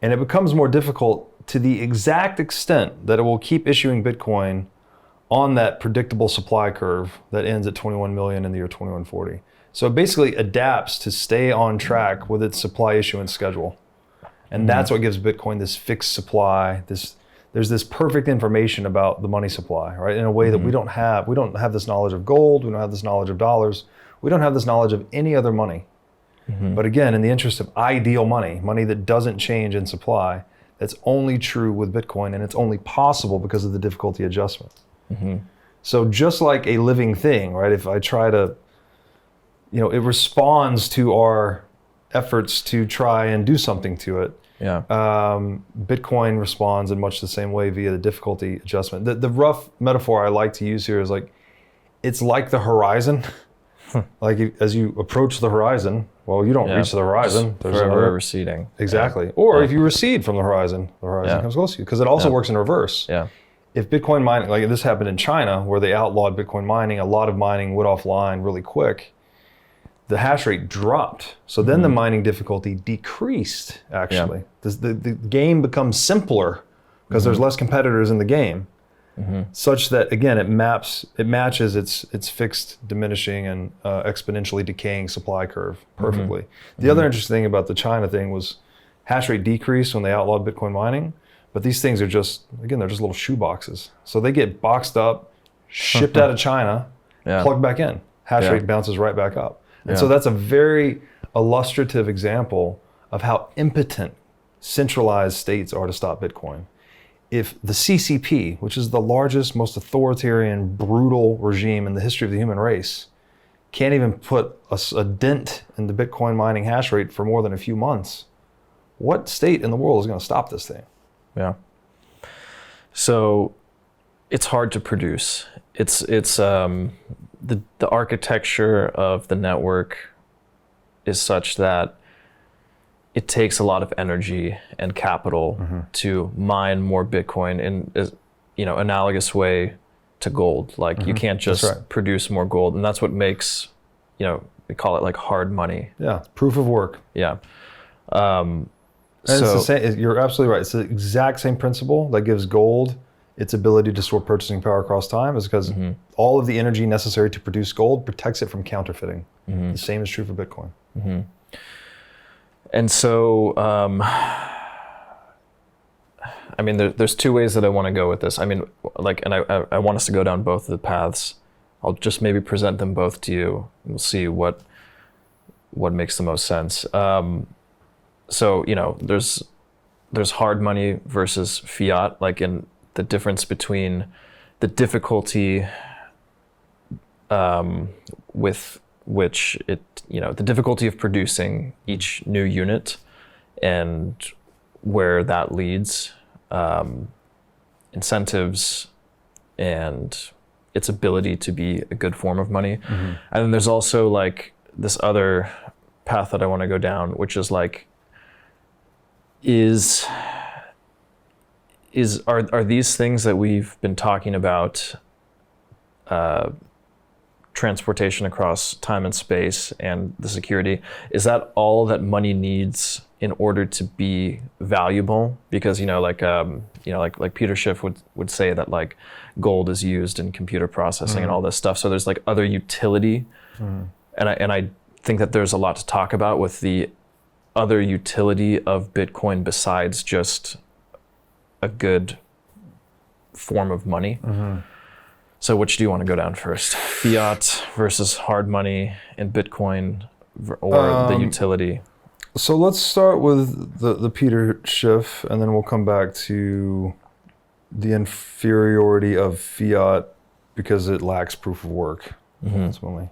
And it becomes more difficult to the exact extent that it will keep issuing Bitcoin on that predictable supply curve that ends at 21 million in the year 2140. So it basically adapts to stay on track with its supply issuance schedule. And that's what gives Bitcoin this fixed supply. There's this perfect information about the money supply, right? In a way that we don't have. We don't have this knowledge of gold. We don't have this knowledge of dollars. We don't have this knowledge of any other money. But again, in the interest of ideal money, money that doesn't change in supply, that's only true with Bitcoin, and it's only possible because of the difficulty adjustment. So just like a living thing, right? If I try to, it responds to our efforts to try and do something to it. Bitcoin responds in much the same way via the difficulty adjustment. The rough metaphor I like to use here is it's like the horizon. Like as you approach the horizon, well, you don't reach the horizon. There's forever receding. Exactly. Or if you recede from the horizon comes close to you, because it also works in reverse. If Bitcoin mining, like this happened in China, where they outlawed Bitcoin mining, a lot of mining went offline really quick. The hash rate dropped. So then the mining difficulty decreased, actually. The game becomes simpler because there's less competitors in the game, such that, again, it matches its fixed diminishing and exponentially decaying supply curve perfectly. The other interesting thing about the China thing was hash rate decreased when they outlawed Bitcoin mining, but these things are they're just little shoe boxes. So they get boxed up, shipped out of China, plugged back in. Hash rate bounces right back up. And so that's a very illustrative example of how impotent centralized states are to stop Bitcoin. If the CCP, which is the largest, most authoritarian, brutal regime in the history of the human race, can't even put a dent in the Bitcoin mining hash rate for more than a few months, what state in the world is going to stop this thing? So it's hard to produce. It's the architecture of the network is such that it takes a lot of energy and capital to mine more Bitcoin in analogous way to gold. Like you can't just produce more gold, and that's what makes we call it like hard money. Proof of work. And it's the same, you're absolutely right. It's the exact same principle that gives gold its ability to store purchasing power across time, is because all of the energy necessary to produce gold protects it from counterfeiting. The same is true for Bitcoin. And so, there's two ways that I want to go with this. I want us to go down both of the paths. I'll just maybe present them both to you. We'll see what makes the most sense. So, there's hard money versus fiat, like in the difference between the difficulty with which the difficulty of producing each new unit and where that leads, incentives and its ability to be a good form of money. And then there's also like this other path that I want to go down, which is like, are these things that we've been talking about, transportation across time and space and the security, is that all that money needs in order to be valuable? Because like Peter Schiff would say that like gold is used in computer processing and all this stuff. So there's like other utility, and I think that there's a lot to talk about with the other utility of Bitcoin besides just a good form of money. So which do you want to go down first? Fiat versus hard money and Bitcoin, or the utility? So let's start with the Peter Schiff, and then we'll come back to the inferiority of fiat because it lacks proof of work, ultimately.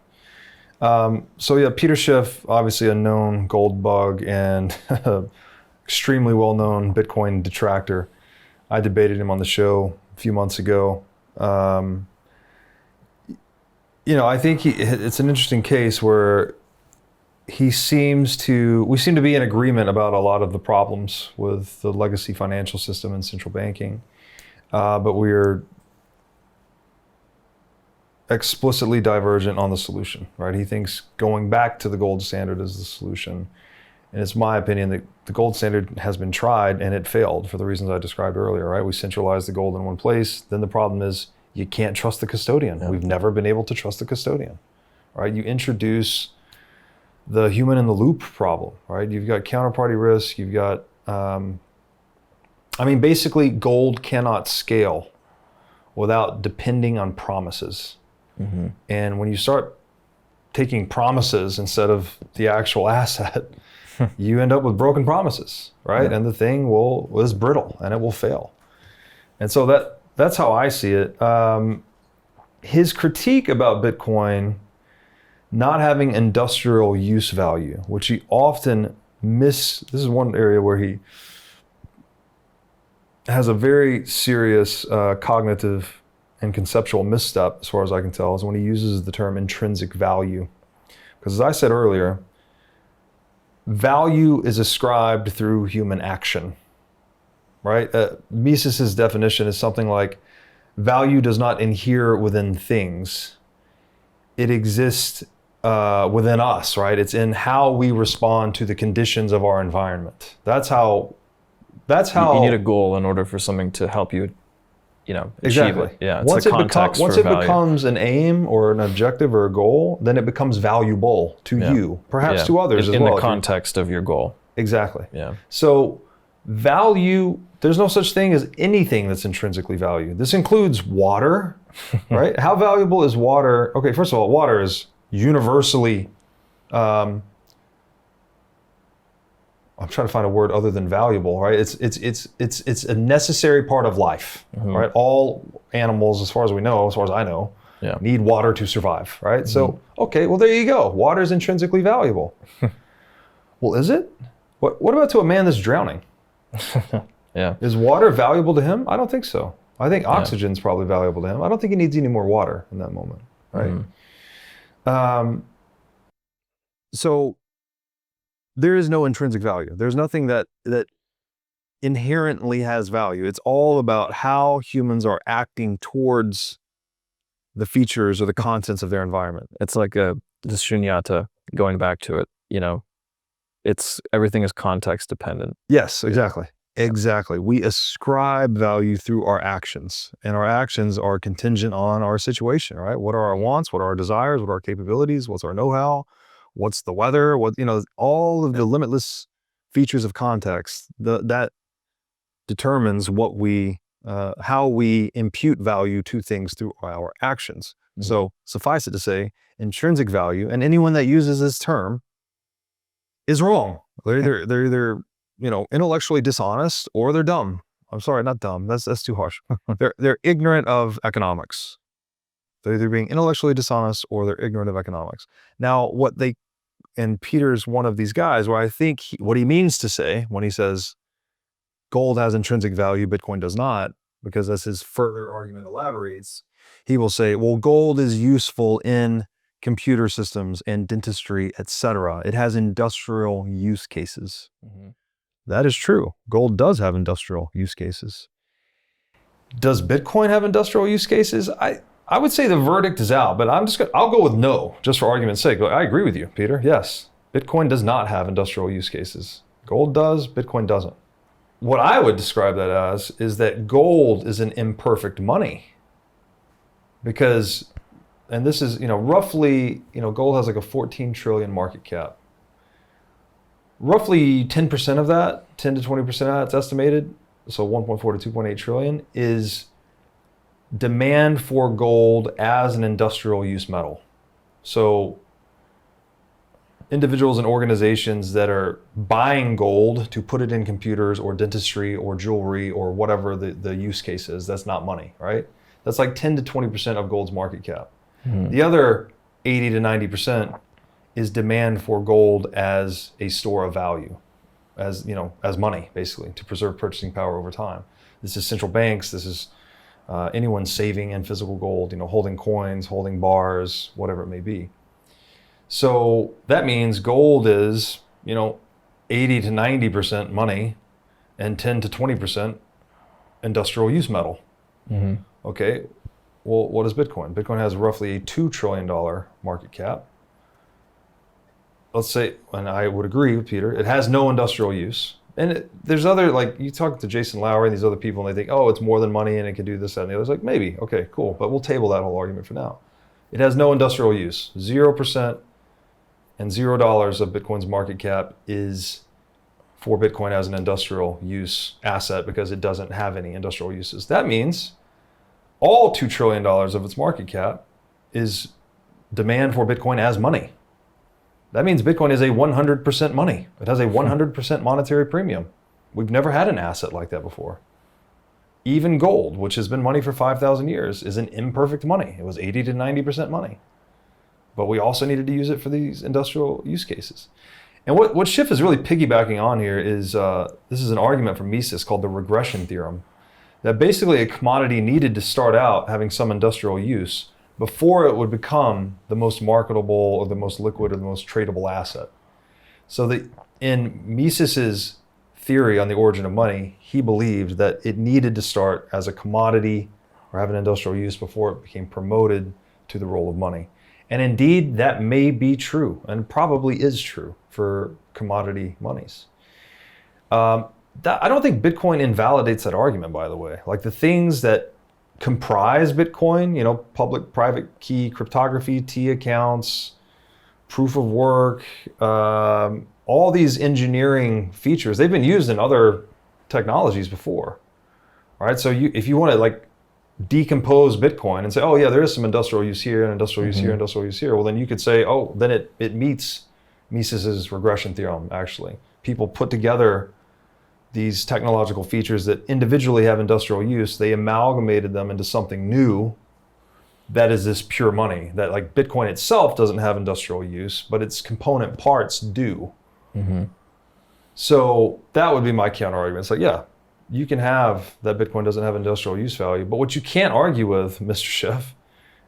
So yeah, Peter Schiff, obviously a known gold bug and extremely well-known Bitcoin detractor. I debated him on the show a few months ago. I think it's an interesting case where we seem to be in agreement about a lot of the problems with the legacy financial system and central banking, but we're explicitly divergent on the solution, right? He thinks going back to the gold standard is the solution. And it's my opinion that the gold standard has been tried and it failed for the reasons I described earlier, right? We centralized the gold in one place. Then the problem is you can't trust the custodian. Yeah. We've never been able to trust the custodian, right? You introduce the human in the loop problem, right? You've got counterparty risk. You've got, basically gold cannot scale without depending on promises. Mm-hmm. And when you start taking promises instead of the actual asset, you end up with broken promises, right? Yeah. And the thing is brittle and it will fail. And so that's how I see it. His critique about Bitcoin not having industrial use value, which he often this is one area where he has a very serious cognitive and conceptual misstep, as far as I can tell, is when he uses the term intrinsic value. Because as I said earlier, value is ascribed through human action, right? Mises's definition is something like, value does not inhere within things. It exists within us, right? It's in how we respond to the conditions of our environment. That's how you need a goal in order for something to help you, achieve exactly. it. Yeah, it's once it becomes an aim or an objective or a goal, then it becomes valuable to you, perhaps to others as well. In the context of your goal. Exactly. Yeah. So value, there's no such thing as anything that's intrinsically valued. This includes water, right? How valuable is water? Okay, first of all, water is universally, I'm trying to find a word other than valuable, right? It's a necessary part of life, right? All animals, as far as we know, as far as I know, need water to survive, right? So, okay, well, there you go. Water is intrinsically valuable. Well, is it? What about to a man that's drowning? Yeah. Is water valuable to him? I don't think so. I think oxygen's probably valuable to him. I don't think he needs any more water in that moment, right? So there is no intrinsic value. There's nothing that inherently has value. It's all about how humans are acting towards the features or the contents of their environment. It's like the shunyata, going back to it, everything is context dependent. Yes, exactly. Exactly. We ascribe value through our actions, and our actions are contingent on our situation, right? What are our wants? What are our desires? What are our capabilities? What's our know-how? What's the weather? All of the limitless features of context that determines what how we impute value to things through our actions. Mm-hmm. So suffice it to say, intrinsic value, and anyone that uses this term is wrong. They're either intellectually dishonest or they're dumb. I'm sorry, not dumb. That's too harsh. They're ignorant of economics. They're either being intellectually dishonest or they're ignorant of economics. Now, and Peter's one of these guys where I think what he means to say when he says gold has intrinsic value, Bitcoin does not, because as his further argument elaborates, he will say, well, gold is useful in computer systems and dentistry, etc. It has industrial use cases. Mm-hmm. That is true. Gold does have industrial use cases. Does Bitcoin have industrial use cases? I would say the verdict is out, but I'll go with no, just for argument's sake. I agree with you, Peter. Yes, Bitcoin does not have industrial use cases. Gold does, Bitcoin doesn't. What I would describe that as is that gold is an imperfect money. Because, and this is, roughly, gold has like a 14 trillion market cap. Roughly 10% of that, 10 to 20% of that, it's estimated, so 1.4 to 2.8 trillion, is demand for gold as an industrial use metal. So individuals and organizations that are buying gold to put it in computers or dentistry or jewelry or whatever the use case is, that's not money, right? That's like 10 to 20% of gold's market cap. The other 80 to 90% is demand for gold as a store of value, as money, basically, to preserve purchasing power over time. This is central banks, this is anyone saving in physical gold, holding coins, holding bars, whatever it may be. So that means gold is, 80 to 90% money and 10 to 20% industrial use metal. Okay, well, what is Bitcoin? Bitcoin has roughly a $2 trillion market cap. Let's say, and I would agree with Peter, it has no industrial use. And there's other, like, you talk to Jason Lowry and these other people and they think, oh, it's more than money and it can do this, that, and the other. It's like, maybe, okay, cool. But we'll table that whole argument for now. It has no industrial use. 0% and $0 of Bitcoin's market cap is for Bitcoin as an industrial use asset because it doesn't have any industrial uses. That means all $2 trillion of its market cap is demand for Bitcoin as money. That means Bitcoin is a 100% money. It has a 100% monetary premium. We've never had an asset like that before. Even gold, which has been money for 5,000 years, is an imperfect money. It was 80 to 90% money. But we also needed to use it for these industrial use cases. And what Schiff is really piggybacking on here is, this is an argument from Mises called the regression theorem, that basically a commodity needed to start out having some industrial use before it would become the most marketable or the most liquid or the most tradable asset. So that in Mises's theory on the origin of money, he believed that it needed to start as a commodity or have an industrial use before it became promoted to the role of money. And indeed, that may be true and probably is true for commodity monies. I don't think Bitcoin invalidates that argument, by the way. Like the things that comprise Bitcoin, public-private key cryptography, T accounts, proof of work, all these engineering features, they've been used in other technologies before. All right, so if you want to decompose Bitcoin and say, oh yeah, there is some industrial use here and industrial use here, industrial use here, well then you could say, oh, then it meets Mises's regression theorem, actually. People put together these technological features that individually have industrial use, they amalgamated them into something new that is this pure money, that like Bitcoin itself doesn't have industrial use, but its component parts do. So that would be my counter argument. It's like, yeah, you can have that Bitcoin doesn't have industrial use value, but what you can't argue with, Mr. Schiff,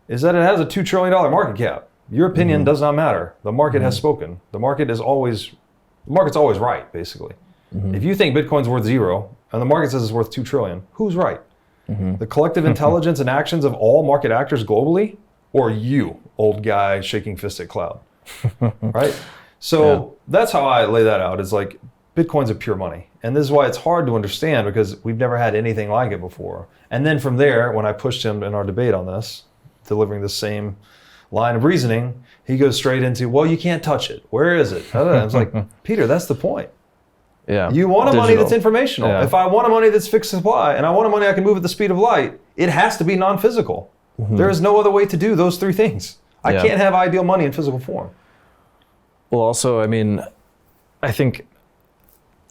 is that it has a $2 trillion market cap. Your opinion does not matter. The market has spoken. The market's always right, basically. If you think Bitcoin's worth 0 and the market says it's worth 2 trillion, who's right? The collective intelligence and actions of all market actors globally, or you, old guy shaking fist at cloud, right? So that's how I lay that out. It's like Bitcoin's a pure money. And this is why it's hard to understand because we've never had anything like it before. And then from there, when I pushed him in our debate on this, delivering the same line of reasoning, he goes straight into, well, you can't touch it. Where is it? I was like, Peter, that's the point. Yeah. You want a money that's informational. Yeah. If I want a money that's fixed supply and I want a money I can move at the speed of light, it has to be non-physical. There is no other way to do those three things. I can't have ideal money in physical form. Well, also, I think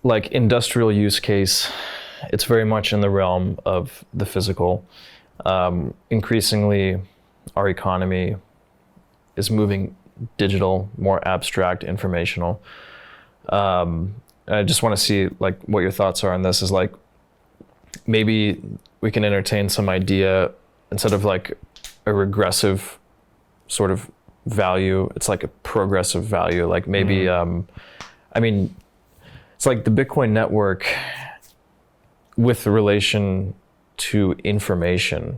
like industrial use case, it's very much in the realm of the physical. Increasingly, our economy is moving digital, more abstract, informational. I just want to see like what your thoughts are on this. Is like maybe we can entertain some idea instead of like a regressive sort of value. It's like a progressive value. Like maybe it's like the Bitcoin network with relation to information.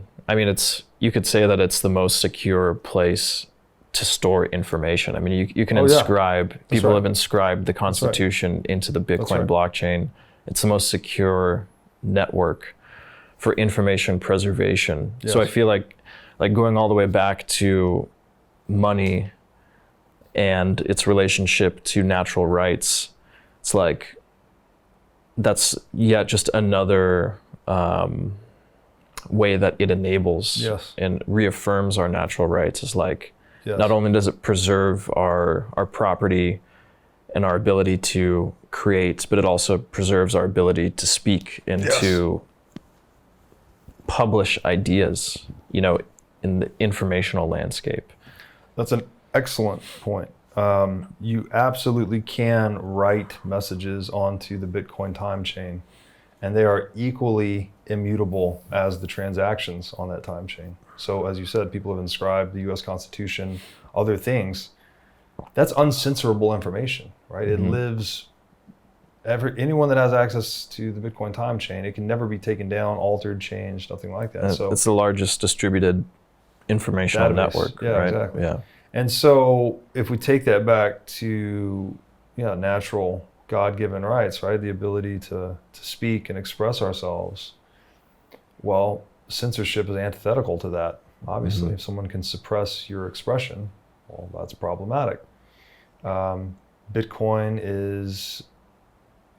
You could say that it's the most secure place to store information. You can inscribe, people have inscribed the Constitution into the Bitcoin blockchain. It's the most secure network for information preservation. Yes. So I feel like going all the way back to money and its relationship to natural rights, it's like, that's yet just another way that it enables and reaffirms our natural rights. Is like, Yes. Not only does it preserve our property and our ability to create, but it also preserves our ability to speak and to publish ideas, you know, in the informational landscape. That's an excellent point. You absolutely can write messages onto the Bitcoin time chain, and they are equally immutable as the transactions on that time chain. So as you said, people have inscribed the US Constitution, other things. That's uncensorable information, right? It lives, anyone that has access to the Bitcoin time chain, it can never be taken down, altered, changed, nothing like that. So it's the largest distributed informational database. network, Yeah, right? exactly. Yeah. And so if we take that back to natural God-given rights, right? The ability to speak and express ourselves. Well, censorship is antithetical to that. Obviously, if someone can suppress your expression, well, that's problematic. Bitcoin is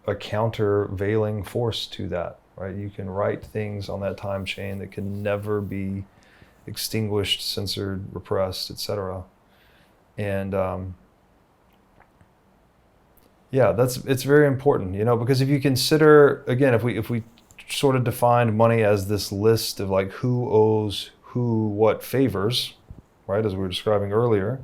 a countervailing force to that, right? You can write things on that time chain that can never be extinguished, censored, repressed, etc. And it's very important, because if you consider, again, if we sort of defined money as this list of like who owes who what favors, right, as we were describing earlier,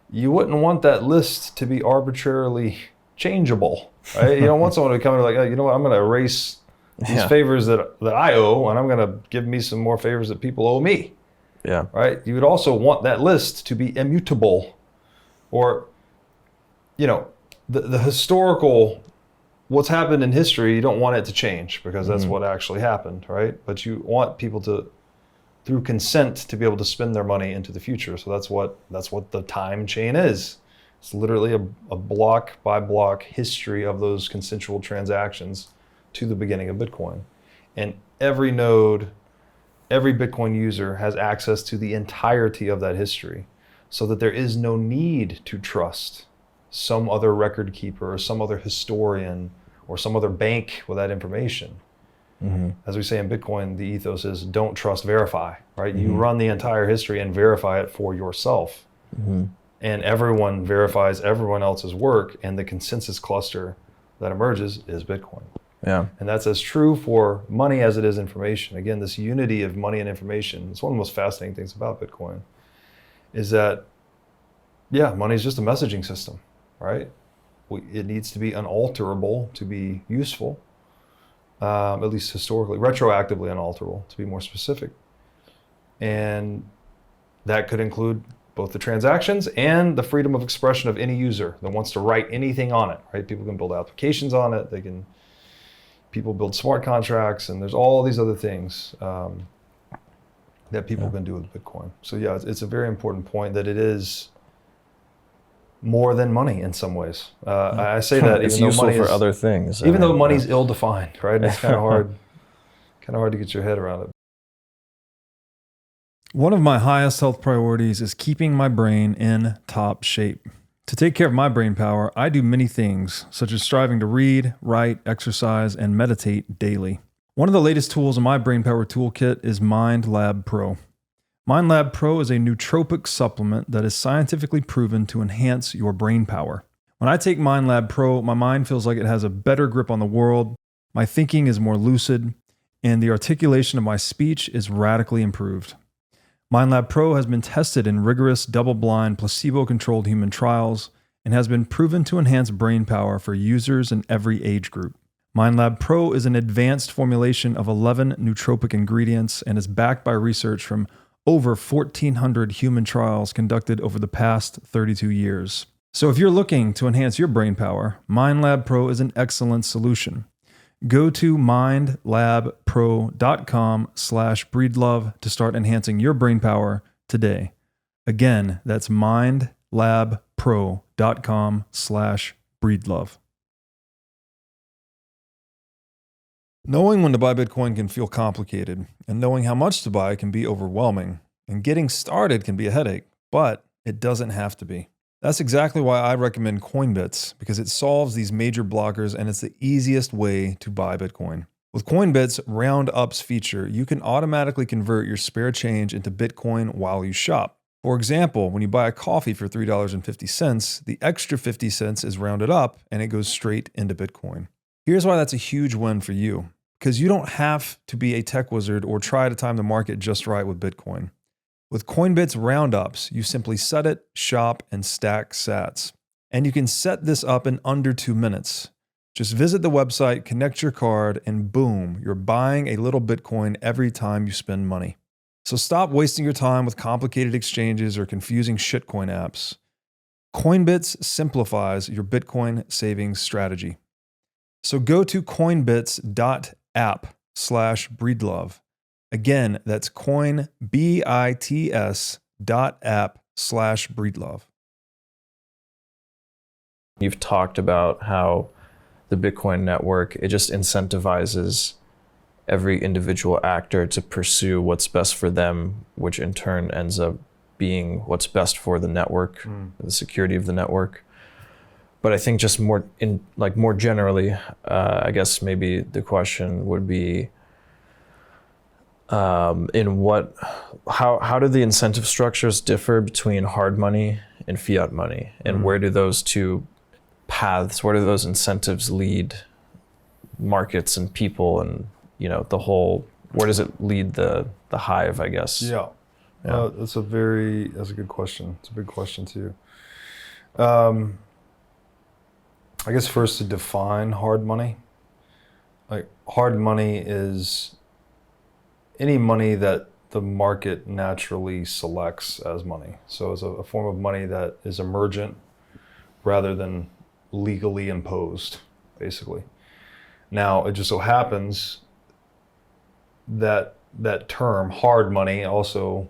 you wouldn't want that list to be arbitrarily changeable, right? You don't want someone to come in like, oh, you know what, I'm going to erase these favors that I owe, and I'm going to give me some more favors that people owe me. Yeah. Right? You would also want that list to be immutable, or, the historical, what's happened in history, you don't want it to change because that's what actually happened, right? But you want people to, through consent, to be able to spend their money into the future. So that's what the time chain is. It's literally a block by block history of those consensual transactions to the beginning of Bitcoin. And every node, every Bitcoin user has access to the entirety of that history, so that there is no need to trust some other record keeper or some other historian or some other bank with that information. As we say in Bitcoin, the ethos is don't trust, verify, right? You run the entire history and verify it for yourself. And everyone verifies everyone else's work, and the consensus cluster that emerges is Bitcoin. Yeah. And that's as true for money as it is information. Again, this unity of money and information, it's one of the most fascinating things about Bitcoin, is that, money is just a messaging system, right? It needs to be unalterable to be useful, at least historically, retroactively unalterable to be more specific. And that could include both the transactions and the freedom of expression of any user that wants to write anything on it, right? People can build applications on it. People build smart contracts, and there's all these other things that people can do with Bitcoin. So it's a very important point that it is more than money in some ways. I say that it's even useful though money for other things. even though money's ill-defined, right? And it's kind of hard to get your head around it. One of my highest health priorities is keeping my brain in top shape. To take care of my brain power, I do many things, such as striving to read, write, exercise, and meditate daily. One of the latest tools in my brain power toolkit is MindLab Pro. MindLab Pro is a nootropic supplement that is scientifically proven to enhance your brain power. When I take MindLab Pro, my mind feels like it has a better grip on the world, my thinking is more lucid, and the articulation of my speech is radically improved. MindLab Pro has been tested in rigorous, double-blind, placebo-controlled human trials and has been proven to enhance brain power for users in every age group. MindLab Pro is an advanced formulation of 11 nootropic ingredients and is backed by research from over 1,400 human trials conducted over the past 32 years. So if you're looking to enhance your brain power, MindLab Pro is an excellent solution. Go to mindlabpro.com/breedlove to start enhancing your brain power today. Again, that's mindlabpro.com/breedlove. Knowing when to buy Bitcoin can feel complicated, and knowing how much to buy can be overwhelming, and getting started can be a headache, but it doesn't have to be. That's exactly why I recommend Coinbits, because it solves these major blockers and it's the easiest way to buy Bitcoin. With Coinbits' Round Ups feature, you can automatically convert your spare change into Bitcoin while you shop. For example, when you buy a coffee for $3.50, the extra 50 cents is rounded up and it goes straight into Bitcoin. Here's why that's a huge win for you, because you don't have to be a tech wizard or try to time the market just right with Bitcoin. With Coinbits roundups, you simply set it, shop, and stack sats. And you can set this up in under 2 minutes. Just visit the website, connect your card, and boom, you're buying a little Bitcoin every time you spend money. So stop wasting your time with complicated exchanges or confusing shitcoin apps. Coinbits simplifies your Bitcoin savings strategy. So go to coinbits.app/breedlove. Again, that's coinbits.app/breedlove. You've talked about how the Bitcoin network, it just incentivizes every individual actor to pursue what's best for them, which in turn ends up being what's best for the network, the security of the network. But I think just more generally, I guess maybe the question would be, how do the incentive structures differ between hard money and fiat money, and where do those two paths, where do those incentives lead markets and people, and where does it lead the hive, I guess? Yeah. That's a good question. It's a big question too. I guess first to define hard money. Like, hard money is any money that the market naturally selects as money. So it's a form of money that is emergent rather than legally imposed, basically. Now, it just so happens that that term, hard money, also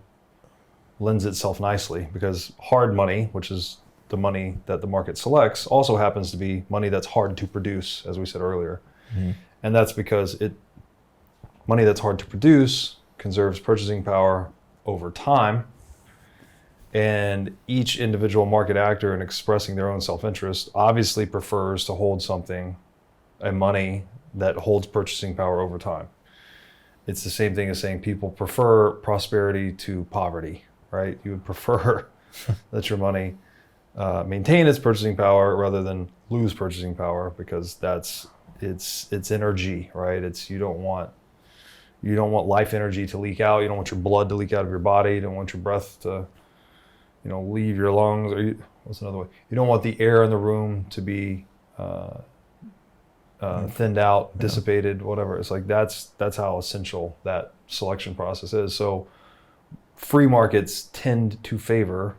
lends itself nicely, because hard money, which is the money that the market selects, also happens to be money that's hard to produce, as we said earlier. And that's because money that's hard to produce conserves purchasing power over time, and each individual market actor, in expressing their own self-interest, obviously prefers to hold a money that holds purchasing power over time. It's the same thing as saying people prefer prosperity to poverty, right? You would prefer that your money maintain its purchasing power rather than lose purchasing power, because it's energy, right? You don't want life energy to leak out. You don't want your blood to leak out of your body. You don't want your breath to leave your lungs. What's another way? You don't want the air in the room to be thinned out, dissipated, whatever. It's like that's how essential that selection process is. So free markets tend to favor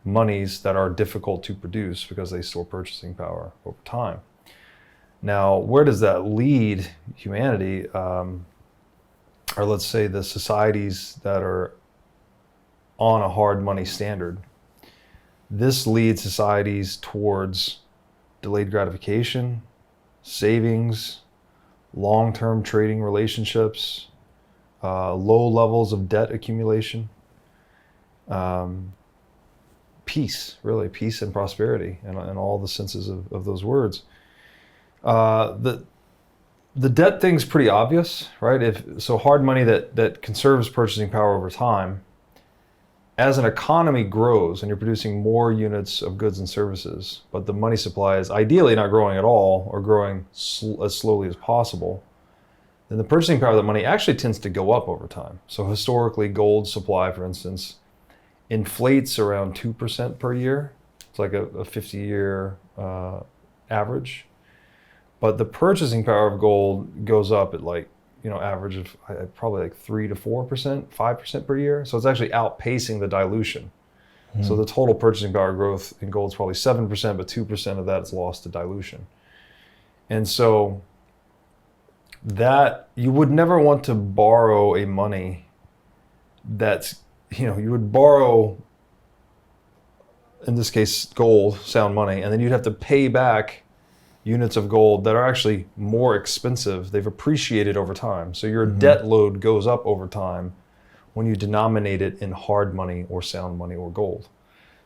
monies that are difficult to produce because they store purchasing power over time. Now, where does that lead humanity? Or let's say the societies that are on a hard money standard. This leads societies towards delayed gratification, savings, long-term trading relationships, low levels of debt accumulation, peace and prosperity, and all the senses of those words. The debt thing's pretty obvious, right? Hard money that conserves purchasing power over time, as an economy grows and you're producing more units of goods and services, but the money supply is ideally not growing at all or growing as slowly as possible, then the purchasing power of that money actually tends to go up over time. So historically, gold supply, for instance, inflates around 2% per year. It's like a 50-year average. But the purchasing power of gold goes up at average of probably 3 to 4%, 5% per year. So it's actually outpacing the dilution. So the total purchasing power growth in gold is probably 7%, but 2% of that is lost to dilution. And so that you would never want to borrow a money that's, you would borrow, in this case, gold, sound money, and then you'd have to pay back units of gold that are actually more expensive. They've appreciated over time. So your debt load goes up over time when you denominate it in hard money or sound money or gold.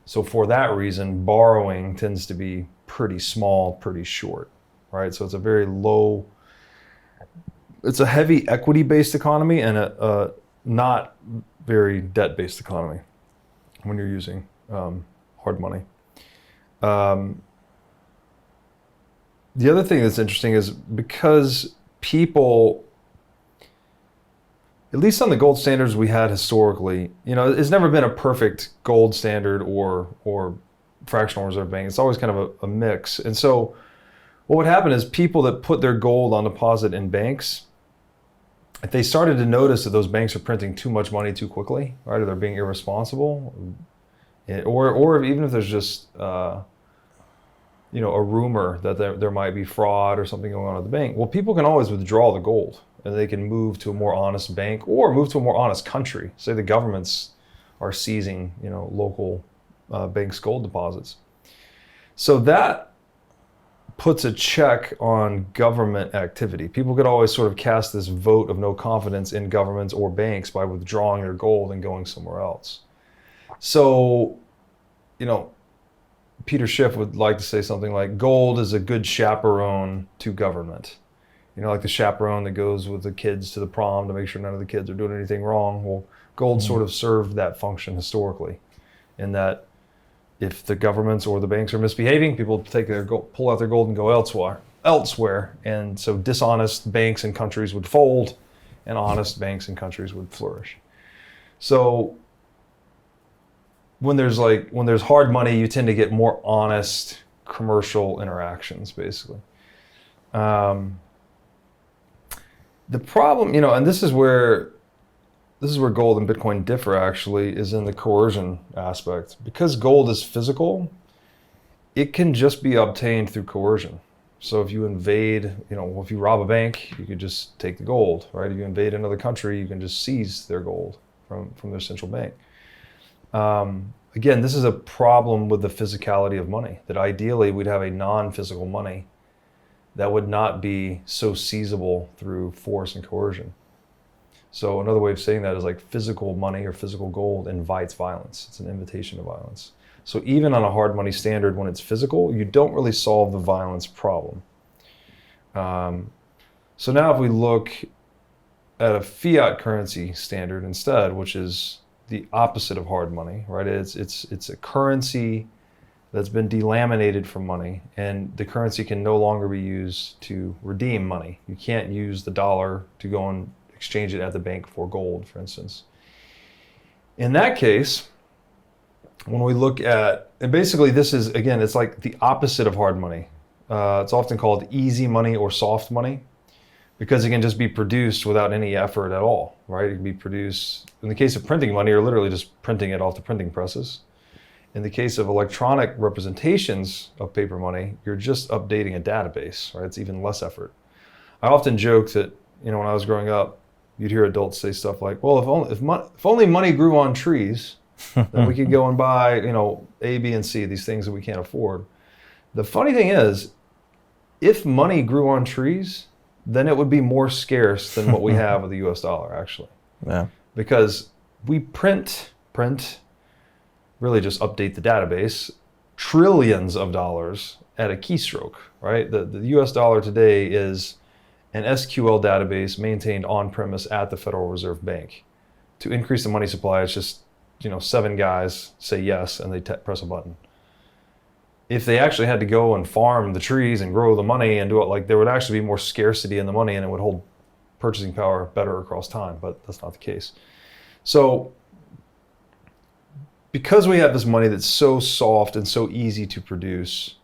So for that reason, borrowing tends to be pretty small, pretty short, right? So it's a very it's a heavy equity-based economy and a not very debt-based economy. when you're using hard money. The other thing that's interesting is because people, at least on the gold standards we had historically, it's never been a perfect gold standard or fractional reserve bank. It's always kind of a mix. And so what would happen is people that put their gold on deposit in banks, if they started to notice that those banks are printing too much money too quickly, right, or they're being irresponsible, or even if there's just a rumor that there might be fraud or something going on at the bank, well, people can always withdraw the gold and they can move to a more honest bank or move to a more honest country. Say the governments are seizing, local banks' gold deposits. So that puts a check on government activity. People could always sort of cast this vote of no confidence in governments or banks by withdrawing their gold and going somewhere else. So, Peter Schiff would like to say something like, gold is a good chaperone to government. Like the chaperone that goes with the kids to the prom to make sure none of the kids are doing anything wrong. Well, gold sort of served that function historically, in that if the governments or the banks are misbehaving, people take their gold, pull out their gold and go elsewhere. And so dishonest banks and countries would fold and honest banks and countries would flourish. So when there's hard money, you tend to get more honest commercial interactions, basically. The problem, and this is where gold and Bitcoin differ, actually, is in the coercion aspect. Because gold is physical, it can just be obtained through coercion. So if you invade, if you rob a bank, you could just take the gold, right? If you invade another country, you can just seize their gold from their central bank. Again, this is a problem with the physicality of money, that ideally we'd have a non-physical money that would not be so seizable through force and coercion. So another way of saying that is like physical money or physical gold invites violence. It's an invitation to violence. So even on a hard money standard, when it's physical, you don't really solve the violence problem. So now if we look at a fiat currency standard instead, which is the opposite of hard money, right? It's a currency that's been delaminated from money, and the currency can no longer be used to redeem money. You can't use the dollar to go and exchange it at the bank for gold, for instance. In that case, when we look at, and basically this is, again, it's like the opposite of hard money. It's often called easy money or soft money, because it can just be produced without any effort at all, right? It can be produced, in the case of printing money, you're literally just printing it off the printing presses. In the case of electronic representations of paper money, you're just updating a database, right? It's even less effort. I often joke that, when I was growing up, you'd hear adults say stuff like, well, if only money grew on trees, then we could go and buy, A, B, and C, these things that we can't afford. The funny thing is, if money grew on trees, then it would be more scarce than what we have with the US dollar, actually. Yeah. Because we print, really just update the database, trillions of dollars at a keystroke, right? The US dollar today is an SQL database maintained on-premise at the Federal Reserve Bank. To increase the money supply, it's just, 7 guys say yes and they press a button. If they actually had to go and farm the trees and grow the money and do it, there would actually be more scarcity in the money and it would hold purchasing power better across time, but that's not the case. So because we have this money that's so soft and so easy to produce,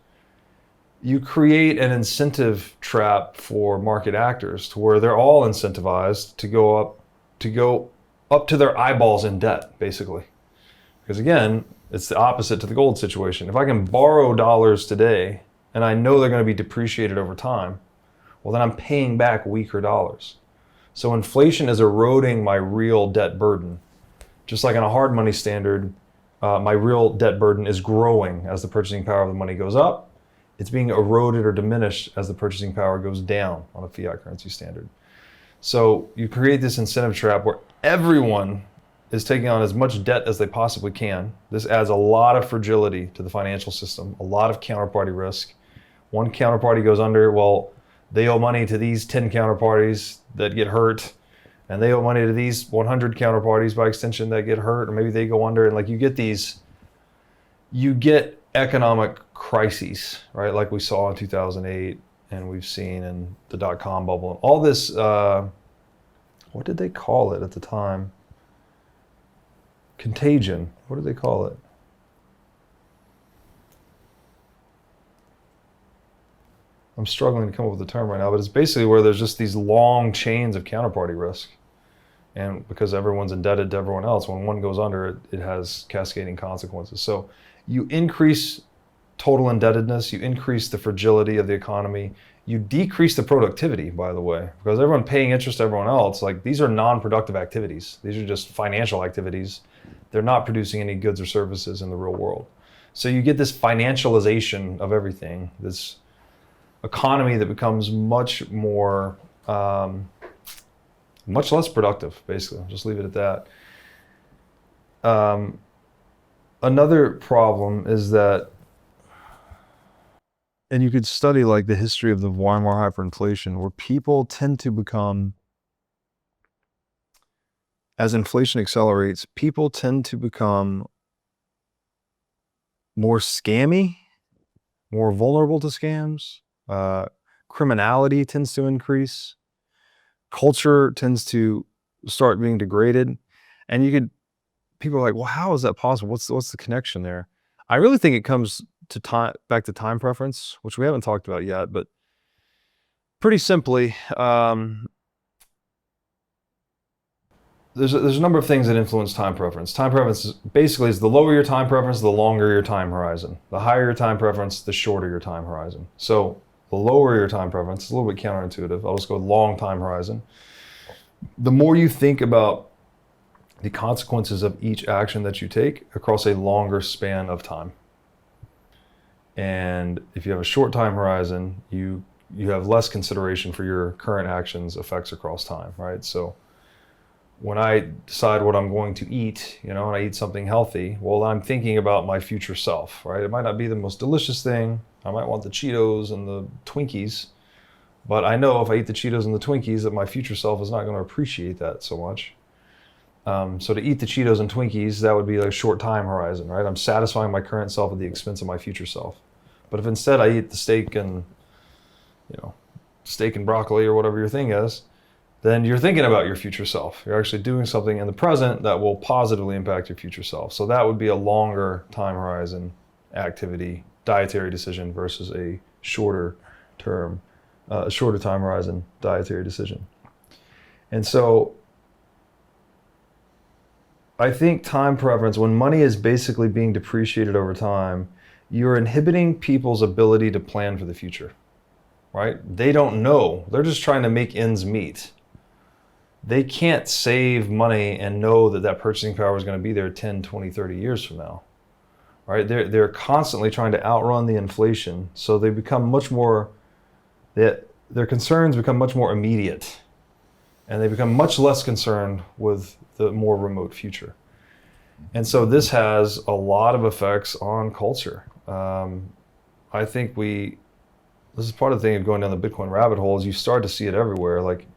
you create an incentive trap for market actors to where they're all incentivized to go up to their eyeballs in debt, basically. Because again, it's the opposite to the gold situation. If I can borrow dollars today and I know they're going to be depreciated over time, well, then I'm paying back weaker dollars. So inflation is eroding my real debt burden. Just like on a hard money standard, my real debt burden is growing as the purchasing power of the money goes up. It's being eroded or diminished as the purchasing power goes down on a fiat currency standard. So you create this incentive trap where everyone is taking on as much debt as they possibly can. This adds a lot of fragility to the financial system, a lot of counterparty risk. One counterparty goes under, well, they owe money to these 10 counterparties that get hurt, and they owe money to these 100 counterparties by extension that get hurt, or maybe they go under, and like you get economic crises, right? Like we saw in 2008, and we've seen in the dot-com bubble, and all this. What did they call it at the time? Contagion. What did they call it? I'm struggling to come up with the term right now, but it's basically where there's just these long chains of counterparty risk. And because everyone's indebted to everyone else, when one goes under, it has cascading consequences. So you increase total indebtedness, you increase the fragility of the economy, you decrease the productivity, by the way, because everyone paying interest to everyone else, like these are non-productive activities. These are just financial activities. They're not producing any goods or services in the real world. So you get this financialization of everything, this economy that becomes much more, much less productive, basically. I'll just leave it at that. Another problem is that, and you could study like the history of the Weimar hyperinflation, where people tend to become, as inflation accelerates, people tend to become more scammy, more vulnerable to scams. Criminality tends to increase. Culture tends to start being degraded. And people are like, well, how is that possible? What's the connection there? I really think it comes to back to time preference, which we haven't talked about yet, but pretty simply, there's a number of things that influence time preference. Time preference is the lower your time preference, the longer your time horizon. The higher your time preference, the shorter your time horizon. So the lower your time preference, it's a little bit counterintuitive. I'll just go long time horizon. The more you think about the consequences of each action that you take across a longer span of time. And if you have a short time horizon, you have less consideration for your current actions' effects across time, right? So when I decide what I'm going to eat, and I eat something healthy, well, I'm thinking about my future self, right? It might not be the most delicious thing. I might want the Cheetos and the Twinkies, but I know if I eat the Cheetos and the Twinkies that my future self is not going to appreciate that so much. So to eat the Cheetos and Twinkies, that would be like a short time horizon, right? I'm satisfying my current self at the expense of my future self. But if instead I eat the steak and broccoli or whatever your thing is, then you're thinking about your future self. You're actually doing something in the present that will positively impact your future self. So that would be a longer time horizon activity, dietary decision versus a shorter time horizon dietary decision. And so I think time preference, when money is basically being depreciated over time, you're inhibiting people's ability to plan for the future, right? They don't know. They're just trying to make ends meet. They can't save money and know that purchasing power is going to be there 10, 20, 30 years from now, right? They're constantly trying to outrun the inflation. So they become their concerns become much more immediate, and they become much less concerned with the more remote future. And so this has a lot of effects on culture. I think this is part of the thing of going down the Bitcoin rabbit hole, is you start to see it everywhere. Like,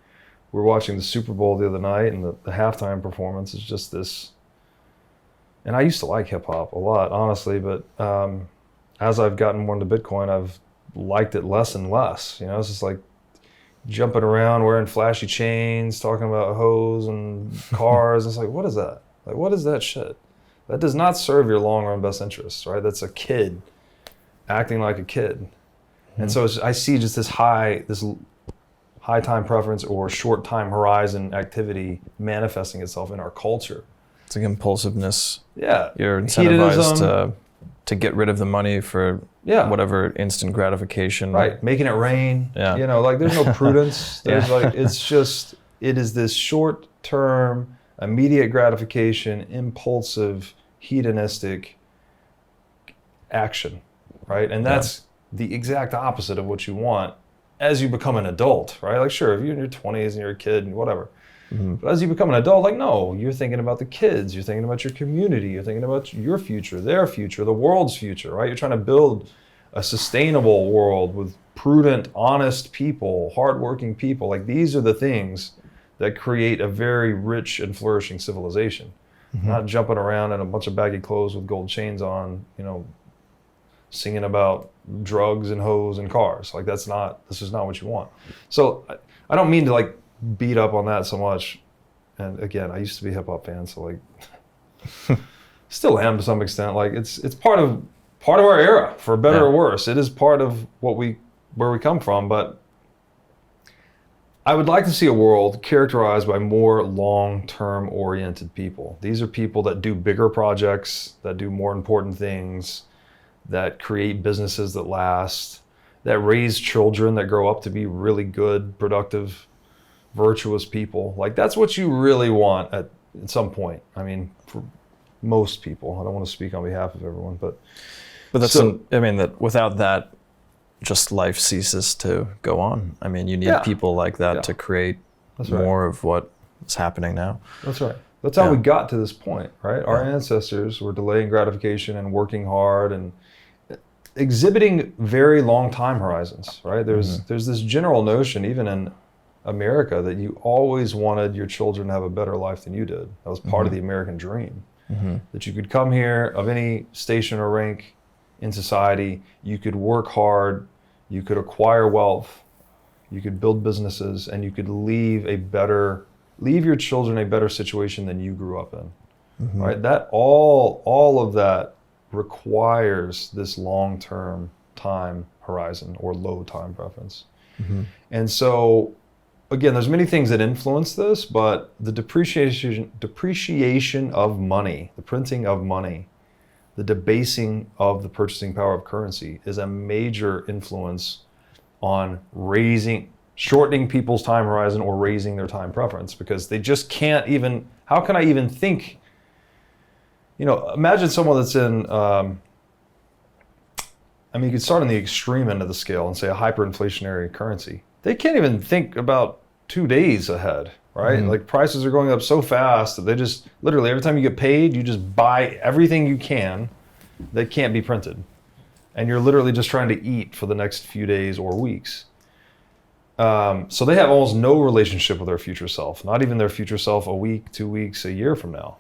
we were watching the Super Bowl the other night, and the halftime performance is just this. And I used to like hip hop a lot, honestly, but as I've gotten more into Bitcoin, I've liked it less and less. It's just like jumping around, wearing flashy chains, talking about hoes and cars. It's like, what is that? Like, what is that shit? That does not serve your long-run best interests, right? That's a kid acting like a kid. Mm-hmm. And so I see just this high time preference or short time horizon activity manifesting itself in our culture. It's like impulsiveness. Yeah. You're incentivized to get rid of the money for yeah. whatever instant gratification. Right. Making it rain. Yeah. Like there's no prudence. There's yeah. It is this short-term, immediate gratification, impulsive, hedonistic action, right? And that's the exact opposite of what you want as you become an adult, right? Like, sure, if you're in your 20s and you're a kid and whatever, but as you become an adult, like, no, you're thinking about the kids, you're thinking about your community, you're thinking about your future, their future, the world's future, right? You're trying to build a sustainable world with prudent, honest people, hardworking people. Like, these are the things that create a very rich and flourishing civilization. Not jumping around in a bunch of baggy clothes with gold chains on, singing about drugs and hoes and cars. Like this is not what you want. So I don't mean to like beat up on that so much. And again, I used to be a hip hop fan, so like still am to some extent. Like it's part of our era, for better or worse. It is part of where we come from, but I would like to see a world characterized by more long-term oriented people. These are people that do bigger projects, that do more important things, that create businesses that last, that raise children that grow up to be really good, productive, virtuous people. Like that's what you really want at some point. I mean, for most people. I don't want to speak on behalf of everyone, but that's that without that, just life ceases to go on. I mean, you need people like that to create more of what is happening now. That's right. That's how we got to this point, right? Our ancestors were delaying gratification and working hard and exhibiting very long time horizons, right? There's this general notion, even in America, that you always wanted your children to have a better life than you did. That was part of the American dream. That you could come here of any station or rank in society, you could work hard, you could acquire wealth, you could build businesses, and you could leave your children a better situation than you grew up in. Right? That all of that requires this long-term time horizon or low time preference. And so again, there's many things that influence this, but the depreciation of money, the printing of money, the debasing of the purchasing power of currency is a major influence on shortening people's time horizon or raising their time preference, because they just can't even, how can I even think, imagine someone that's in, you could start on the extreme end of the scale and say a hyperinflationary currency. They can't even think about 2 days ahead, right? Like prices are going up so fast that they just literally every time you get paid, you just buy everything you can that can't be printed. And you're literally just trying to eat for the next few days or weeks. So they have almost no relationship with their future self, not even their future self a week, 2 weeks, a year from now.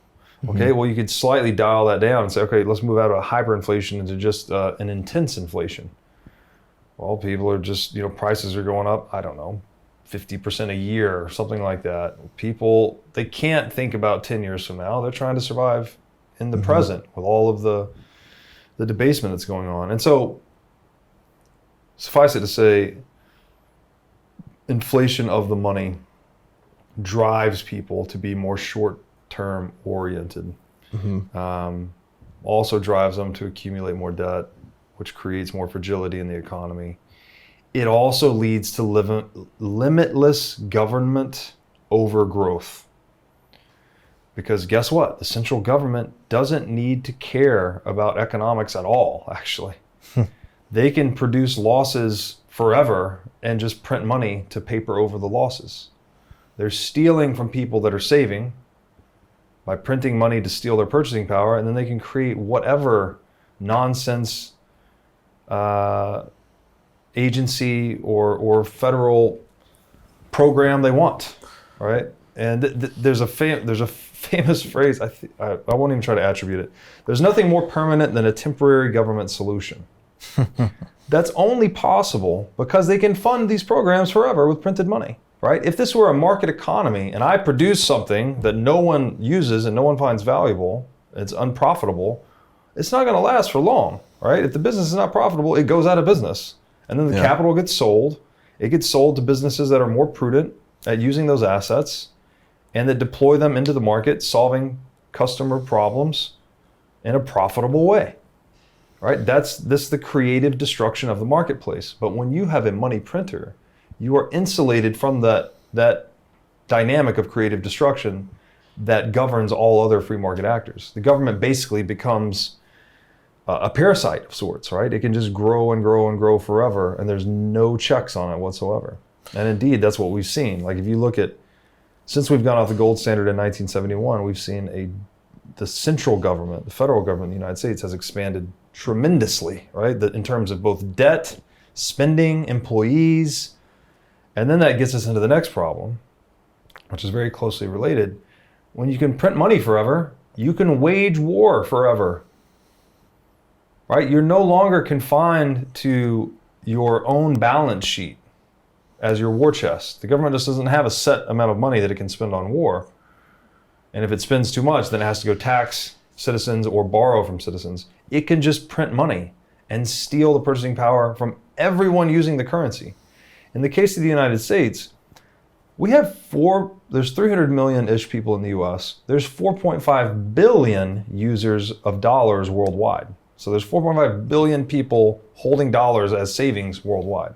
Okay, well, you could slightly dial that down and say, okay, let's move out of hyperinflation into just an intense inflation. Well, people are just, prices are going up, I don't know, 50% a year or something like that. People, they can't think about 10 years from now. They're trying to survive in the present with all of the debasement that's going on. And so, suffice it to say, inflation of the money drives people to be more short-term oriented. Also drives them to accumulate more debt, which creates more fragility in the economy. It also leads to limitless government overgrowth. Because guess what? The central government doesn't need to care about economics at all, actually. They can produce losses forever and just print money to paper over the losses. They're stealing from people that are saving by printing money to steal their purchasing power, and then they can create whatever nonsense agency or federal program they want, right? And there's a famous phrase, I won't even try to attribute it. There's nothing more permanent than a temporary government solution. That's only possible because they can fund these programs forever with printed money, right? If this were a market economy and I produce something that no one uses and no one finds valuable, it's unprofitable, it's not going to last for long, right? If the business is not profitable, it goes out of business. And then the capital gets sold. It gets sold to businesses that are more prudent at using those assets and that deploy them into the market, solving customer problems in a profitable way, right? This is the creative destruction of the marketplace. But when you have a money printer, you are insulated from that dynamic of creative destruction that governs all other free market actors. The government basically becomes a parasite of sorts, right? It can just grow and grow and grow forever, and there's no checks on it whatsoever. And indeed, that's what we've seen. Like if you look at, since we've gone off the gold standard in 1971, we've seen the central government, the federal government in the United States has expanded tremendously, right? In terms of both debt, spending, employees. And then that gets us into the next problem, which is very closely related. When you can print money forever, you can wage war forever. Right? You're no longer confined to your own balance sheet as your war chest. The government just doesn't have a set amount of money that it can spend on war. And if it spends too much, then it has to go tax citizens or borrow from citizens. It can just print money and steal the purchasing power from everyone using the currency. In the case of the United States, we have there's 300 million-ish people in the US. There's 4.5 billion users of dollars worldwide. So there's 4.5 billion people holding dollars as savings worldwide.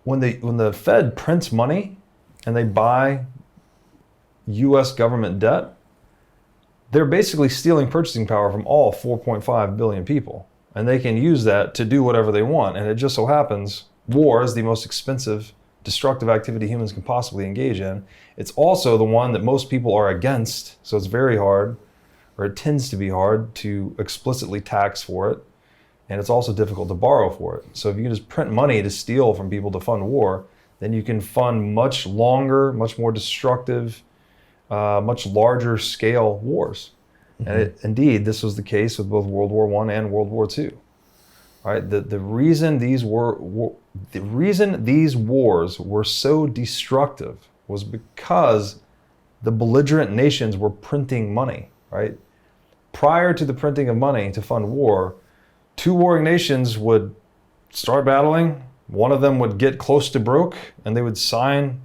When the Fed prints money and they buy US government debt, they're basically stealing purchasing power from all 4.5 billion people. And they can use that to do whatever they want. And it just so happens, war is the most expensive, destructive activity humans can possibly engage in. It's also the one that most people are against. So it's very hard, or it tends to be hard, to explicitly tax for it. And it's also difficult to borrow for it. So if you can just print money to steal from people to fund war, then you can fund much longer, much more destructive, much larger scale wars. Mm-hmm. And indeed, this was the case with both World War I and World War II. Right? The reason these wars were so destructive was because the belligerent nations were printing money. Right? Prior to the printing of money to fund war, two warring nations would start battling. One of them would get close to broke, and they would sign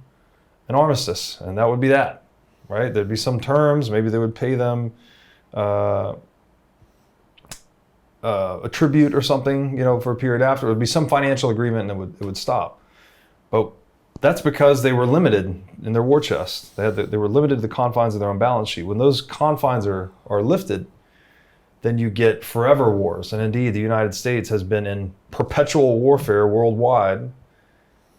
an armistice, and that would be that. Right? There'd be some terms. Maybe they would pay them a tribute or something, for a period after. It would be some financial agreement, and it would stop. But that's because they were limited in their war chest. They were limited to the confines of their own balance sheet. When those confines are lifted, then you get forever wars. And indeed, the United States has been in perpetual warfare worldwide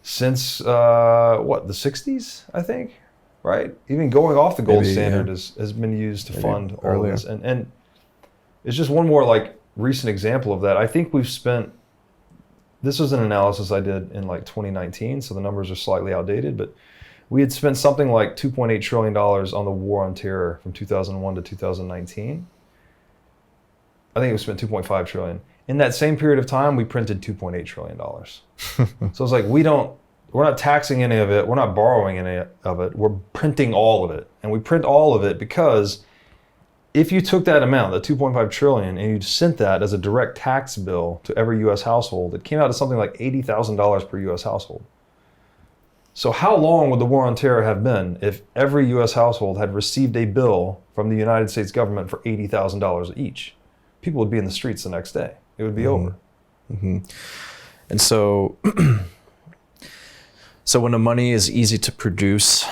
since the 60s, I think. Right? Even going off the gold standard has been used to fund all of this. And it's just one more recent example of that. I think we've spent, this was an analysis I did in 2019, so the numbers are slightly outdated, but we had spent something like $2.8 trillion on the war on terror from 2001 to 2019. I think we spent $2.5 trillion. In that same period of time, we printed $2.8 trillion. So it's we're not taxing any of it. We're not borrowing any of it. We're printing all of it. And we print all of it because if you took that amount, the $2.5 trillion, and you sent that as a direct tax bill to every U.S. household, it came out to something like $80,000 per U.S. household. So how long would the war on terror have been if every U.S. household had received a bill from the United States government for $80,000 each? People would be in the streets the next day. It would be over. Mm-hmm. And so... So when the money is easy to produce,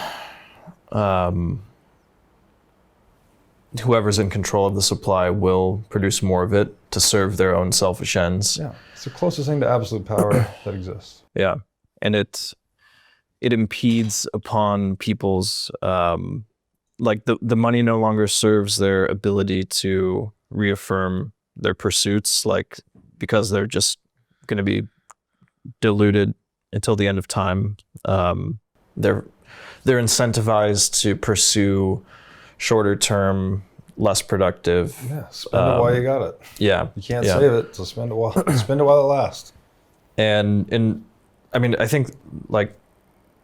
whoever's in control of the supply will produce more of it to serve their own selfish ends. Yeah, it's the closest thing to absolute power that exists. Yeah, and it impedes upon people's, the money no longer serves their ability to reaffirm their pursuits, because they're just going to be diluted until the end of time. They're incentivized to pursue shorter term, less productive. Yeah, spend it while you got it. Yeah, you can't save it, so spend it while it lasts. And I mean, I think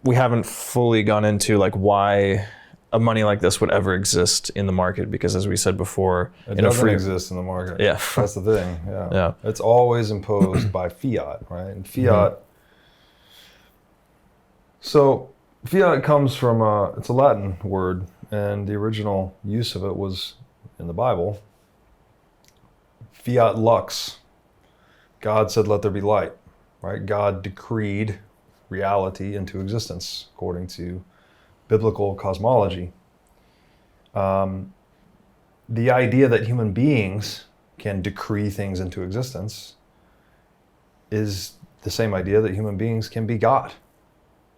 we haven't fully gone into why a money like this would ever exist in the market, because as we said before, it doesn't exist in the market. Yeah, that's the thing. Yeah, it's always imposed by fiat, right? And fiat. So fiat comes from, it's a Latin word, and the original use of it was in the Bible. Fiat lux. God said, let there be light, right? God decreed reality into existence according to biblical cosmology. The idea that human beings can decree things into existence is the same idea that human beings can be God.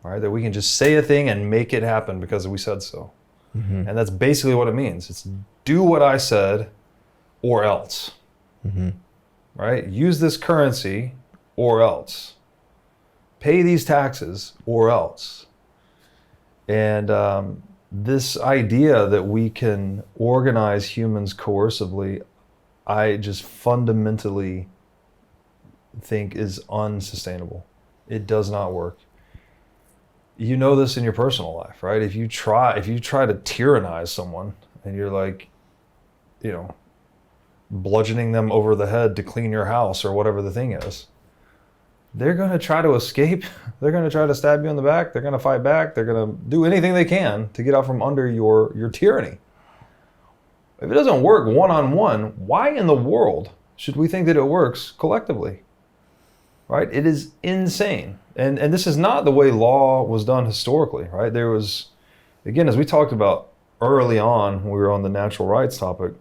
Right? That we can just say a thing and make it happen because we said so. Mm-hmm. And that's basically what it means. It's do what I said or else. Mm-hmm. Right? Use this currency or else. Pay these taxes or else. And this idea that we can organize humans coercively, I just fundamentally think is unsustainable. It does not work. You know this in your personal life, right? If you try to tyrannize someone and you're like, bludgeoning them over the head to clean your house or whatever the thing is, they're going to try to escape. They're going to try to stab you in the back. They're going to fight back. They're going to do anything they can to get out from under your tyranny. If it doesn't work one-on-one, why in the world should we think that it works collectively? Right? It is insane. And this is not the way law was done historically, right? There was, again, as we talked about early on when we were on the natural rights topic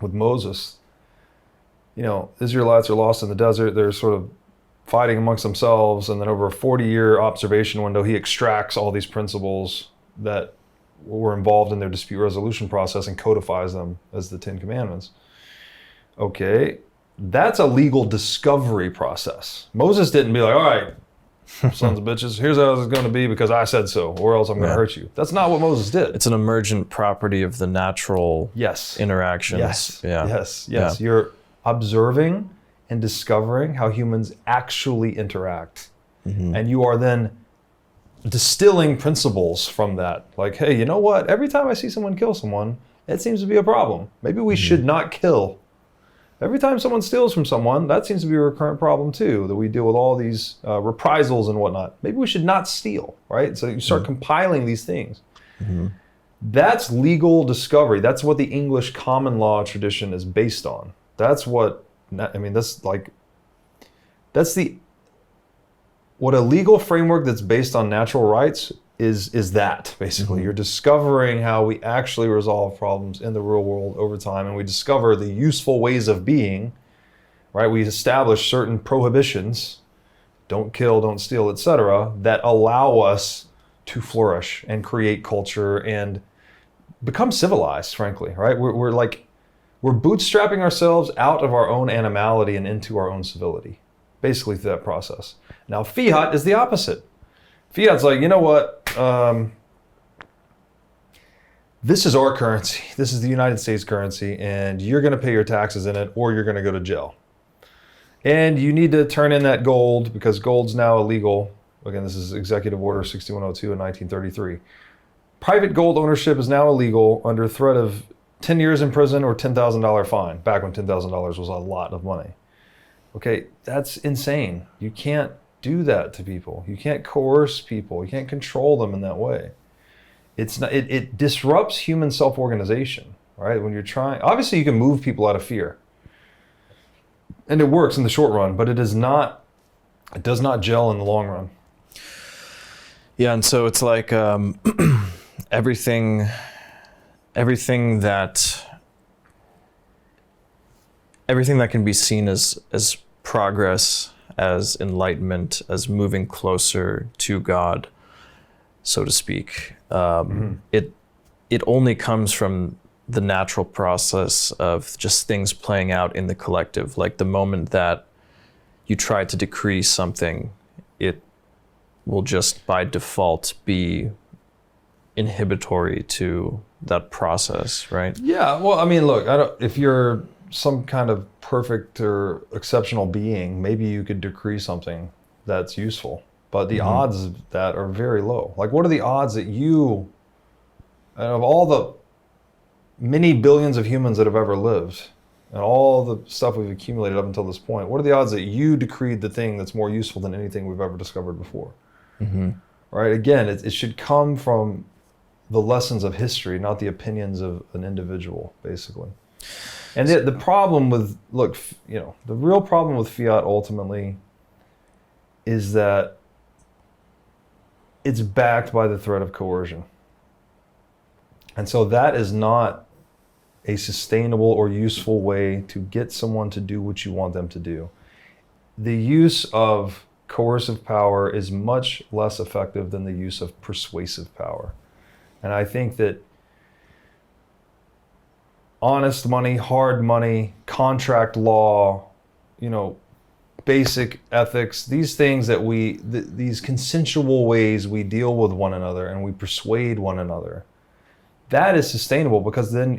with Moses, Israelites are lost in the desert. They're sort of fighting amongst themselves. And then over a 40-year observation window, he extracts all these principles that were involved in their dispute resolution process and codifies them as the 10 Commandments. Okay, that's a legal discovery process. Moses didn't be like, all right, sons of bitches, here's how it's going to be because I said so, or else I'm going to hurt you. That's not what Moses did. It's an emergent property of the natural interactions. Yes. You're observing and discovering how humans actually interact. Mm-hmm. And you are then distilling principles from that. Like, hey, you know what? Every time I see someone kill someone, it seems to be a problem. Maybe we should not kill. Every time someone steals from someone, that seems to be a recurrent problem too, that we deal with all these reprisals and whatnot. Maybe we should not steal, right? So you start compiling these things. Mm-hmm. That's legal discovery. That's what the English common law tradition is based on. That's what, what a legal framework that's based on natural rights is that, basically. Mm-hmm. You're discovering how we actually resolve problems in the real world over time, and we discover the useful ways of being, right? We establish certain prohibitions, don't kill, don't steal, etc., that allow us to flourish and create culture and become civilized, frankly, right? We're bootstrapping ourselves out of our own animality and into our own civility, basically through that process. Now, fiat is the opposite. Fiat's like, you know what? This is our currency. This is the United States currency, and you're going to pay your taxes in it, or you're going to go to jail. And you need to turn in that gold because gold's now illegal. Again, this is Executive Order 6102 in 1933. Private gold ownership is now illegal under threat of 10 years in prison or $10,000 fine, back when $10,000 was a lot of money. Okay, that's insane. You can't do that to people. You can't coerce people. You can't control them in that way. It's not. It disrupts human self-organization, right? When you're trying, obviously, you can move people out of fear, and it works in the short run, but it does not gel in the long run. Yeah, and so it's like everything that can be seen as progress, as enlightenment, as moving closer to God, so to speak. It only comes from the natural process of just things playing out in the collective. Like the moment that you try to decrease something, it will just by default be inhibitory to that process, right? Yeah, well, I mean, look, if you're some kind of perfect or exceptional being, maybe you could decree something that's useful. But the odds of that are very low. Like, what are the odds that you, of all the many billions of humans that have ever lived, and all the stuff we've accumulated up until this point, what are the odds that you decreed the thing that's more useful than anything we've ever discovered before? Mm-hmm. Right? Again, it should come from the lessons of history, not the opinions of an individual, basically. And the problem with, the real problem with fiat ultimately is that it's backed by the threat of coercion. And so that is not a sustainable or useful way to get someone to do what you want them to do. The use of coercive power is much less effective than the use of persuasive power. And I think that honest money, hard money, contract law, basic ethics, these things that these consensual ways we deal with one another and we persuade one another, that is sustainable, because then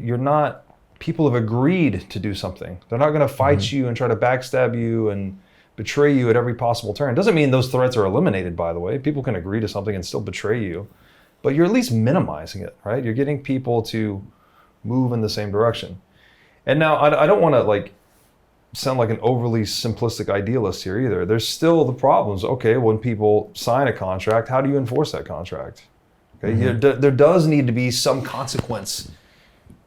people have agreed to do something. They're not going to fight you and try to backstab you and betray you at every possible turn. Doesn't mean those threats are eliminated, by the way. People can agree to something and still betray you, but you're at least minimizing it, right? You're getting people to move in the same direction. And now I don't want to sound like an overly simplistic idealist here either. There's still the problems. Okay, when people sign a contract, how do you enforce that contract? Okay, there does need to be some consequence.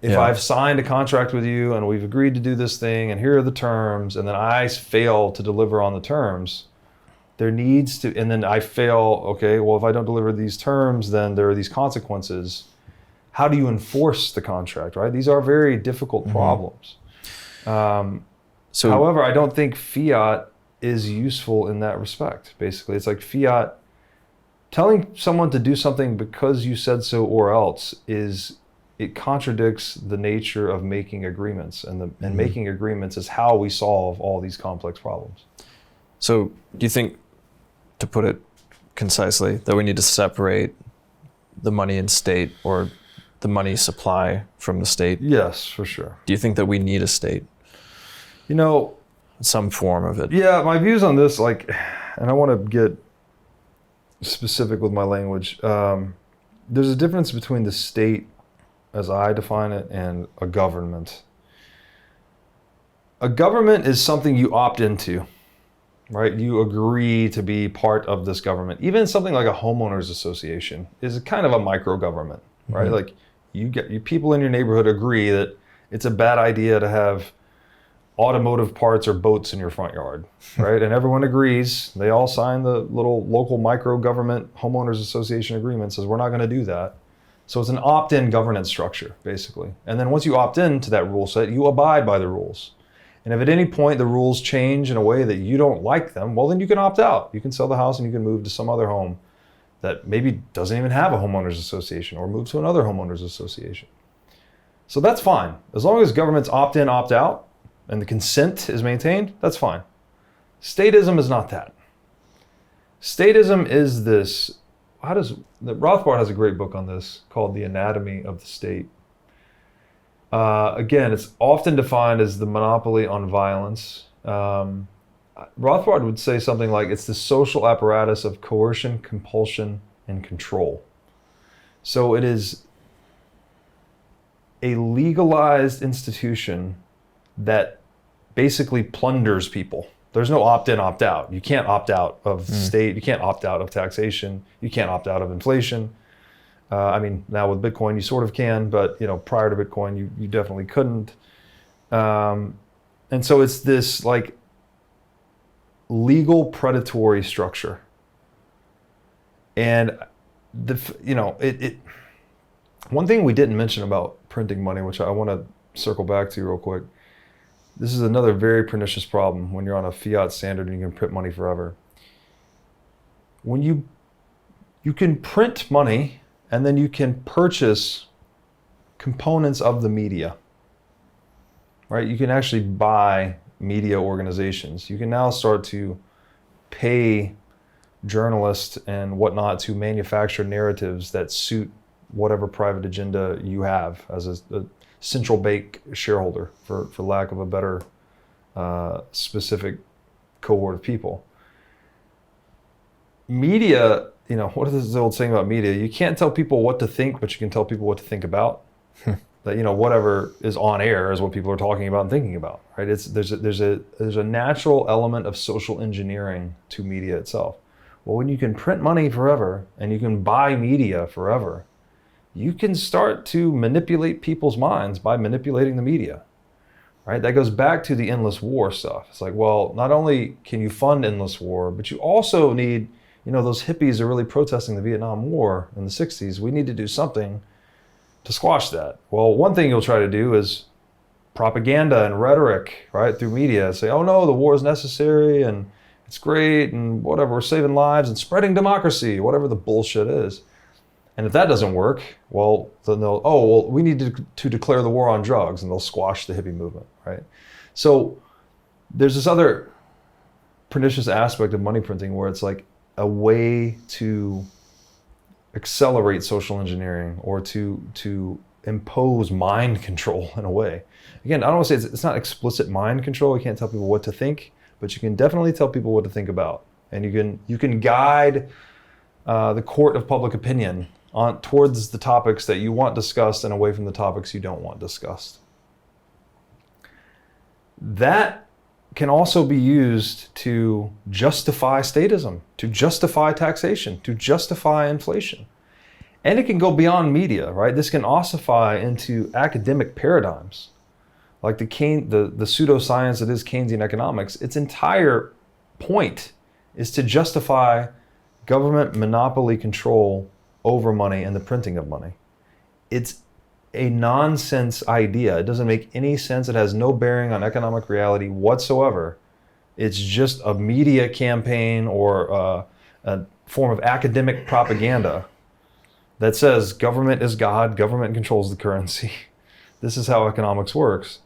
If I've signed a contract with you and we've agreed to do this thing and here are the terms, and then I fail to deliver on the terms, there needs to, and then I fail, okay, well, if I don't deliver these terms, then there are these consequences. How do you enforce the contract, right? These are very difficult problems. However, I don't think fiat is useful in that respect, basically. It's like fiat, telling someone to do something because you said so or else it contradicts the nature of making agreements, and making agreements is how we solve all these complex problems. So do you think, to put it concisely, that we need to separate the money and state, or the money supply from the state? Yes, for sure. Do you think that we need a state? Some form of it. Yeah, my views on this, and I want to get specific with my language. There's a difference between the state, as I define it, and a government. A government is something you opt into, right? You agree to be part of this government. Even something like a homeowners association is kind of a micro government, right? Like you people in your neighborhood agree that it's a bad idea to have automotive parts or boats in your front yard, right? And everyone agrees. They all sign the little local micro government homeowners association agreement, says we're not going to do that. So it's an opt-in governance structure, basically. And then once you opt in to that rule set, you abide by the rules. And if at any point the rules change in a way that you don't like them, well, then you can opt out. You can sell the house and you can move to some other home that maybe doesn't even have a homeowners association, or move to another homeowners association. So that's fine. As long as governments opt in, opt out, and the consent is maintained, that's fine. Statism is not that. Statism is this, Rothbard has a great book on this called The Anatomy of the State. Again, it's often defined as the monopoly on violence. Rothbard would say something like, it's the social apparatus of coercion, compulsion, and control. So it is a legalized institution that basically plunders people. There's no opt-in, opt-out. You can't opt out of state. You can't opt out of taxation. You can't opt out of inflation. Now with Bitcoin, you sort of can, but prior to Bitcoin, you definitely couldn't. And so it's this legal predatory structure. And one thing we didn't mention about printing money, which I want to circle back to real quick. This is another very pernicious problem when you're on a fiat standard and you can print money forever. When you can print money and then you can purchase components of the media, right? You can actually buy media organizations. You can now start to pay journalists and whatnot to manufacture narratives that suit whatever private agenda you have as a central bank shareholder, for lack of a better specific cohort of people. Media, what is the old saying about media? You can't tell people what to think, but you can tell people what to think about. That whatever is on air is what people are talking about and thinking about, right? There's a natural element of social engineering to media itself. Well, when you can print money forever and you can buy media forever, you can start to manipulate people's minds by manipulating the media, right? That goes back to the endless war stuff. It's like, well, not only can you fund endless war, but you also need, those hippies are really protesting the Vietnam War in the 60s. We need to do something to squash that. Well, one thing you'll try to do is propaganda and rhetoric, right, through media. Say, oh no, the war is necessary and it's great and whatever, we're saving lives and spreading democracy, whatever the bullshit is. And if that doesn't work, well, then we need to declare the war on drugs, and they'll squash the hippie movement, right? So there's this other pernicious aspect of money printing where it's like a way to accelerate social engineering or to impose mind control in a way. Again, I don't want to say it's not explicit mind control. You can't tell people what to think, but you can definitely tell people what to think about. And you can guide the court of public opinion towards the topics that you want discussed and away from the topics you don't want discussed. That can also be used to justify statism, to justify taxation, to justify inflation. And it can go beyond media, right? This can ossify into academic paradigms. Like the pseudoscience that is Keynesian economics, its entire point is to justify government monopoly control over money and the printing of money. It's a nonsense idea. It doesn't make any sense. It has no bearing on economic reality whatsoever. It's just a media campaign or a form of academic propaganda that says government is God, government controls the currency. This is how economics works.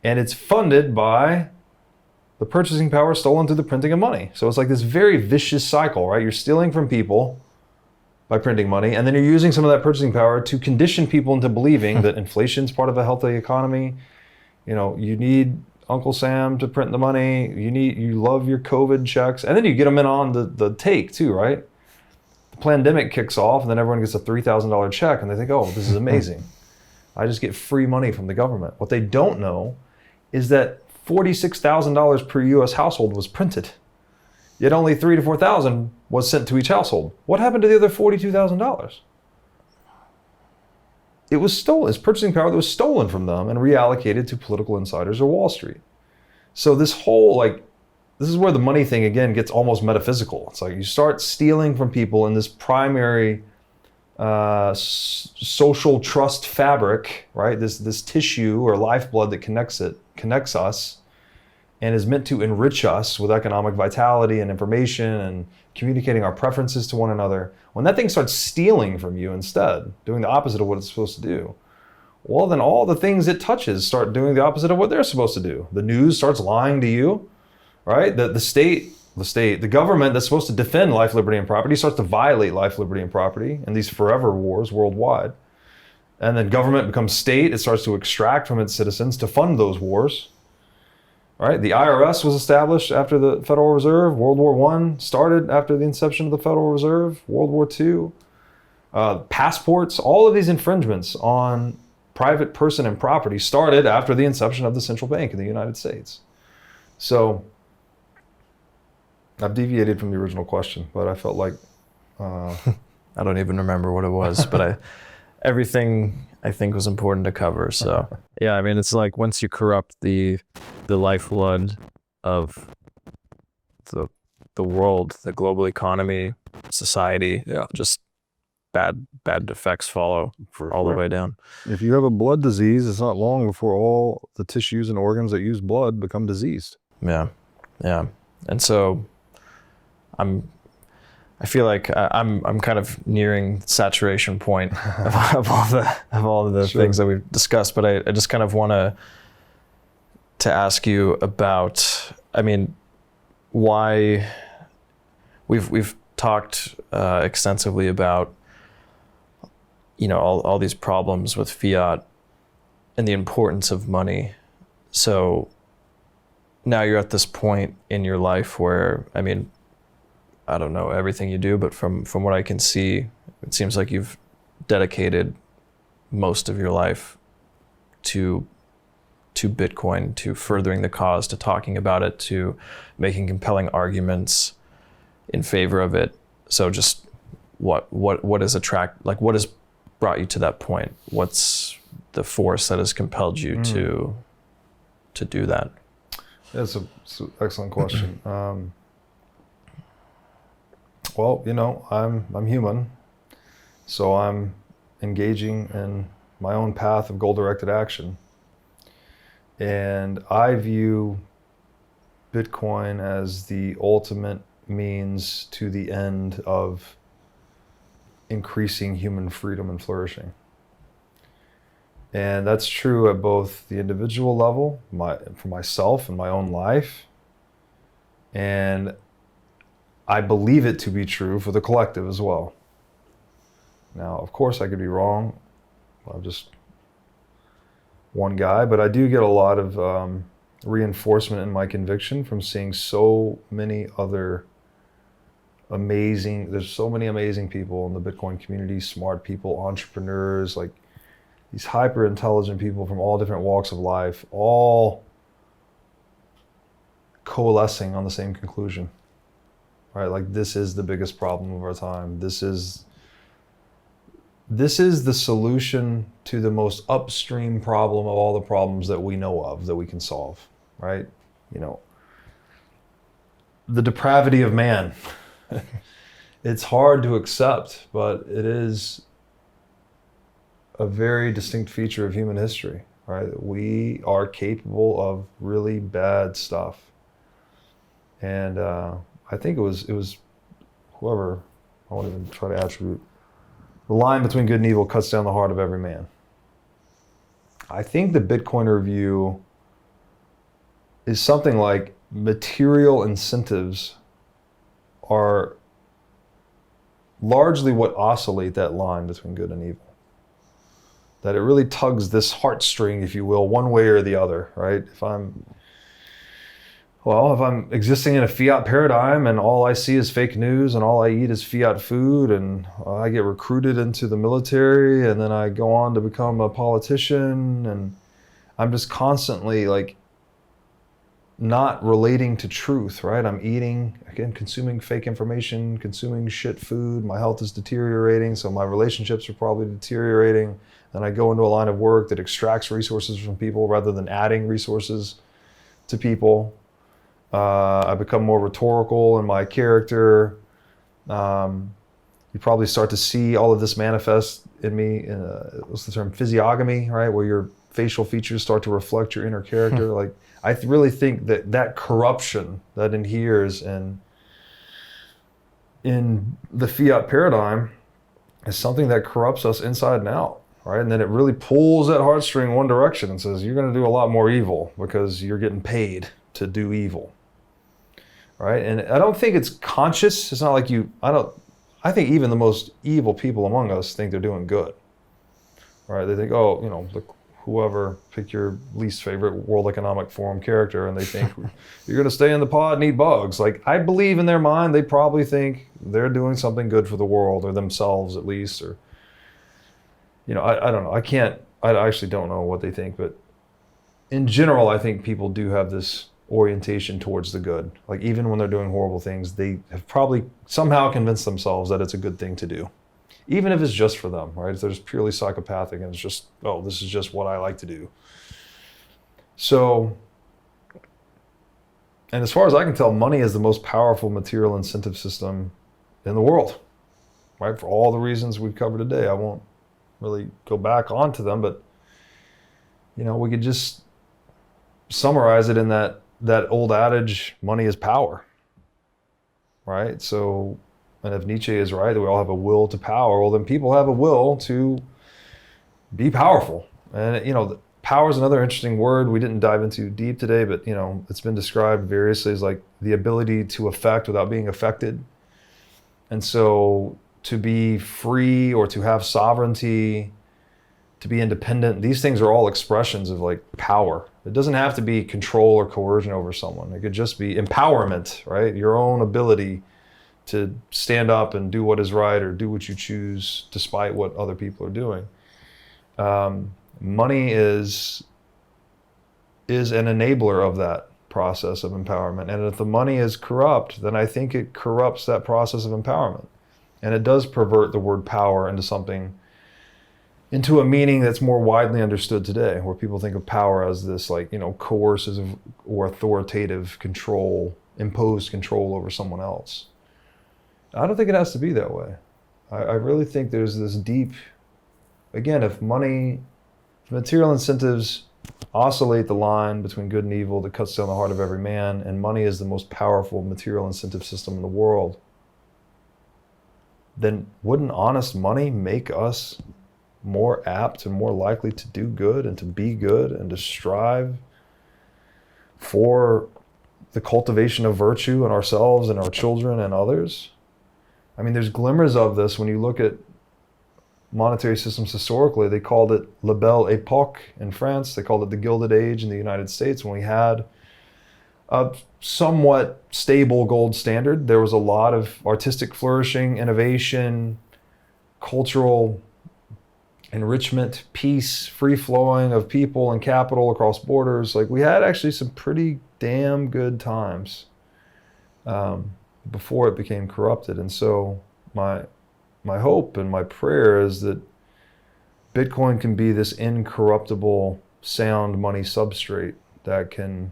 And it's funded by the purchasing power stolen through the printing of money. So it's like this very vicious cycle, right? You're stealing from people by printing money, and then you're using some of that purchasing power to condition people into believing that inflation's part of a healthy economy. You know, you need Uncle Sam to print the money. You love your COVID checks, and then you get them in on the take too, right? The pandemic kicks off, and then everyone gets a $3,000 check, and they think, oh, this is amazing. I just get free money from the government. What they don't know is that $46,000 per U.S. household was printed. Yet only $3,000 to $4,000 was sent to each household. What happened to the other $42,000? It was stolen. It's purchasing power that was stolen from them and reallocated to political insiders or Wall Street. So this whole, this is where the money thing, again, gets almost metaphysical. It's like you start stealing from people in this primary social trust fabric, right? This tissue or lifeblood that connects us, and is meant to enrich us with economic vitality and information and communicating our preferences to one another. When that thing starts stealing from you instead, doing the opposite of what it's supposed to do, well, then all the things it touches start doing the opposite of what they're supposed to do. The news starts lying to you, right? The government that's supposed to defend life, liberty, and property starts to violate life, liberty, and property in these forever wars worldwide. And then government becomes state. It starts to extract from its citizens to fund those wars. Right? The IRS was established after the Federal Reserve. World War I started after the inception of the Federal Reserve. World War II. Passports, all of these infringements on private person and property started after the inception of the central bank in the United States. So I've deviated from the original question, but I felt like... I don't even remember what it was, but everything I think was important to cover. So yeah, I mean, it's like once you corrupt the lifeblood of the world, the global economy, society, just bad effects follow all the way down. If you have a blood disease, it's not long before all the tissues and organs that use blood become diseased. Yeah. And so I feel like I'm kind of nearing saturation point of all of the Sure. things that we've discussed, but I just kind of want to ask you about, I mean, why we've talked extensively about, all these problems with fiat and the importance of money. So now you're at this point in your life where, I mean, I don't know everything you do, but from what I can see, it seems like you've dedicated most of your life to Bitcoin, to furthering the cause, to talking about it, to making compelling arguments in favor of it. So just what has what has brought you to that point? What's the force that has compelled you to do that? That's an excellent question. Well, I'm human, so I'm engaging in my own path of goal-directed action. And I view Bitcoin as the ultimate means to the end of increasing human freedom and flourishing. And that's true at both the individual level, for myself and my own life, And I believe it to be true for the collective as well. Now, of course, I could be wrong. I'm just one guy, but I do get a lot of reinforcement in my conviction from seeing so many other there's so many amazing people in the Bitcoin community, smart people, entrepreneurs, like these hyper intelligent people from all different walks of life, all coalescing on the same conclusion, right? Like, this is the biggest problem of our time. This is the solution to the most upstream problem of all the problems that we know of that we can solve, right? You know, the depravity of man. It's hard to accept, but it is a very distinct feature of human history, right? We are capable of really bad stuff. And I think it was whoever, I won't even try to attribute, the line between good and evil cuts down the heart of every man. I think the Bitcoiner view is something like material incentives are largely what oscillate that line between good and evil. That it really tugs this heartstring, if you will, one way or the other, right? If I'm existing in a fiat paradigm and all I see is fake news and all I eat is fiat food and I get recruited into the military and then I go on to become a politician and I'm just constantly like not relating to truth, right? I'm eating, again, consuming fake information, consuming shit food. My health is deteriorating, so my relationships are probably deteriorating. Then I go into a line of work that extracts resources from people rather than adding resources to people. I become more rhetorical in my character. You probably start to see all of this manifest in me in what's the term, physiognomy, right? Where your facial features start to reflect your inner character. Like, I really think that corruption that inheres in the fiat paradigm is something that corrupts us inside and out, right? And then it really pulls that heartstring one direction and says, you're going to do a lot more evil because you're getting paid to do evil, right? And I don't think it's conscious. It's not like I think even the most evil people among us think they're doing good, right? They think, oh, you know, whoever, pick your least favorite World Economic Forum character, and they think you're going to stay in the pod and eat bugs. Like, I believe in their mind, they probably think they're doing something good for the world or themselves at least, or, you know, I don't know. I actually don't know what they think, but in general, I think people do have this orientation towards the good. Like, even when they're doing horrible things, they have probably somehow convinced themselves that it's a good thing to do. Even if it's just for them, right? If they're just purely psychopathic and it's just, oh, this is just what I like to do. So, and as far as I can tell, money is the most powerful material incentive system in the world, right? For all the reasons we've covered today. I won't really go back onto them, but, you know, we could just summarize it in that old adage, money is power, right? So, and if Nietzsche is right, that we all have a will to power, well, then people have a will to be powerful. And, you know, power is another interesting word we didn't dive into deep today, but, you know, it's been described variously as like the ability to affect without being affected. And so to be free or to have sovereignty, to be independent, these things are all expressions of like power. It doesn't have to be control or coercion over someone. It could just be empowerment, right? Your own ability to stand up and do what is right or do what you choose despite what other people are doing. Money is an enabler of that process of empowerment. And if the money is corrupt, then I think it corrupts that process of empowerment. And it does pervert the word power into a meaning that's more widely understood today, where people think of power as this, like, you know, coercive or authoritative control, imposed control over someone else. I don't think it has to be that way. I really think there's this deep, again, if material incentives oscillate the line between good and evil that cuts down the heart of every man, and money is the most powerful material incentive system in the world, then wouldn't honest money make us more apt and more likely to do good and to be good and to strive for the cultivation of virtue in ourselves and our children and others. I mean, there's glimmers of this when you look at monetary systems historically. They called it La Belle Époque in France. They called it the Gilded Age in the United States, when we had a somewhat stable gold standard. There was a lot of artistic flourishing, innovation, cultural enrichment, peace, free flowing of people and capital across borders. Like, we had actually some pretty damn good times before it became corrupted. And so my hope and my prayer is that Bitcoin can be this incorruptible, sound money substrate that can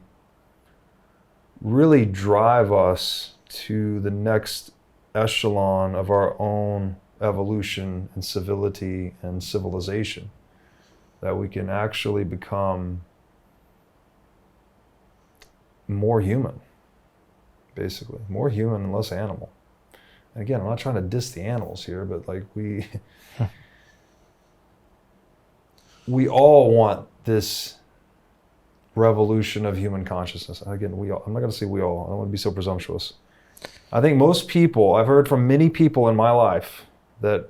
really drive us to the next echelon of our own evolution and civility and civilization, that we can actually become more human, basically more human and less animal. And again, I'm not trying to diss the animals here, but like we all want this revolution of human consciousness. And again, we all, I'm not going to say we all, I don't want to be so presumptuous. I think most people, I've heard from many people in my life, that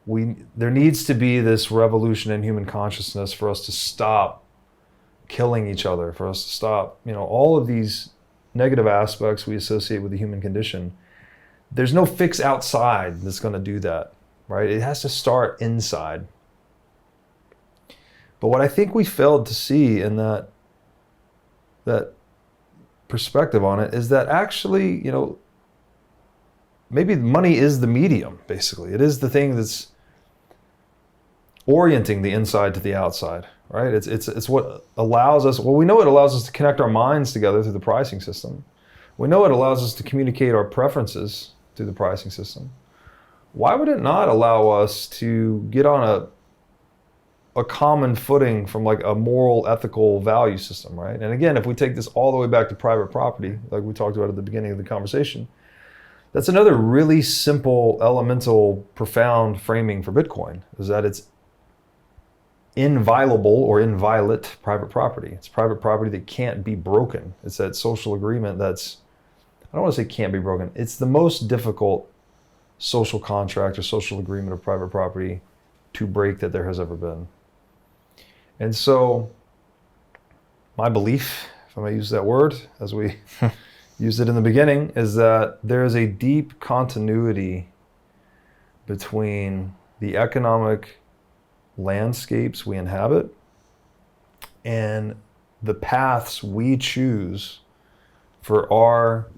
there needs to be this revolution in human consciousness for us to stop killing each other, for us to stop, all of these negative aspects we associate with the human condition. There's no fix outside that's going to do that, right? It has to start inside. But what I think we failed to see in that perspective on it is that actually, maybe money is the medium, basically. It is the thing that's orienting the inside to the outside, right? It's what allows us, well, we know it allows us to connect our minds together through the pricing system. We know it allows us to communicate our preferences through the pricing system. Why would it not allow us to get on a common footing from like a moral, ethical value system, right? And again, if we take this all the way back to private property, like we talked about at the beginning of the conversation, that's another really simple, elemental, profound framing for Bitcoin, is that it's inviolable or inviolate private property. It's private property that can't be broken. It's that social agreement that's, I don't want to say can't be broken. It's the most difficult social contract or social agreement of private property to break that there has ever been. And so my belief, if I may use that word, as we used it in the beginning, is that there is a deep continuity between the economic landscapes we inhabit and the paths we choose for our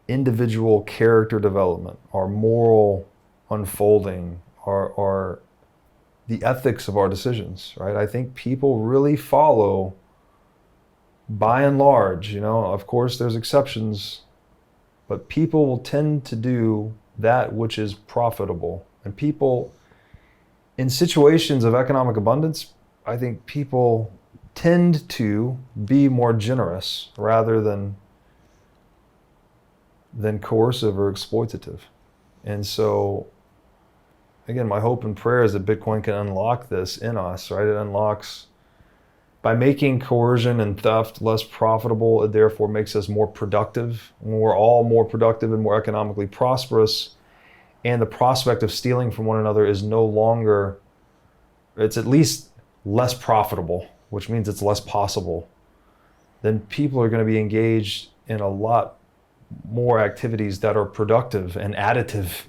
individual character development, our moral unfolding, our the ethics of our decisions, right? I think people really follow, by and large, of course there's exceptions, but people will tend to do that which is profitable. And people, in situations of economic abundance, I think people tend to be more generous rather than coercive or exploitative. And so, again, my hope and prayer is that Bitcoin can unlock this in us, right? It unlocks, by making coercion and theft less profitable, it therefore makes us more productive. When we're all more productive and more economically prosperous, and the prospect of stealing from one another is no longer, it's at least less profitable, which means it's less possible, then people are going to be engaged in a lot more activities that are productive and additive.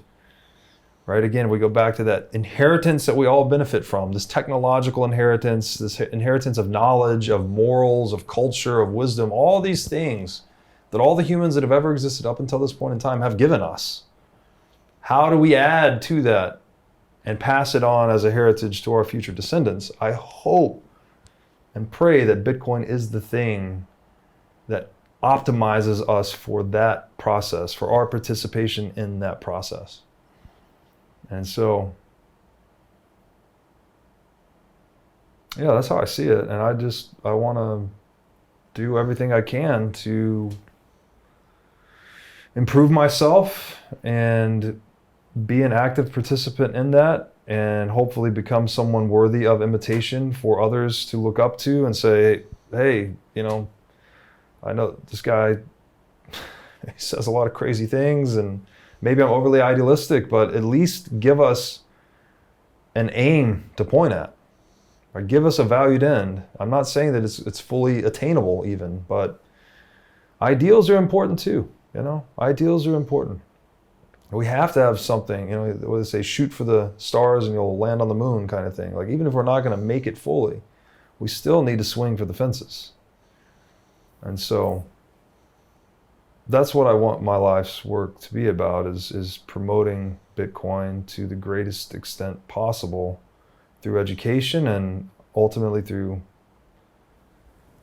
Right? Again, we go back to that inheritance that we all benefit from, this technological inheritance, this inheritance of knowledge, of morals, of culture, of wisdom, all these things that all the humans that have ever existed up until this point in time have given us. How do we add to that and pass it on as a heritage to our future descendants? I hope and pray that Bitcoin is the thing that optimizes us for that process, for our participation in that process. And so, yeah, that's how I see it. And I want to do everything I can to improve myself and be an active participant in that, and hopefully become someone worthy of imitation for others to look up to and say, hey, I know this guy, he says a lot of crazy things, and maybe I'm overly idealistic, but at least give us an aim to point at. Or give us a valued end. I'm not saying that it's fully attainable even, but ideals are important too. You know, ideals are important. We have to have something, you know, what they say, shoot for the stars and you'll land on the moon kind of thing. Like, even if we're not going to make it fully, we still need to swing for the fences. And so that's what I want my life's work to be about, is promoting Bitcoin to the greatest extent possible through education and ultimately through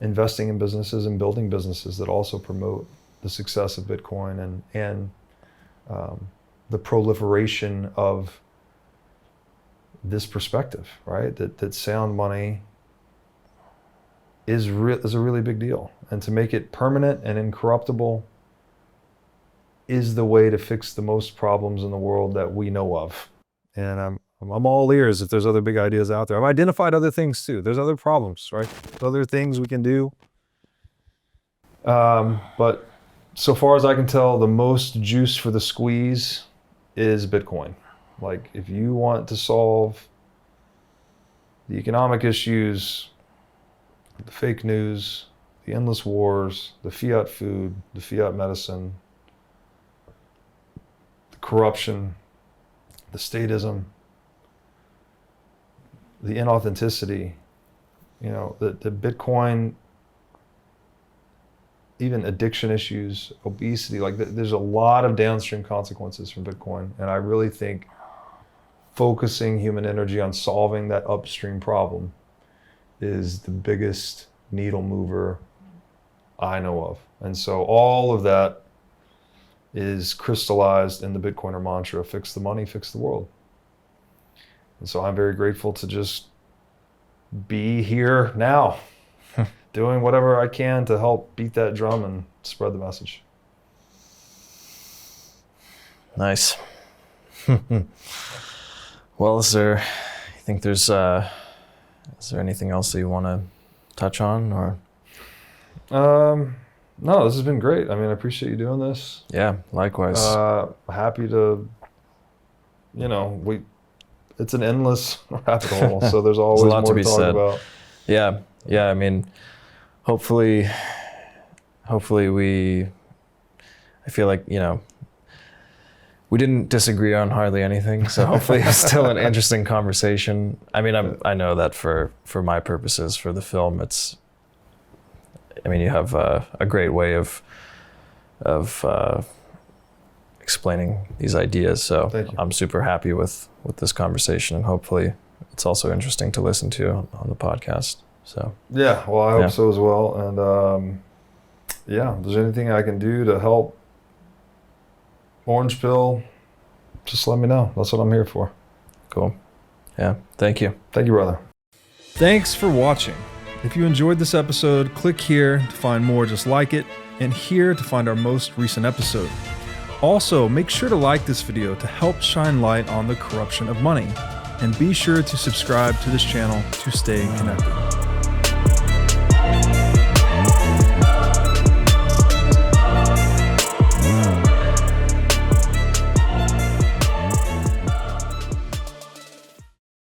investing in businesses and building businesses that also promote the success of Bitcoin and the proliferation of this perspective, right? That sound money is a really big deal. And to make it permanent and incorruptible is the way to fix the most problems in the world that we know of. And I'm all ears if there's other big ideas out there. I've identified other things too. There's other problems, right? Other things we can do. But so far as I can tell, the most juice for the squeeze is Bitcoin. Like, if you want to solve the economic issues, the fake news, the endless wars, the fiat food, the fiat medicine, the corruption, the statism, the inauthenticity, you know, the Bitcoin, even addiction issues, obesity, like there's a lot of downstream consequences from Bitcoin. And I really think focusing human energy on solving that upstream problem is the biggest needle mover I know of. And so all of that is crystallized in the Bitcoiner mantra: fix the money, fix the world. And so I'm very grateful to just be here now, doing whatever I can to help beat that drum and spread the message. Nice. Well, is there anything else that you want to touch on, or? No, this has been great. I mean, I appreciate you doing this. Yeah, likewise. Happy to, you know, it's an endless rabbit hole, so there's always a lot more to be talk said about. Yeah. I mean, hopefully I feel like, you know, we didn't disagree on hardly anything, so hopefully it's still an interesting conversation. I mean, I know that for my purposes, for the film, you have a great way of explaining these ideas. So I'm super happy with this conversation, and hopefully it's also interesting to listen to on the podcast. So yeah, well, I hope so as well. And if there's anything I can do to help Orange Pill, just let me know. That's what I'm here for. Cool. Yeah, thank you. Thank you, brother. Thanks for watching. If you enjoyed this episode, click here to find more just like it, and here to find our most recent episode. Also, make sure to like this video to help shine light on the corruption of money, and be sure to subscribe to this channel to stay connected.